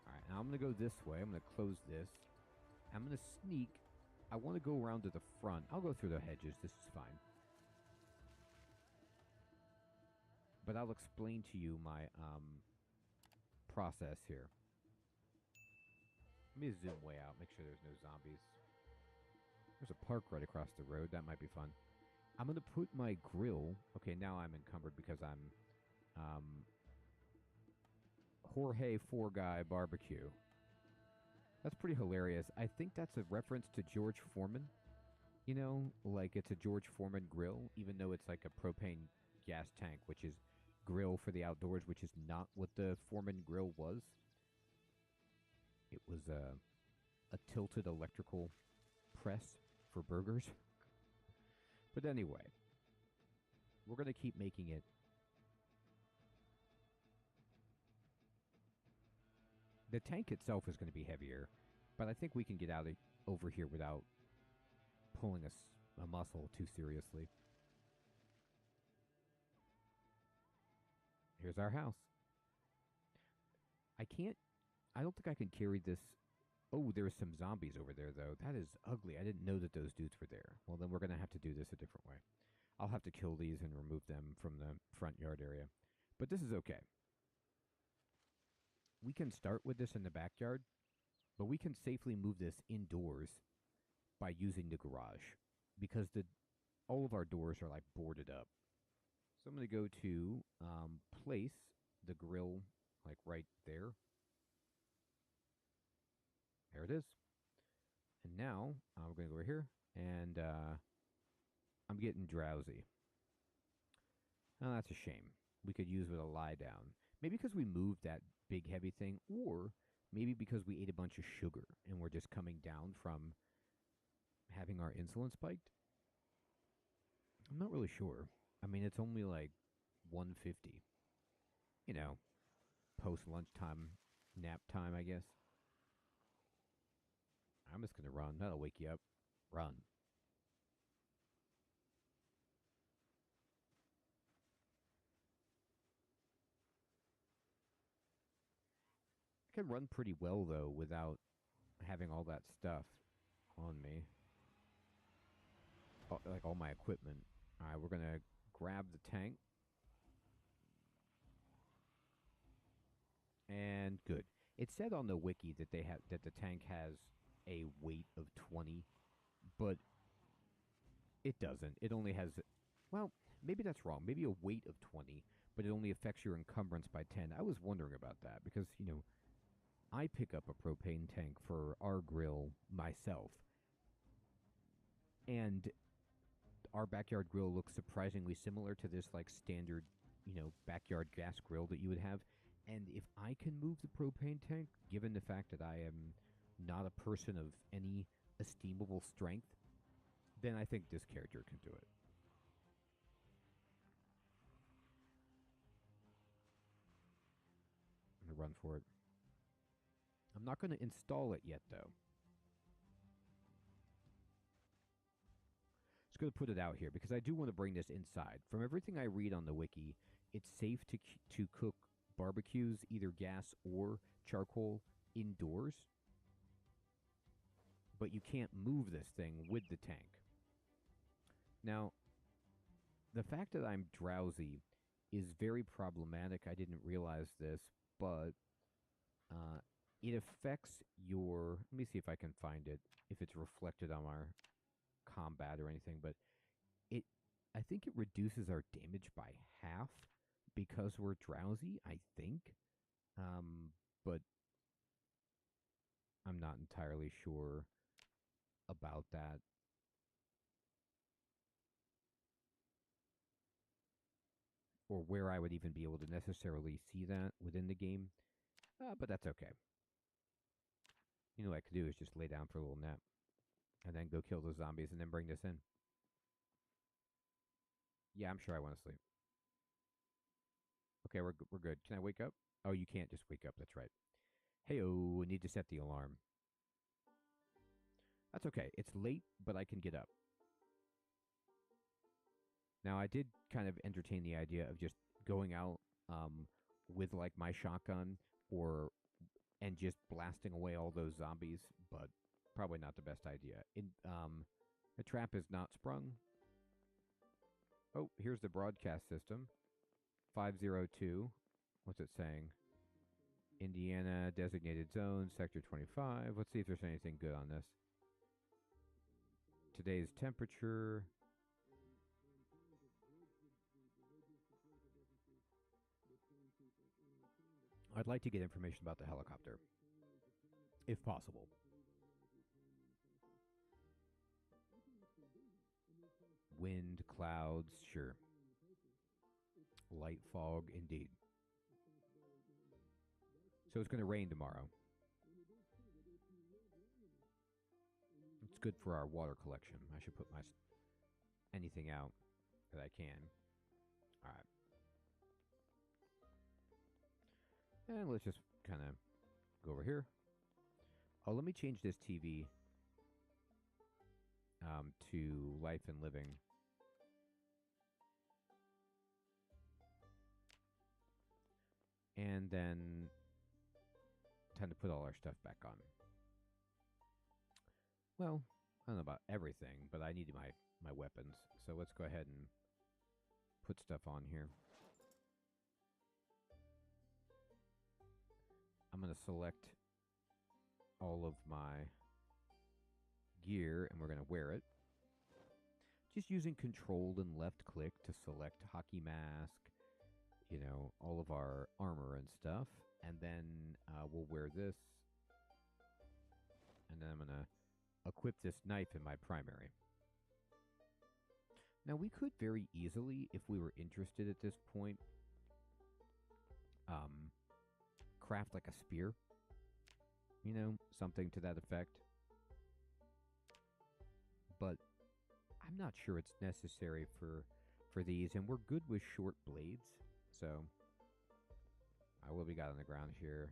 Alright, now I'm going to go this way. I'm going to close this. I'm going to sneak. I want to go around to the front. I'll go through the hedges. This is fine. But I'll explain to you my process here. Let me zoom way out. Make sure there's no zombies. There's a park right across the road. That might be fun. I'm going to put my grill... Okay, now I'm encumbered because I'm... Jorge Four Guy Barbecue. That's pretty hilarious. I think that's a reference to George Foreman. You know, like it's a George Foreman grill, even though it's like a propane gas tank, which is grill for the outdoors, which is not what the Foreman grill was. It was a tilted electrical press for burgers. But anyway, we're going to keep making it. The tank itself is going to be heavier, but I think we can get out of over here without pulling a muscle too seriously. Here's our house. I don't think I can carry this. Oh, there's some zombies over there, though. That is ugly. I didn't know that those dudes were there. Well, then we're going to have to do this a different way. I'll have to kill these and remove them from the front yard area. But this is okay. We can start with this in the backyard, but we can safely move this indoors by using the garage because all of our doors are like boarded up. So I'm going to go to place the grill like right there. There it is. And now we're going to go over here and I'm getting drowsy. Oh, that's a shame. We could use it to lie down. Maybe because we moved that big heavy thing, or maybe because we ate a bunch of sugar and we're just coming down from having our insulin spiked. I'm not really sure. I mean, it's only like 1:50. You know, post lunchtime nap time, I guess. I'm just going to run. That'll wake you up. Run. I can run pretty well, though, without having all that stuff on me. Like all my equipment. Alright, we're going to grab the tank. And 10? Good. It said on the wiki that that the tank has a weight of 20, but it doesn't. It only has, well, maybe that's wrong. Maybe a weight of 20, but it only affects your encumbrance by 10. I was wondering about that because, I pick up a propane tank for our grill myself, and our backyard grill looks surprisingly similar to this like standard, backyard gas grill that you would have. And if I can move the propane tank, given the fact that I am not a person of any esteemable strength, then I think this character can do it. I'm going to run for it. I'm not going to install it yet, though. Just going to put it out here because I do want to bring this inside. From everything I read on the wiki, it's safe to cook barbecues, either gas or charcoal, indoors. But you can't move this thing with the tank. Now, the fact that I'm drowsy is very problematic. I didn't realize this, but it affects your... Let me see if I can find it, if it's reflected on our combat or anything, but I think it reduces our damage by half because we're drowsy, I think. But I'm not entirely sure about that. Or where I would even be able to necessarily see that within the game. But that's okay. What I could do is just lay down for a little nap. And then go kill those zombies and then bring this in. Yeah, I'm sure I want to sleep. Okay, we're good. Can I wake up? Oh, you can't just wake up. That's right. Hey-oh, I need to set the alarm. That's okay. It's late, but I can get up. Now, I did kind of entertain the idea of just going out with, like, my shotgun and just blasting away all those zombies, but probably not the best idea. The trap is not sprung. Oh, here's the broadcast system. 502. What's it saying? Indiana, designated zone, sector 25. Let's see if there's anything good on this. Today's temperature. I'd like to get information about the helicopter, if possible. Wind, clouds, sure. Light fog, indeed. So it's going to rain tomorrow. It's good for our water collection. I should put anything out that I can. All right. And let's just kind of go over here. Oh, let me change this TV to Life and Living. And then time to put all our stuff back on. Well, I don't know about everything, but I need my weapons. So let's go ahead and put stuff on here. I'm going to select all of my gear, and we're going to wear it. Just using control and left click to select hockey mask, all of our armor and stuff. And then we'll wear this. And then I'm going to equip this knife in my primary. Now, we could very easily, if we were interested at this point, craft like a spear. Something to that effect. But I'm not sure it's necessary for these, and we're good with short blades. So, what we got on the ground here?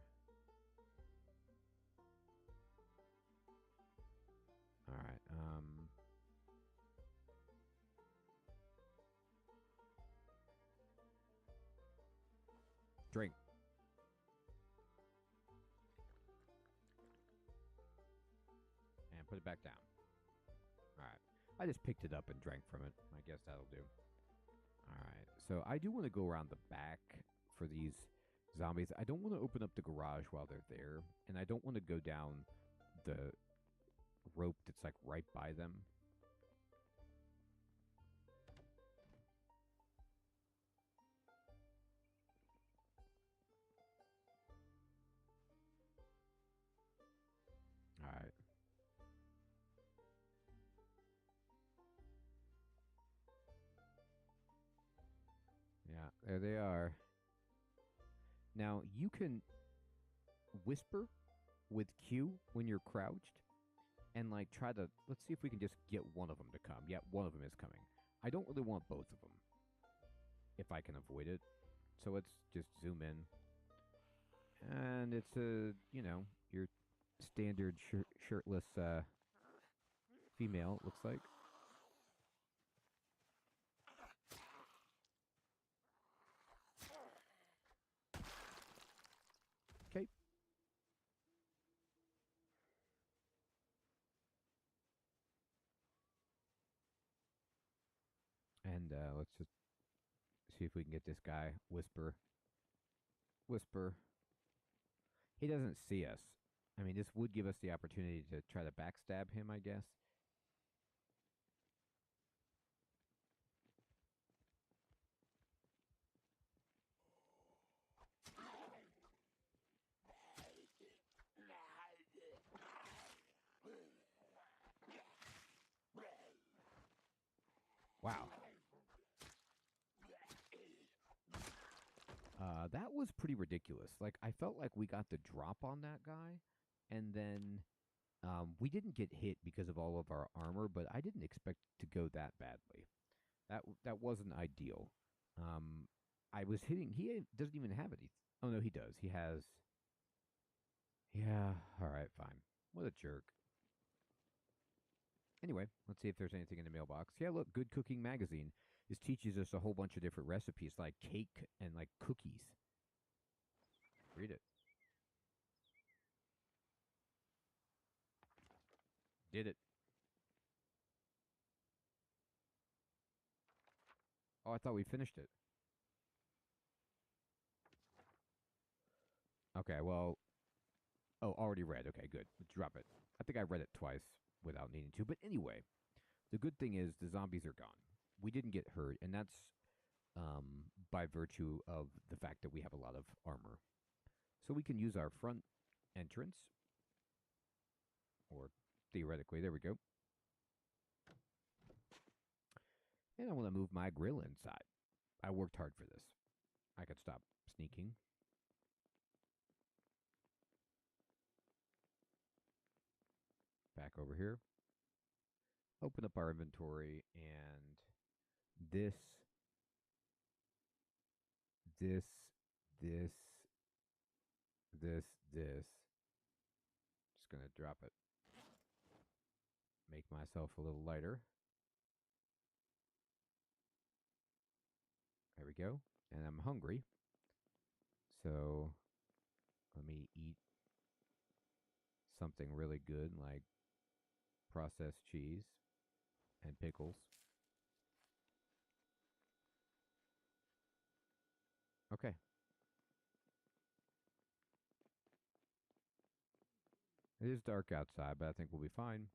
All right. Drink. And put it back down. All right. I just picked it up and drank from it. I guess that'll do. All right. So I do want to go around the back for these zombies. I don't want to open up the garage while they're there, and I don't want to go down the rope that's like right by them. All right. Yeah, there they are. Now, you can whisper with Q when you're crouched and, like, try to... Let's see if we can just get one of them to come. Yeah, one of them is coming. I don't really want both of them if I can avoid it. So let's just zoom in. And it's a, you know, your standard shirtless female, it looks like. Okay. And let's just see if we can get this guy. Whisper. Whisper. He doesn't see us. I mean, this would give us the opportunity to try to backstab him, I guess. Wow. That was pretty ridiculous. Like, I felt like we got the drop on that guy, and then we didn't get hit because of all of our armor, but I didn't expect to go that badly. That wasn't ideal. I was hitting... He doesn't even have any... Oh, no, he does. He has... Yeah, alright, fine. What a jerk. Anyway, let's see if there's anything in the mailbox. Yeah, look, Good Cooking Magazine. This teaches us a whole bunch of different recipes, like cake and, like, cookies. Read it. Did it. Oh, I thought we finished it. Okay, well... Oh, already read. Okay, good. Let's drop it. I think I read it twice without needing to. But anyway, the good thing is the zombies are gone. We didn't get hurt, and that's by virtue of the fact that we have a lot of armor. So we can use our front entrance, or theoretically, there we go. And I want to move my grill inside. I worked hard for this. I could stop sneaking. Back over here. Open up our inventory, and this, just gonna drop it. Make myself a little lighter. There we go. And I'm hungry. So let me eat something really good like processed cheese and pickles. Okay. It is dark outside, but I think we'll be fine.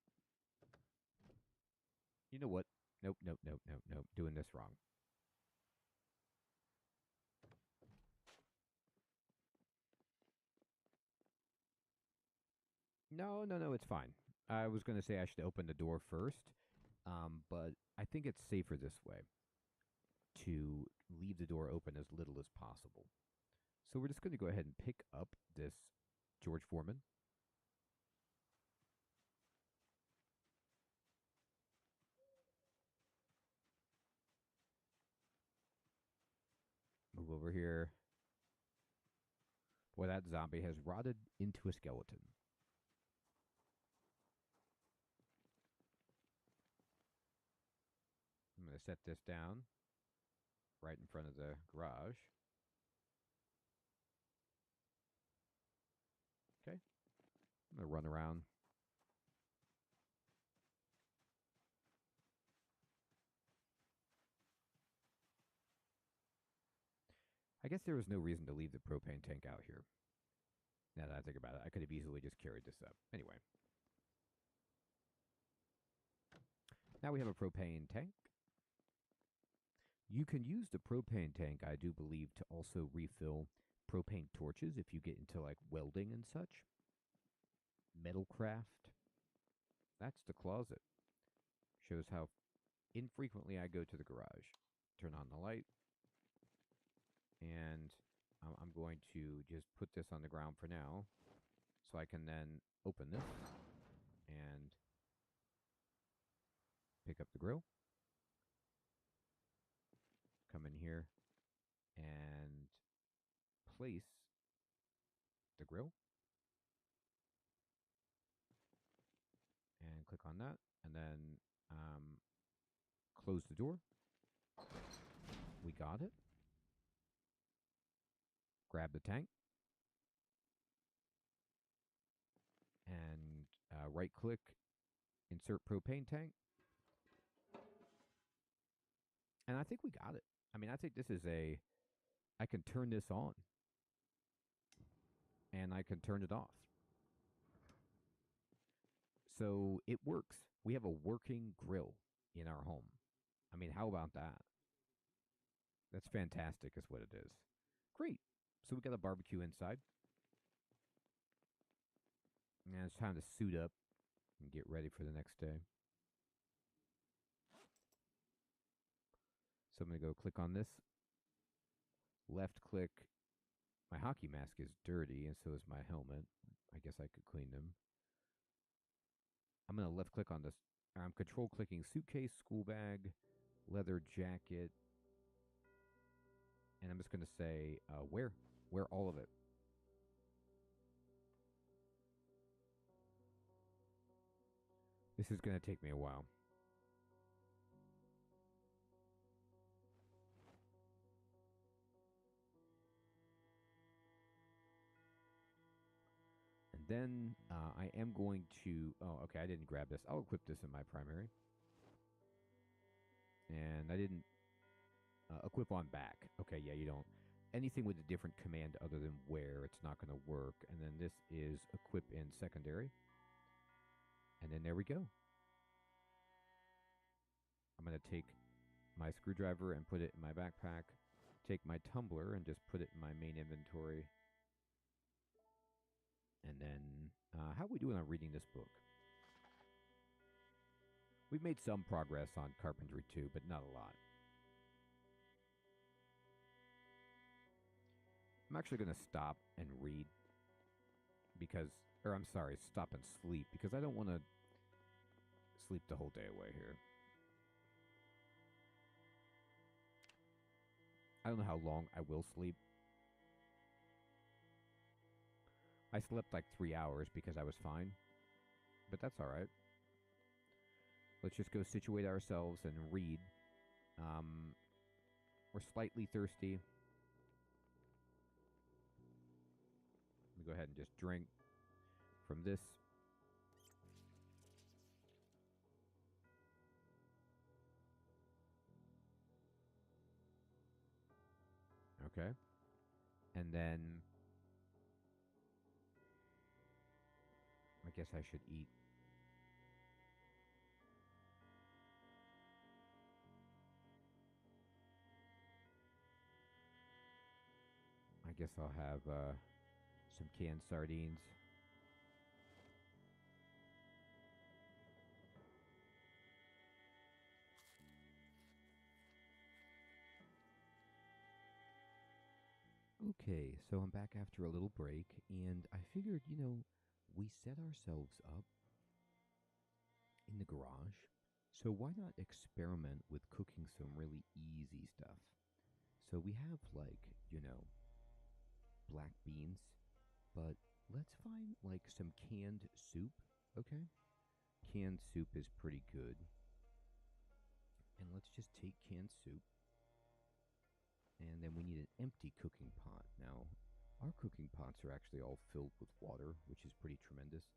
You know what? Nope. Doing this wrong. No, it's fine. I was going to say I should open the door first, but I think it's safer this way to leave the door open as little as possible. So we're just going to go ahead and pick up this George Foreman. Move over here. Boy, that zombie has rotted into a skeleton. I'm going to set this down right in front of the garage. Okay. I'm going to run around. I guess there was no reason to leave the propane tank out here. Now that I think about it, I could have easily just carried this up. Anyway. Now we have a propane tank. You can use the propane tank, I do believe, to also refill propane torches if you get into like welding and such. Metalcraft. That's the closet. Shows how infrequently I go to the garage. Turn on the light. And I'm going to just put this on the ground for now. So I can then open this and pick up the grill. Come in here and place the grill. And click on that. And then close the door. We got it. Grab the tank. And right click, insert propane tank. And I think we got it. I mean, I think this is I can turn this on. And I can turn it off. So it works. We have a working grill in our home. I mean, how about that? That's fantastic is what it is. Great. So we got a barbecue inside. And it's time to suit up and get ready for the next day. So I'm going to go click on this. Left click. My hockey mask is dirty, and so is my helmet. I guess I could clean them. I'm going to left click on this. I'm control clicking suitcase, school bag, leather jacket. And I'm just going to say, wear all of it. This is going to take me a while. And then I am going to... Oh, okay, I didn't grab this. I'll equip this in my primary. And I didn't equip on back. Okay, yeah, you don't... Anything with a different command other than wear, it's not going to work. And then this is equip in secondary. And then there we go. I'm going to take my screwdriver and put it in my backpack. Take my tumbler and just put it in my main inventory. And then, how are we doing on reading this book? We've made some progress on carpentry too, but not a lot. I'm actually going to stop and read because, or I'm sorry, stop and sleep because I don't want to sleep the whole day away here. I don't know how long I will sleep. I slept like 3 hours because I was fine, but that's all right. Let's just go situate ourselves and read. We're slightly thirsty. Let me go ahead and just drink from this. Okay. And then I guess I should eat. I guess I'll have some canned sardines. Okay, so I'm back after a little break, and I figured, we set ourselves up in the garage, so why not experiment with cooking some really easy stuff? So we have, black beans, but let's find, some canned soup, okay? Canned soup is pretty good. And let's just take canned soup. And then we need an empty cooking pot. Now, our cooking pots are actually all filled with water, which is pretty tremendous.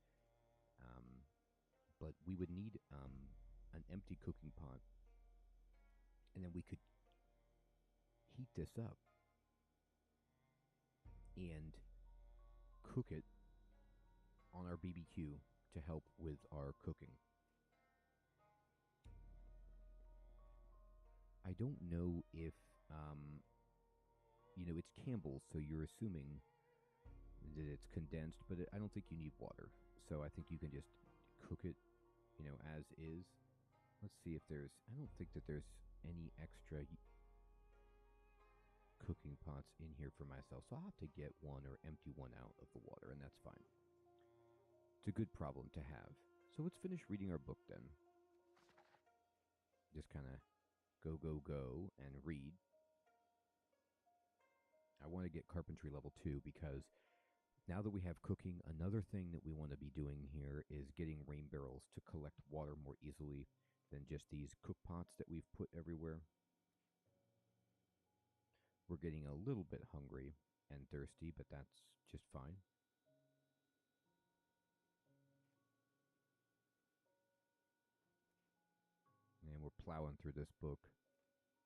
But we would need an empty cooking pot. And then we could heat this up. and cook it on our BBQ to help with our cooking. I don't know if, it's Campbell's, so you're assuming that it's condensed, but I don't think you need water. So I think you can just cook it, as is. Let's see if I don't think that there's any extra cooking pots in here for myself. So I'll have to get one or empty one out of the water, and that's fine. It's a good problem to have. So let's finish reading our book then. Just kind of go, and read. I want to get carpentry level 2 because now that we have cooking, another thing that we want to be doing here is getting rain barrels to collect water more easily than just these cook pots that we've put everywhere. We're getting a little bit hungry and thirsty, but that's just fine. And we're plowing through this book.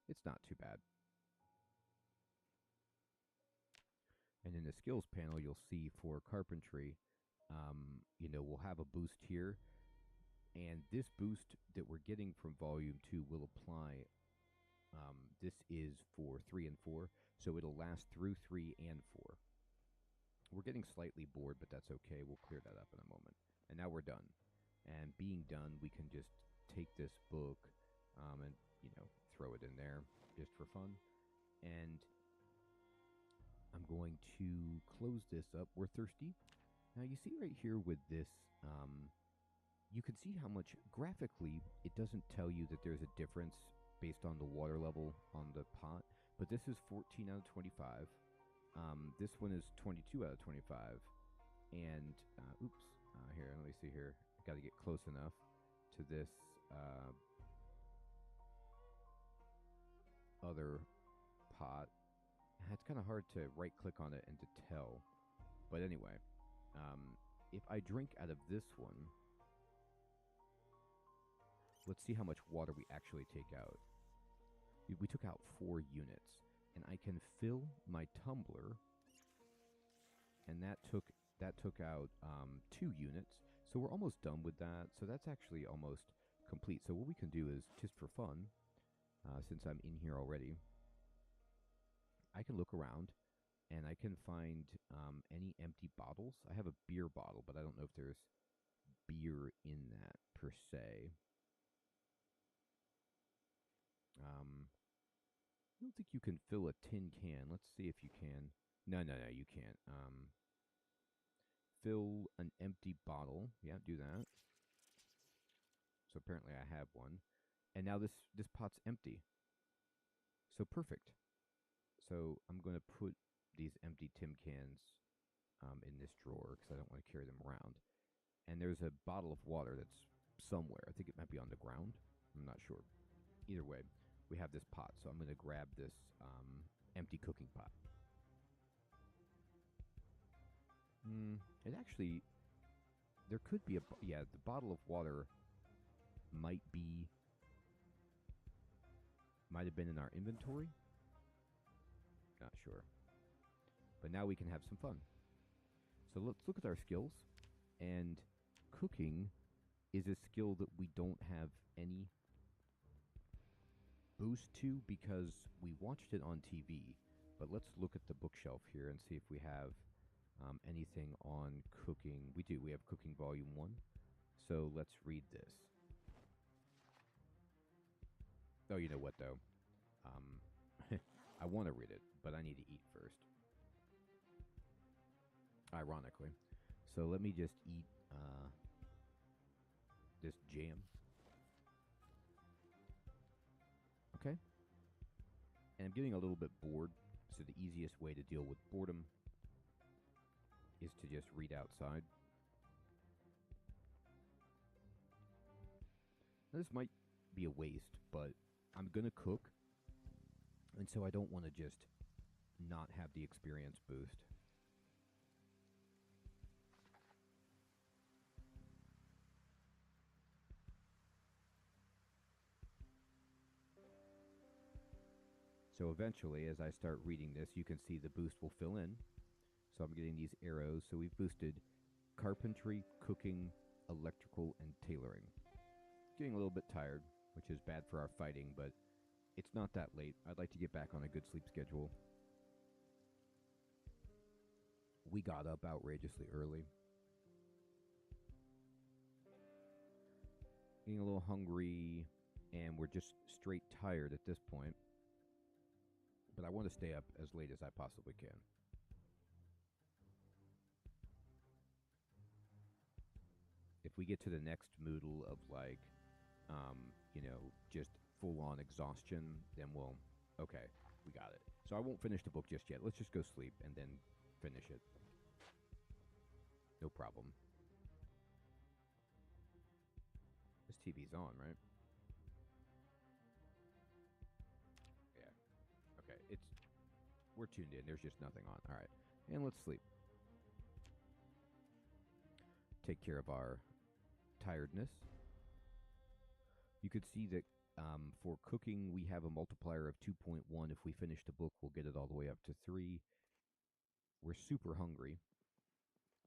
It's not too bad. And in the skills panel, you'll see for carpentry, we'll have a boost here. And this boost that we're getting from Volume 2 will apply. This is for 3 and 4, so it'll last through 3 and 4. We're getting slightly bored, but that's okay. We'll clear that up in a moment. And now we're done. And being done, we can just take this book and, throw it in there just for fun. And I'm going to close this up. We're thirsty. Now, you see right here with this, you can see how much, graphically, it doesn't tell you that there's a difference based on the water level on the pot, but this is 14 out of 25. This one is 22 out of 25. And, here, let me see here. I got to get close enough to this other pot. It's kind of hard to right-click on it and to tell. But anyway, if I drink out of this one, let's see how much water we actually take out. We took out 4 units, and I can fill my tumbler, and that took out 2 units. So we're almost done with that. So that's actually almost complete. So what we can do is, just for fun, since I'm in here already, I can look around, and I can find any empty bottles. I have a beer bottle, but I don't know if there's beer in that per se. I don't think you can fill a tin can. Let's see if you can. No, you can't. Fill an empty bottle. Yeah, do that. So apparently I have one. And now this pot's empty. So perfect. So I'm going to put these empty tin cans in this drawer because I don't want to carry them around. And there's a bottle of water that's somewhere. I think it might be on the ground. I'm not sure. Either way, we have this pot. So I'm going to grab this empty cooking pot. It actually, there could be the bottle of water might have been in our inventory. Not sure. But now we can have some fun. So let's look at our skills. And cooking is a skill that we don't have any boost to because we watched it on TV. But let's look at the bookshelf here and see if we have anything on cooking. We do. We have Cooking Volume 1. So let's read this. Oh, you know what, though? I want to read it, but I need to eat first. Ironically. So let me just eat this jam. Okay. And I'm getting a little bit bored, so the easiest way to deal with boredom is to just read outside. Now, this might be a waste, but I'm going to cook, and so I don't want to just not have the experience boost. So eventually, as I start reading this, you can see the boost will fill in. So I'm getting these arrows. So we've boosted carpentry, cooking, electrical, and tailoring. Getting a little bit tired, which is bad for our fighting, but it's not that late. I'd like to get back on a good sleep schedule. We got up outrageously early. Getting a little hungry, and we're just straight tired at this point. But I want to stay up as late as I possibly can. If we get to the next moodle of like, just full-on exhaustion, then okay, we got it. So I won't finish the book just yet. Let's just go sleep and then finish it. No problem. This TV's on, right? Yeah. Okay, we're tuned in. There's just nothing on. All right. And let's sleep. Take care of our tiredness. You could see that for cooking, we have a multiplier of 2.1. If we finish the book, we'll get it all the way up to 3. We're super hungry.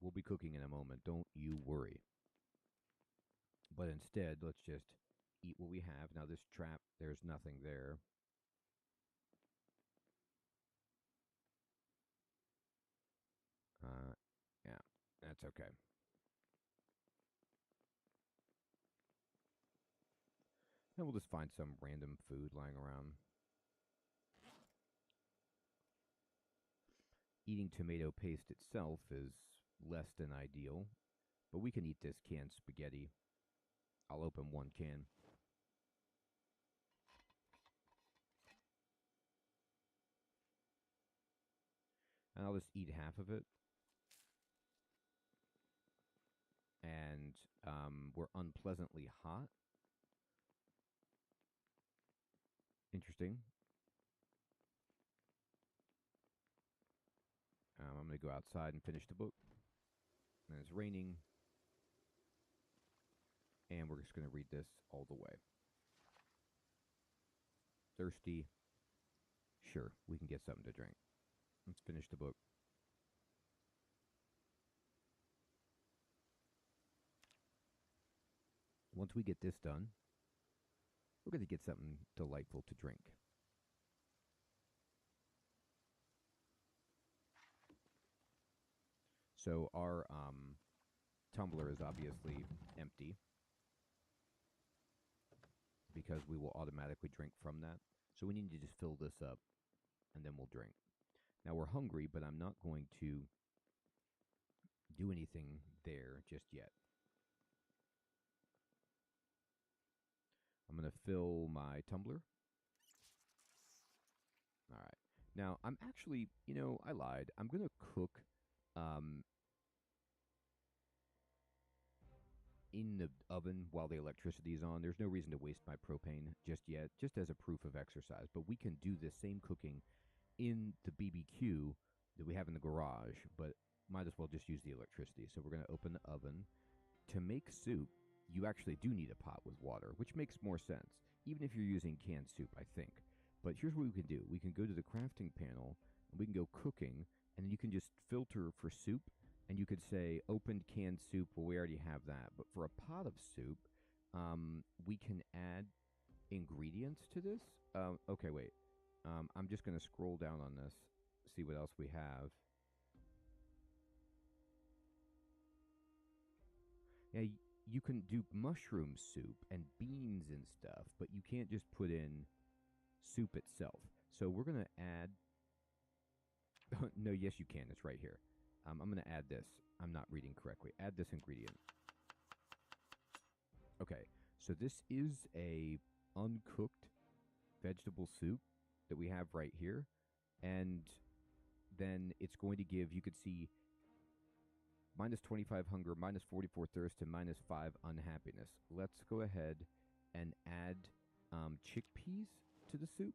We'll be cooking in a moment. Don't you worry. But instead, let's just eat what we have. Now, this trap, there's nothing there. Yeah, that's okay. And we'll just find some random food lying around. Eating tomato paste itself is less than ideal, but we can eat this canned spaghetti. I'll open one can. And I'll just eat half of it. And we're unpleasantly hot. Interesting. I'm going to go outside and finish the book. And it's raining. And we're just going to read this all the way. Thirsty? Sure, we can get something to drink. Let's finish the book. Once we get this done, we're going to get something delightful to drink. So our tumbler is obviously empty because we will automatically drink from that. So we need to just fill this up and then we'll drink. Now we're hungry, but I'm not going to do anything there just yet. I'm going to fill my tumbler. All right. Now, I'm actually, I lied. I'm going to cook in the oven while the electricity is on. There's no reason to waste my propane just yet, just as a proof of exercise. But we can do this same cooking in the BBQ that we have in the garage, but might as well just use the electricity. So we're going to open the oven. To make soup, you actually do need a pot with water, which makes more sense, even if you're using canned soup, I think. But here's what we can do. We can go to the crafting panel, and we can go cooking, and then you can just filter for soup, and you could say opened canned soup. Well, we already have that. But for a pot of soup, we can add ingredients to this. Okay, wait. I'm just going to scroll down on this, see what else we have. Yeah, you can do mushroom soup and beans and stuff, but you can't just put in soup itself. So we're going to add... No, yes, you can. It's right here. I'm going to add this. I'm not reading correctly. Add this ingredient. Okay, so this is a uncooked vegetable soup that we have right here. And then it's going to give, you could see, minus 25 hunger, minus 44 thirst, and minus 5 unhappiness. Let's go ahead and add chickpeas to the soup.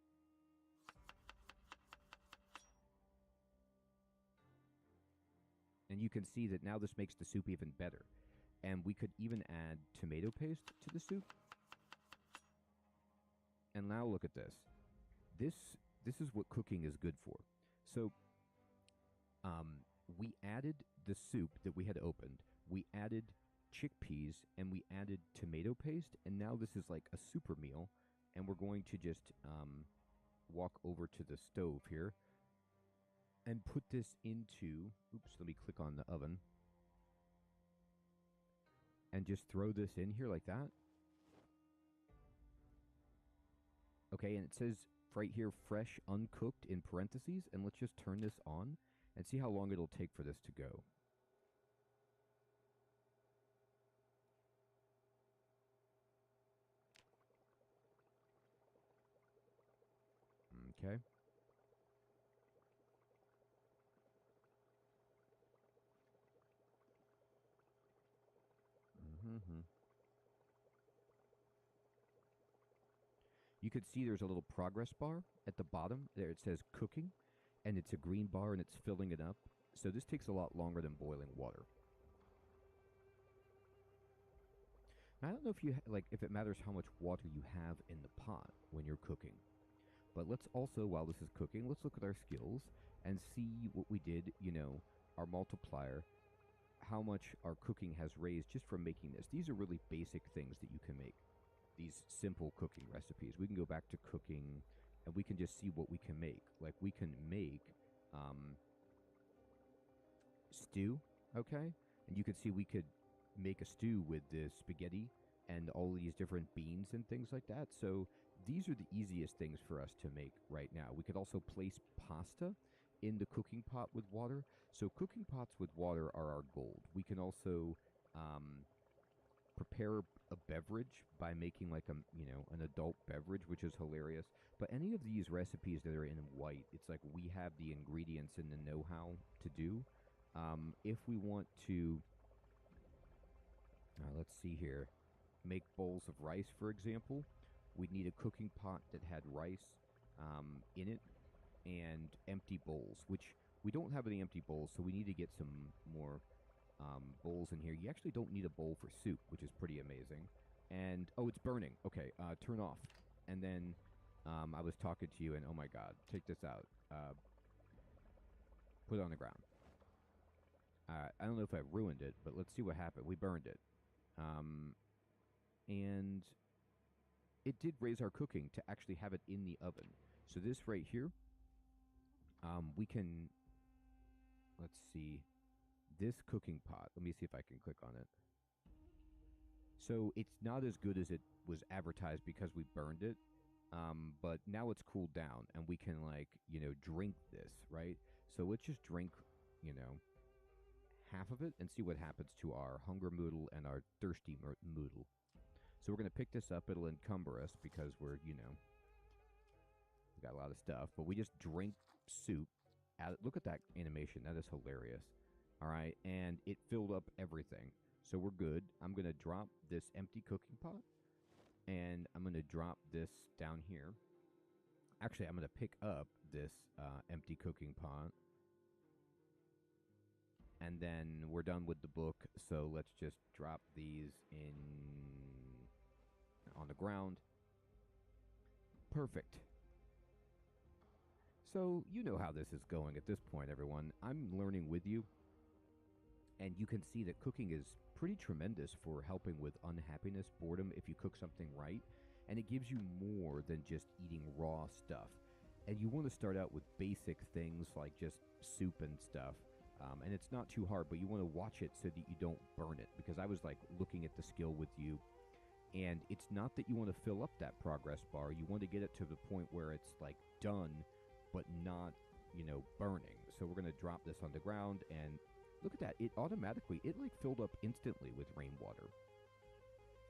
And you can see that now this makes the soup even better. And we could even add tomato paste to the soup. And now look at this. This is what cooking is good for. So we added the soup that we had opened. We added chickpeas, and we added tomato paste, and now this is like a super meal. And we're going to just walk over to the stove here and put this into, oops, let me click on the oven, and just throw this in here like that. Okay, and it says right here, fresh, uncooked in parentheses, and let's just turn this on and see how long it'll take for this to go. Okay. You could see there's a little progress bar at the bottom. There it says cooking, and it's a green bar, and it's filling it up. So this takes a lot longer than boiling water. Now, I don't know if you if it matters how much water you have in the pot when you're cooking. But let's also, while this is cooking, let's look at our skills and see what we did, our multiplier, how much our cooking has raised just from making this. These are really basic things that you can make. These simple cooking recipes. We can go back to cooking, and we can just see what we can make. Like, we can make stew, okay? And you can see we could make a stew with the spaghetti and all these different beans and things like that. So these are the easiest things for us to make right now. We could also place pasta in the cooking pot with water. So cooking pots with water are our gold. We can also prepare a beverage by making like an adult beverage, which is hilarious. But any of these recipes that are in white, it's like we have the ingredients and the know-how to do. If we want to, let's see here, make bowls of rice, for example, we'd need a cooking pot that had rice in it and empty bowls, which we don't have any empty bowls, so we need to get some more bowls in here. You actually don't need a bowl for soup, which is pretty amazing. And, oh, it's burning. Okay, turn off. And then I was talking to you, and oh my god, take this out. Put it on the ground. I don't know if I ruined it, but let's see what happened. We burned it. And it did raise our cooking to actually have it in the oven. So this right here, we can, let's see, this cooking pot. Let me see if I can click on it. So it's not as good as it was advertised because we burned it. But now it's cooled down, and we can, drink this, right? So let's just drink, half of it and see what happens to our hunger moodle and our thirsty moodle. So we're going to pick this up. It'll encumber us because we're, we got a lot of stuff. But we just drink soup. Look at that animation. That is hilarious. All right. And it filled up everything. So we're good. I'm going to drop this empty cooking pot. And I'm going to drop this down here. Actually, I'm going to pick up this empty cooking pot. And then we're done with the book, so let's just drop these in on the ground. Perfect. So you know how this is going at this point, everyone. I'm learning with you, and you can see that cooking is pretty tremendous for helping with unhappiness, boredom, if you cook something right, and it gives you more than just eating raw stuff. And you want to start out with basic things like just soup and stuff. And it's not too hard, but you want to watch it so that you don't burn it. Because I was looking at the skill with you, and it's not that you want to fill up that progress bar. You want to get it to the point where it's done, but not, burning. So we're going to drop this on the ground, and look at that. It automatically, filled up instantly with rainwater.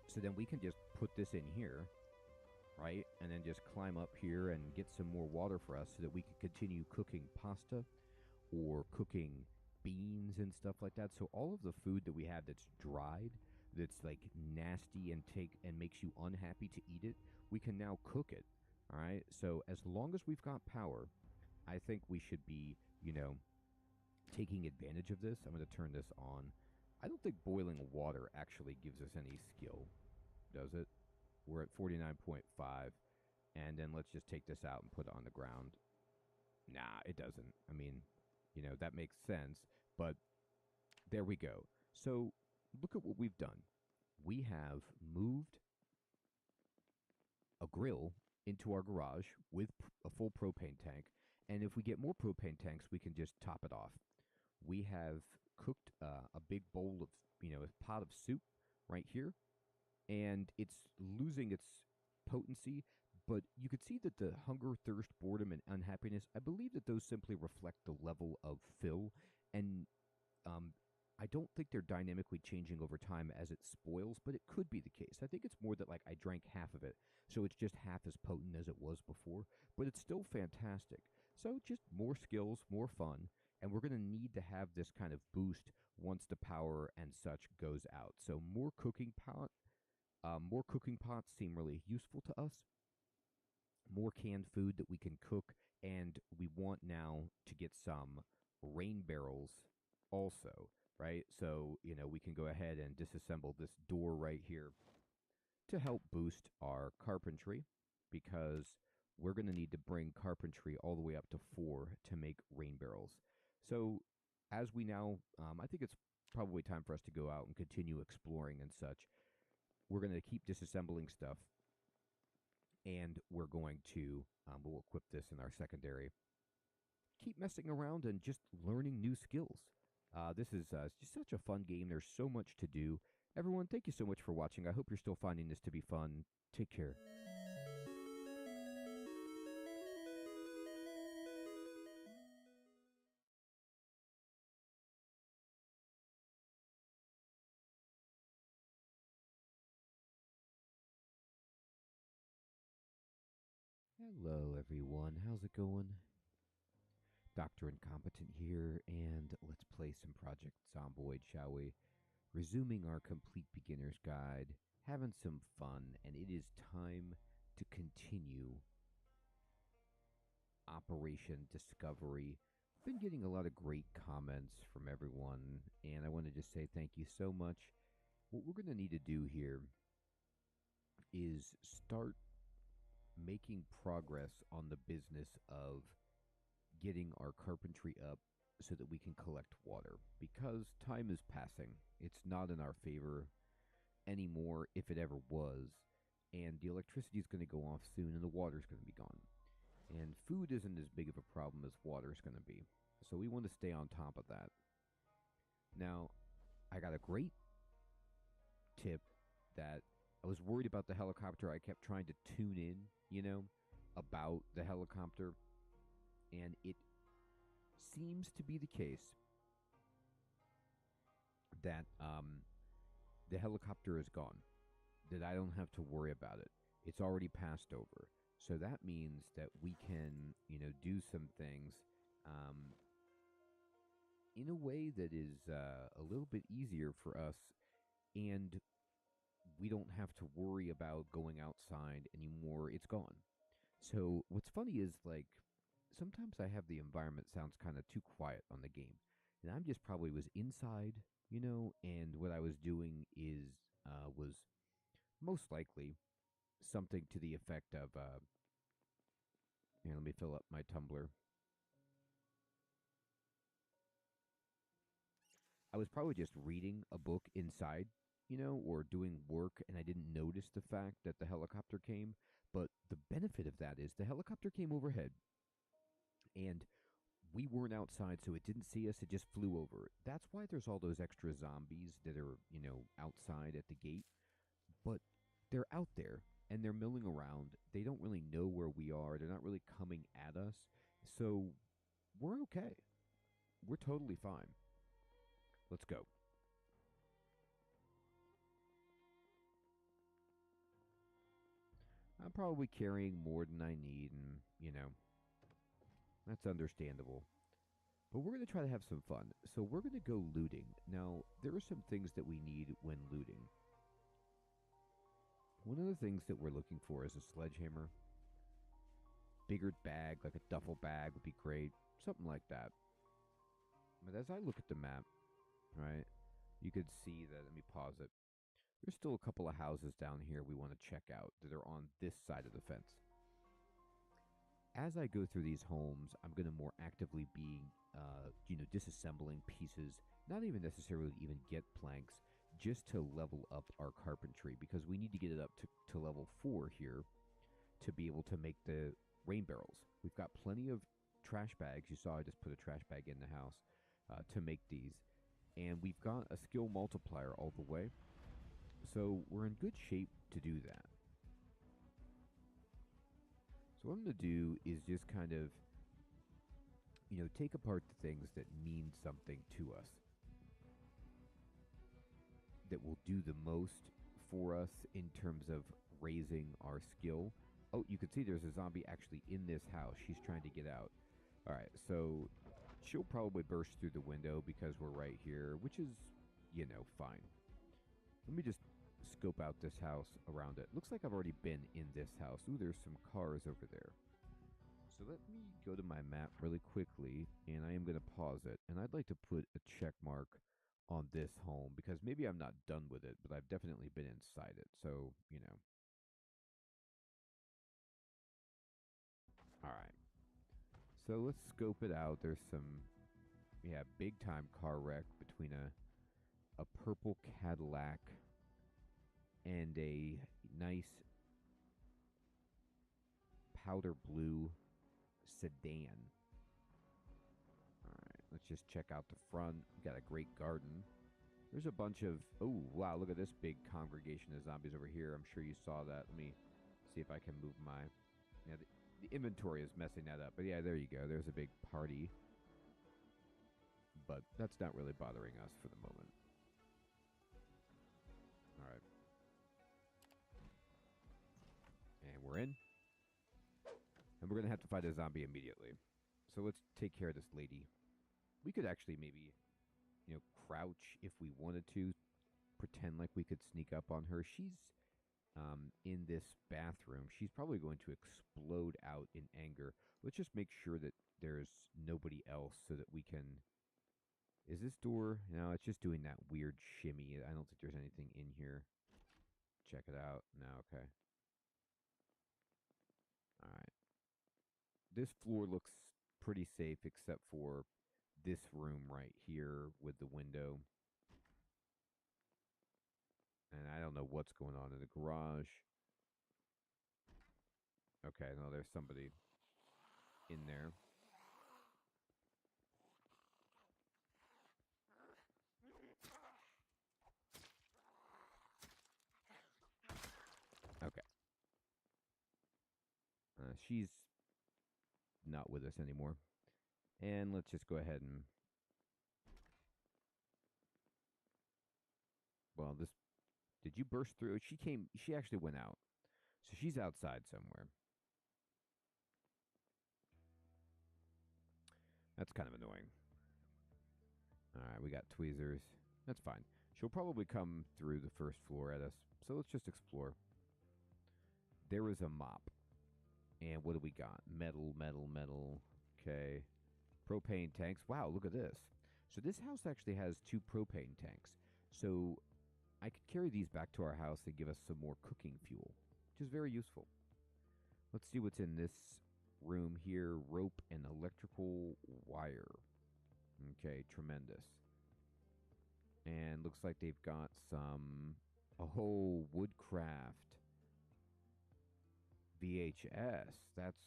So then we can just put this in here, right? And then just climb up here and get some more water for us so that we can continue cooking pasta or cooking beans and stuff like that. So all of the food that we have that's dried, that's nasty and makes you unhappy to eat it, we can now cook it. All right. So as long as we've got power, I think we should be, taking advantage of this. I'm going to turn this on. I don't think boiling water actually gives us any skill, does it? We're at 49.5, and then let's just take this out and put it on the ground. Nah, it doesn't. I mean, that makes sense, But there we go. So look at what we've done. We have moved a grill into our garage with a full propane tank. And if we get more propane tanks, we can just top it off. We have cooked a big bowl of, a pot of soup right here. And it's losing its potency, but you could see that the hunger, thirst, boredom, and unhappiness, I believe that those simply reflect the level of fill. And I don't think they're dynamically changing over time as it spoils, but it could be the case. I think it's more that, like, I drank half of it, so it's just half as potent as it was before, but it's still fantastic. So just more skills, more fun, and we're going to need to have this kind of boost once the power and such goes out. So more cooking pots seem really useful to us. More canned food that we can cook, and we want now to get some rain barrels also, right? So, we can go ahead and disassemble this door right here to help boost our carpentry, because we're going to need to bring carpentry all the way up to 4 to make rain barrels. So as we now, I think it's probably time for us to go out and continue exploring and such. We're going to keep disassembling stuff, and we're going to, we'll equip this in our secondary, keep messing around and just learning new skills. This is just such a fun game. There's so much to do. Everyone, thank you so much for watching. I hope you're still finding this to be fun. Take care. Hello, everyone. How's it going? Dr. Incompetent here, and let's play some Project Zomboid, shall we? Resuming our complete beginner's guide, having some fun, and it is time to continue Operation Discovery. Been getting a lot of great comments from everyone, and I want to just say thank you so much. What we're going to need to do here is start making progress on the business of getting our carpentry up so that we can collect water, because time is passing. It's not in our favor anymore, if it ever was, and the electricity is going to go off soon and the water's going to be gone. And food isn't as big of a problem as water's going to be, so we want to stay on top of that. Now, I got a great tip that I was worried about the helicopter. I kept trying to tune in, about the helicopter, and it seems to be the case that the helicopter is gone, that I don't have to worry about it. It's already passed over. So that means that we can, do some things in a way that is a little bit easier for us, and we don't have to worry about going outside anymore. It's gone. So what's funny is, like, sometimes I have the environment sounds kind of too quiet on the game, and I'm just probably was inside, and what I was doing was most likely something to the effect of, here, let me fill up my tumbler. I was probably just reading a book inside, or doing work, and I didn't notice the fact that the helicopter came. But the benefit of that is the helicopter came overhead, and we weren't outside, so it didn't see us. It just flew over. That's why there's all those extra zombies that are, outside at the gate. But they're out there, and they're milling around. They don't really know where we are. They're not really coming at us. So we're okay. We're totally fine. Let's go. I'm probably carrying more than I need, and, that's understandable. But we're going to try to have some fun. So we're going to go looting. Now, there are some things that we need when looting. One of the things that we're looking for is a sledgehammer. Bigger bag, like a duffel bag would be great. Something like that. But as I look at the map, right, you could see that, let me pause it. There's still a couple of houses down here we want to check out that are on this side of the fence. as I go through these homes, I'm going to more actively be, disassembling pieces, not even necessarily even get planks, just to level up our carpentry, because we need to get it up to level 4 here to be able to make the rain barrels. We've got plenty of trash bags. You saw I just put a trash bag in the house to make these. And we've got a skill multiplier all the way. So we're in good shape to do that. So what I'm going to do is just kind of, take apart the things that mean something to us, that will do the most for us in terms of raising our skill. Oh, you can see there's a zombie actually in this house. She's trying to get out. All right, so she'll probably burst through the window because we're right here, which is, fine. Let me just scope out this house around it. Looks like I've already been in this house. Ooh, there's some cars over there. So let me go to my map really quickly, and I am going to pause it. And I'd like to put a check mark on this home, because maybe I'm not done with it, but I've definitely been inside it. So, All right. So let's scope it out. There's some, big time car wreck between a purple Cadillac and a nice powder blue sedan. All right, let's just check out the front. Got a great garden. There's a bunch of, oh, wow, look at this big congregation of zombies over here. I'm sure you saw that. Let me see if I can move my, the inventory is messing that up. But yeah, there you go. There's a big party. But that's not really bothering us for the moment. All right. And we're in. And we're going to have to fight a zombie immediately. So let's take care of this lady. We could actually maybe, crouch if we wanted to. Pretend like we could sneak up on her. She's in this bathroom. She's probably going to explode out in anger. Let's just make sure that there's nobody else so that we can... Is this door? No, it's just doing that weird shimmy. I don't think there's anything in here. Check it out. No, okay. All right. This floor looks pretty safe except for this room right here with the window. And I don't know what's going on in the garage. Okay, no, there's somebody in there. Okay. She's not with us anymore. And let's just go ahead and... Well, this... Did you burst through? She actually went out. So she's outside somewhere. That's kind of annoying. Alright, we got tweezers. That's fine. She'll probably come through the first floor at us. So let's just explore. There is a mop. And what do we got? Metal, metal, metal. Okay. Propane tanks. Wow, look at this. So this house actually has 2 propane tanks. So I could carry these back to our house and give us some more cooking fuel, which is very useful. Let's see what's in this room here. Rope and electrical wire. Okay, tremendous. And looks like they've got a whole woodcraft VHS. That's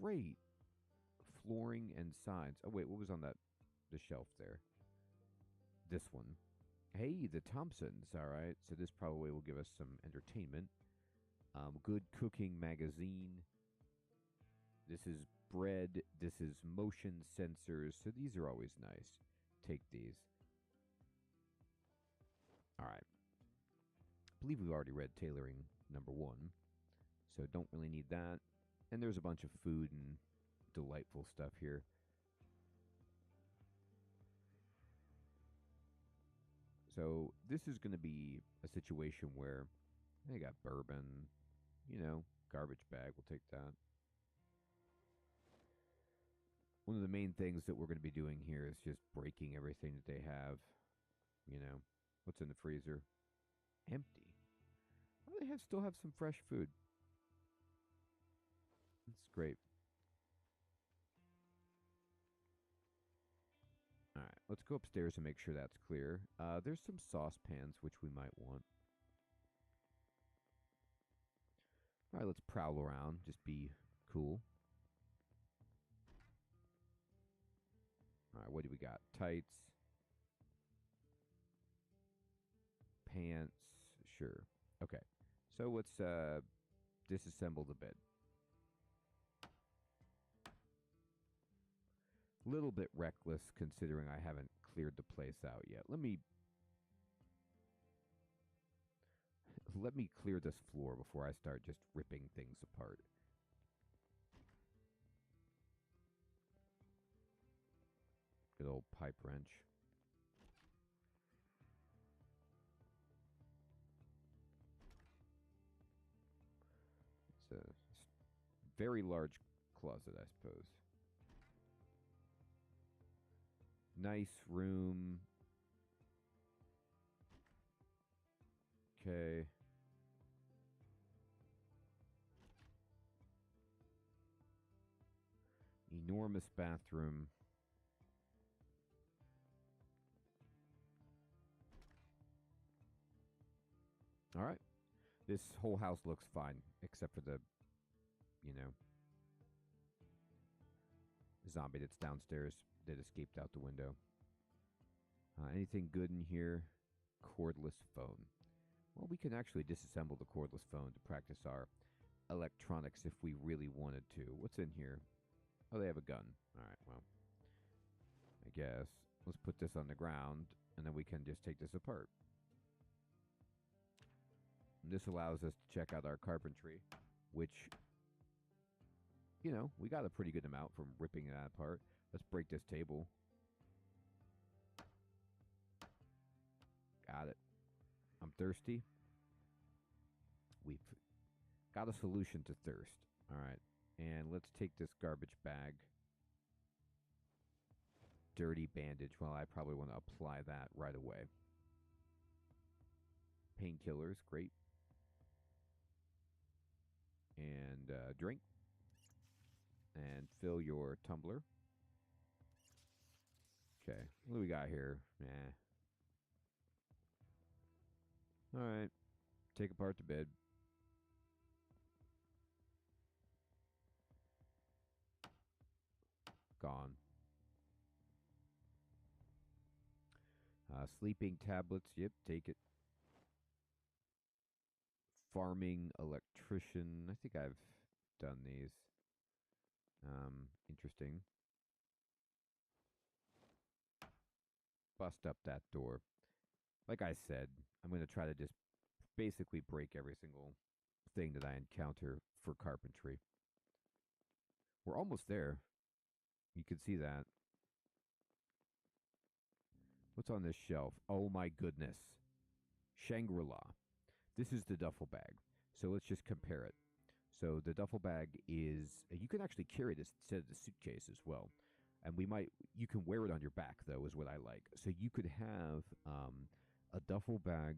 great. Flooring and signs. Oh, wait, what was on the shelf there? This one. Hey, the Thompsons. All right, so this probably will give us some entertainment. Good cooking magazine. This is bread. This is motion sensors. So these are always nice. Take these. All right. I believe we've already read tailoring number 1. So don't really need that. And there's a bunch of food and delightful stuff here. So this is going to be a situation where they got bourbon, garbage bag. We'll take that. One of the main things that we're going to be doing here is just breaking everything that they have. What's in the freezer? Empty. Oh, they still have some fresh food. That's great. let's go upstairs and make sure that's clear. There's some saucepans which we might want. All right, let's prowl around. Just be cool. All right, what do we got? Tights. Pants. Sure. Okay. So let's disassemble the bed. Little bit reckless considering I haven't cleared the place out yet. Let me clear this floor before I start just ripping things apart. Good old pipe wrench. It's a very large closet, I suppose. Nice room. Okay. Enormous bathroom. All right. This whole house looks fine, except for the, zombie that's downstairs that escaped out the window. Anything good in here? Cordless phone. Well, we can actually disassemble the cordless phone to practice our electronics if we really wanted to. What's in here? Oh, they have a gun. All right, well, I guess. Let's put this on the ground, and then we can just take this apart. And this allows us to check out our carpentry, which, we got a pretty good amount from ripping that apart. Let's break this table. Got it. I'm thirsty. We've got a solution to thirst. All right. And let's take this garbage bag. Dirty bandage. Well, I probably want to apply that right away. Painkillers. Great. And drink. And fill your tumbler. Okay. What do we got here? All right. Take apart the bed. Gone. Sleeping tablets. Yep, take it. Farming electrician. I think I've done these. Interesting. Bust up that door. Like I said, I'm going to try to just basically break every single thing that I encounter for carpentry. We're almost there. You can see that. What's on this shelf? Oh my goodness. Shangri-La. This is the duffel bag. So let's just compare it. So the duffel bag is, you can actually carry this instead of the suitcase as well. And you can wear it on your back though, is what I like. So you could have a duffel bag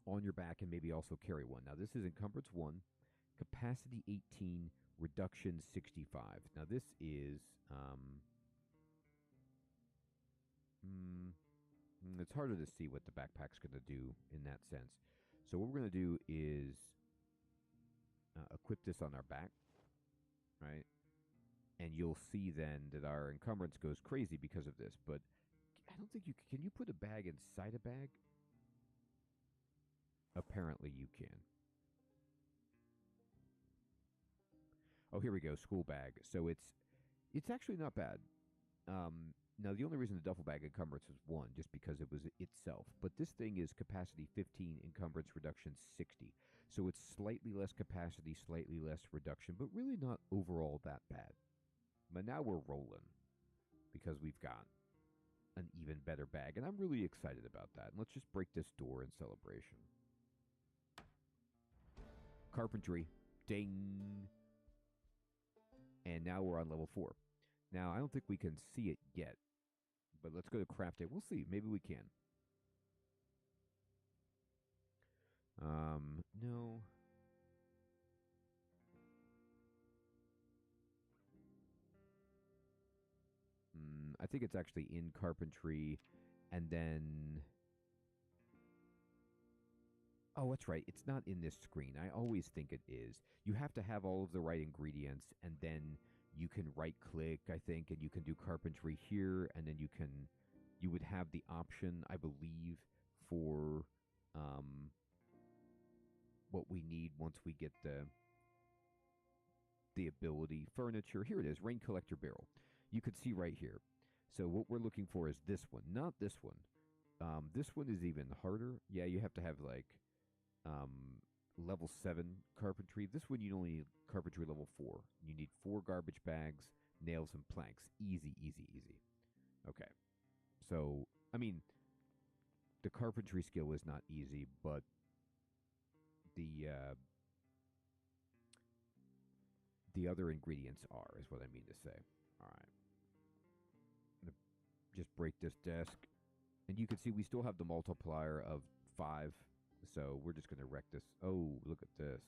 on your back and maybe also carry one. Now this is encumbrance 1, capacity 18, reduction 65. Now this is, it's harder to see what the backpack's going to do in that sense. So what we're going to do is equip this on our back, right? And you'll see then that our encumbrance goes crazy because of this. But I don't think can you put a bag inside a bag? Apparently you can. Oh, here we go, school bag. So it's actually not bad. Now, the only reason the duffel bag encumbrance is 1, just because it was itself. But this thing is capacity 15, encumbrance reduction 60. So it's slightly less capacity, slightly less reduction, but really not overall that bad. But now we're rolling because we've got an even better bag. And I'm really excited about that. And let's just break this door in celebration. Carpentry. Ding. And now we're on level 4. Now, I don't think we can see it yet. But let's go to crafting. We'll see. Maybe we can. No. I think it's actually in carpentry, and then... Oh, that's right. It's not in this screen. I always think it is. You have to have all of the right ingredients, and then you can right-click, I think, and you can do carpentry here, and then you would have the option, I believe, for what we need once we get the ability. Furniture. Here it is, rain collector barrel. You could see right here. So what we're looking for is this one, not this one. This one is even harder. Yeah, you have to have like level 7 carpentry. This one you only need carpentry level 4. You need 4 garbage bags, nails, and planks. Easy, easy, easy. Okay. So, I mean, the carpentry skill is not easy, but the other ingredients are, is what I mean to say. All right. I'm going to just break this desk. And you can see we still have the multiplier of 5. So we're just going to wreck this. Oh, look at this.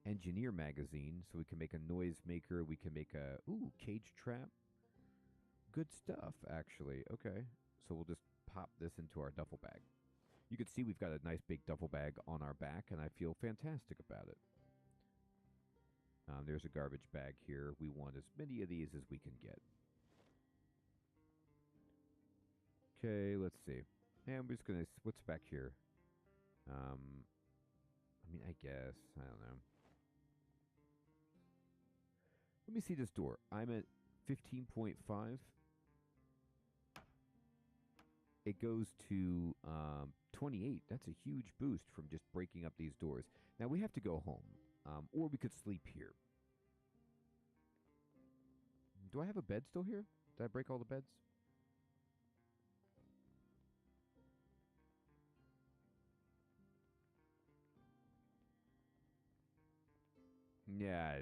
Engineer magazine. So we can make a noise maker. We can make a, cage trap. Good stuff, actually. Okay. So we'll just pop this into our duffel bag. You can see we've got a nice big duffel bag on our back, and I feel fantastic about it. There's a garbage bag here. We want as many of these as we can get. Okay, let's see. And we're just going to... What's back here? I mean, I guess. I don't know. Let me see this door. I'm at 15.5. It goes to 28. That's a huge boost from just breaking up these doors. Now, we have to go home. Or we could sleep here. Do I have a bed still here? Did I break all the beds? Yeah,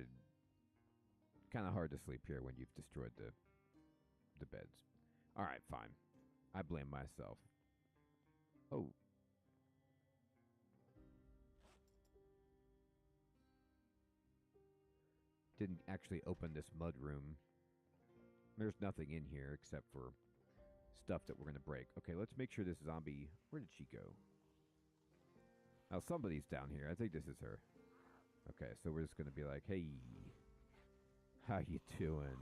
kind of hard to sleep here when you've destroyed the beds. All right, fine. I blame myself. Oh. Didn't actually open this mud room. There's nothing in here except for stuff that we're going to break. Okay, let's make sure this zombie... Where did she go? Now, somebody's down here. I think this is her. Okay, so we're just going to be like, hey, how you doing?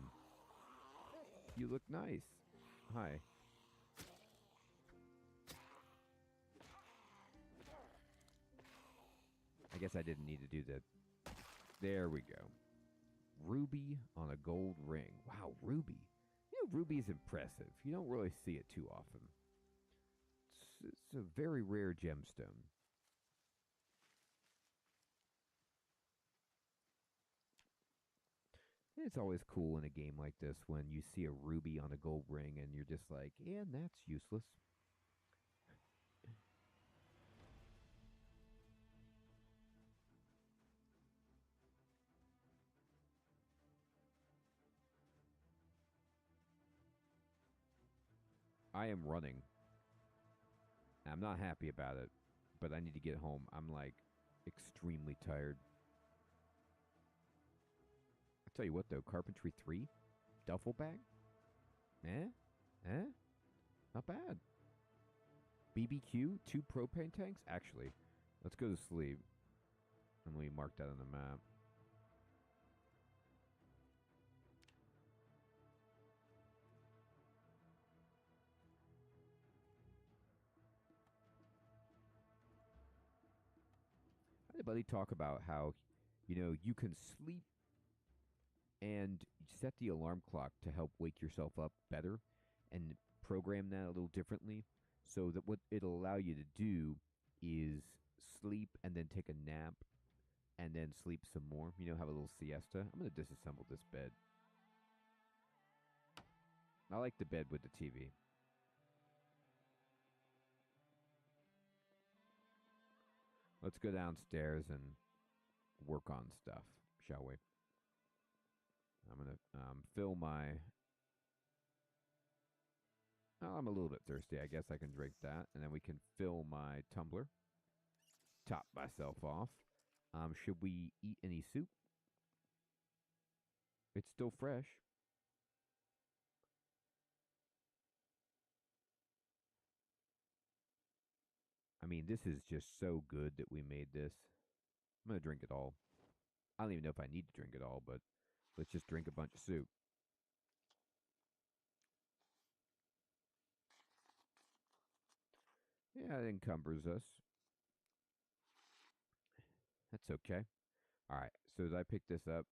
You look nice. Hi. I guess I didn't need to do that. There we go. Ruby on a gold ring. Wow, ruby. You know, ruby is impressive. You don't really see it too often. It's a very rare gemstone. It's always cool in a game like this when you see a ruby on a gold ring and you're just like, yeah, that's useless. I am running. I'm not happy about it, but I need to get home. I'm like extremely tired. I tell you what though, carpentry 3, duffel bag, not bad. BBQ, 2 propane tanks. Actually, let's go to sleep, and we mark that on the map. Anybody talk about how, you can sleep and set the alarm clock to help wake yourself up better and program that a little differently so that what it'll allow you to do is sleep and then take a nap and then sleep some more. Have a little siesta. I'm going to disassemble this bed. I like the bed with the TV. Let's go downstairs and work on stuff, shall we? I'm going to fill my... Oh, I'm a little bit thirsty. I guess I can drink that. And then we can fill my tumbler. Top myself off. Should we eat any soup? It's still fresh. mean, this is just so good that we made this. I'm going to drink it all. I don't even know if I need to drink it all, but let's just drink a bunch of soup. Yeah, it encumbers us. That's okay. All right, so as I pick this up,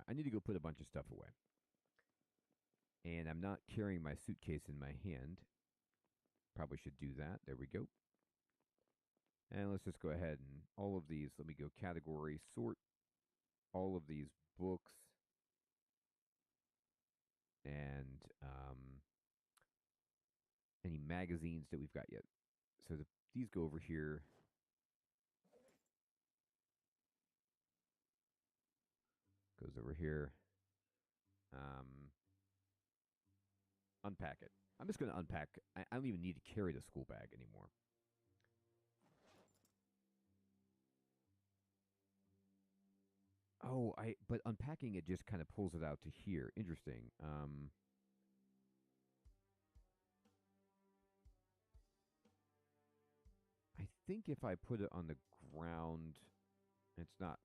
I need to go put a bunch of stuff away. And I'm not carrying my suitcase in my hand. Probably should do that. There we go. And let's just go ahead and all of these, let me go category, sort all of these books and any magazines that we've got yet. So these go over here. Goes over here. Unpack it. I'm just going to unpack. I don't even need to carry the school bag anymore. Oh, but unpacking it just kind of pulls it out to here. Interesting. I think if I put it on the ground, it's not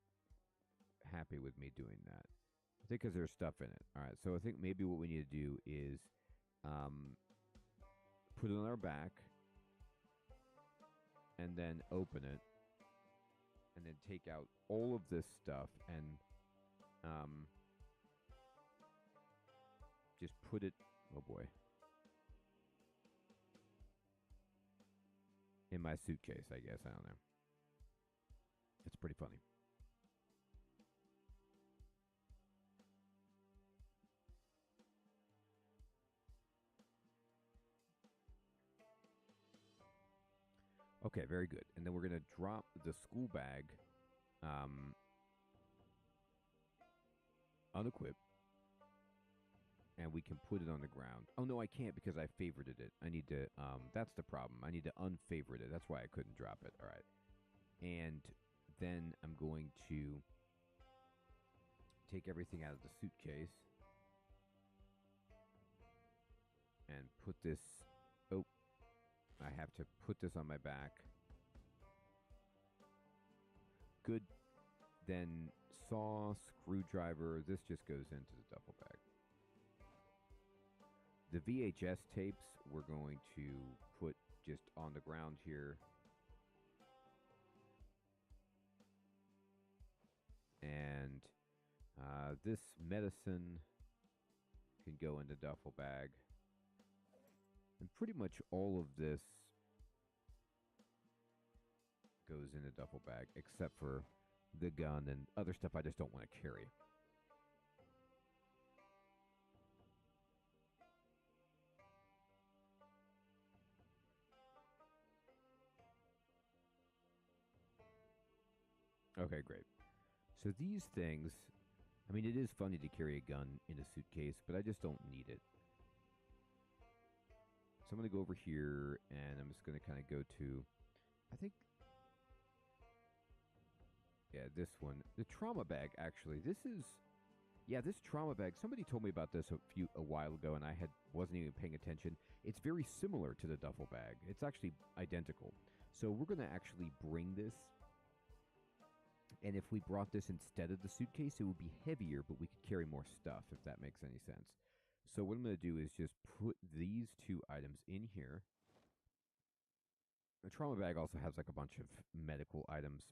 happy with me doing that. I think because there's stuff in it. All right, so I think maybe what we need to do is put it on our back and then open it and then take out all of this stuff and just put it, oh boy, in my suitcase, I guess. I don't know. It's pretty funny. Okay, very good. And then we're going to drop the school bag unequipped. And we can put it on the ground. Oh, no, I can't because I favorited it. I need to, that's the problem. I need to unfavorite it. That's why I couldn't drop it. All right. And then I'm going to take everything out of the suitcase and put this, oh, I have to put this on my back. Good. Then saw, screwdriver, this just goes into the duffel bag. The VHS tapes we're going to put just on the ground here. And this medicine can go in the duffel bag. And pretty much all of this goes in the duffel bag, except for the gun and other stuff I just don't want to carry. Okay, great. So these things, I mean, it is funny to carry a gun in a suitcase, but I just don't need it. So I'm going to go over here, and I'm just going to kind of go to, I think, yeah, this one. The trauma bag, actually. This is, yeah, this trauma bag, somebody told me about this a while ago, and I wasn't even paying attention. It's very similar to the duffel bag. It's actually identical. So we're going to actually bring this. And if we brought this instead of the suitcase, it would be heavier, but we could carry more stuff, if that makes any sense. So what I'm going to do is just put these two items in here. The trauma bag also has like a bunch of medical items.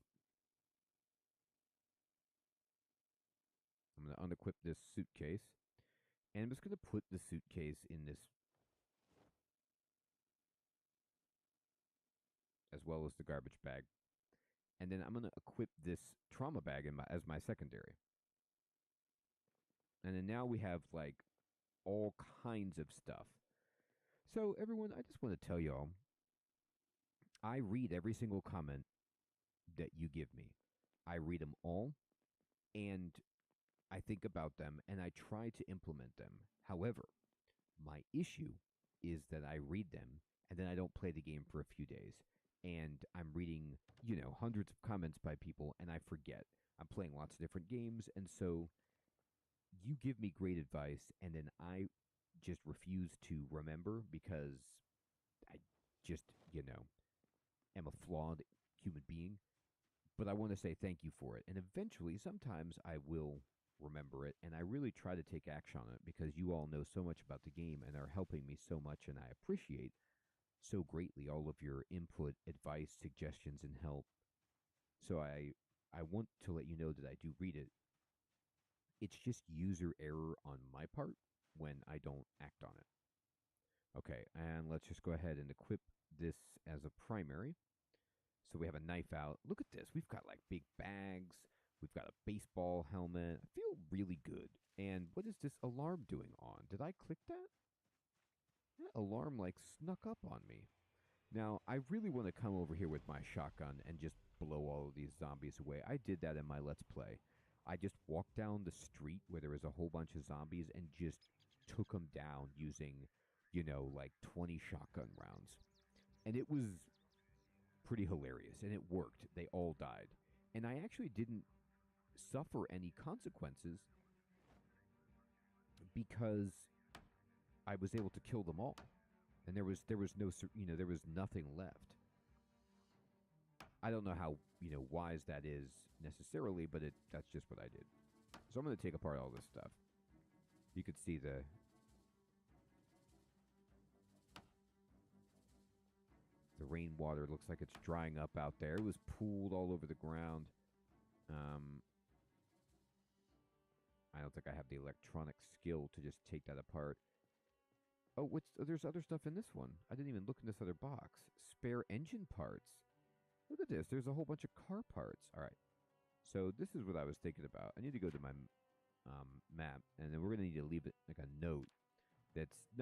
I'm going to unequip this suitcase. And I'm just going to put the suitcase in this, as well as the garbage bag. And then I'm going to equip this trauma bag as my secondary. And then now we have like all kinds of stuff. So everyone, I just want to tell y'all, I read every single comment that you give me. I read them all, and I think about them, and I try to implement them. However, my issue is that I read them, and then I don't play the game for a few days. And I'm reading, hundreds of comments by people, and I forget. I'm playing lots of different games, and so you give me great advice, and then I just refuse to remember because I just, am a flawed human being, but I want to say thank you for it. And eventually, sometimes I will remember it, and I really try to take action on it because you all know so much about the game and are helping me so much, and I appreciate so greatly all of your input, advice, suggestions, and help. So I want to let you know that I do read it. It's just user error on my part when I don't act on it. Okay, and let's just go ahead and equip this as a primary. So we have a knife out. Look at this. We've got like big bags. We've got a baseball helmet. I feel really good. And what is this alarm doing on? Did I click that? That alarm like snuck up on me. Now, I really want to come over here with my shotgun and just blow all of these zombies away. I did that in my Let's Play. I just walked down the street where there was a whole bunch of zombies and just took them down using, like 20 shotgun rounds. And it was pretty hilarious, and it worked. They all died. And I actually didn't suffer any consequences because I was able to kill them all. And there was no, there was nothing left. I don't know how, wise that is necessarily, but that's just what I did. So I'm going to take apart all this stuff. You could see the rainwater looks like it's drying up out there. It was pooled all over the ground. I don't think I have the electronic skill to just take that apart. Oh, there's other stuff in this one. I didn't even look in this other box. Spare engine parts. Look at this. There's a whole bunch of car parts. All right. So this is what I was thinking about. I need to go to my map, and then we're going to need to leave it like a note that's not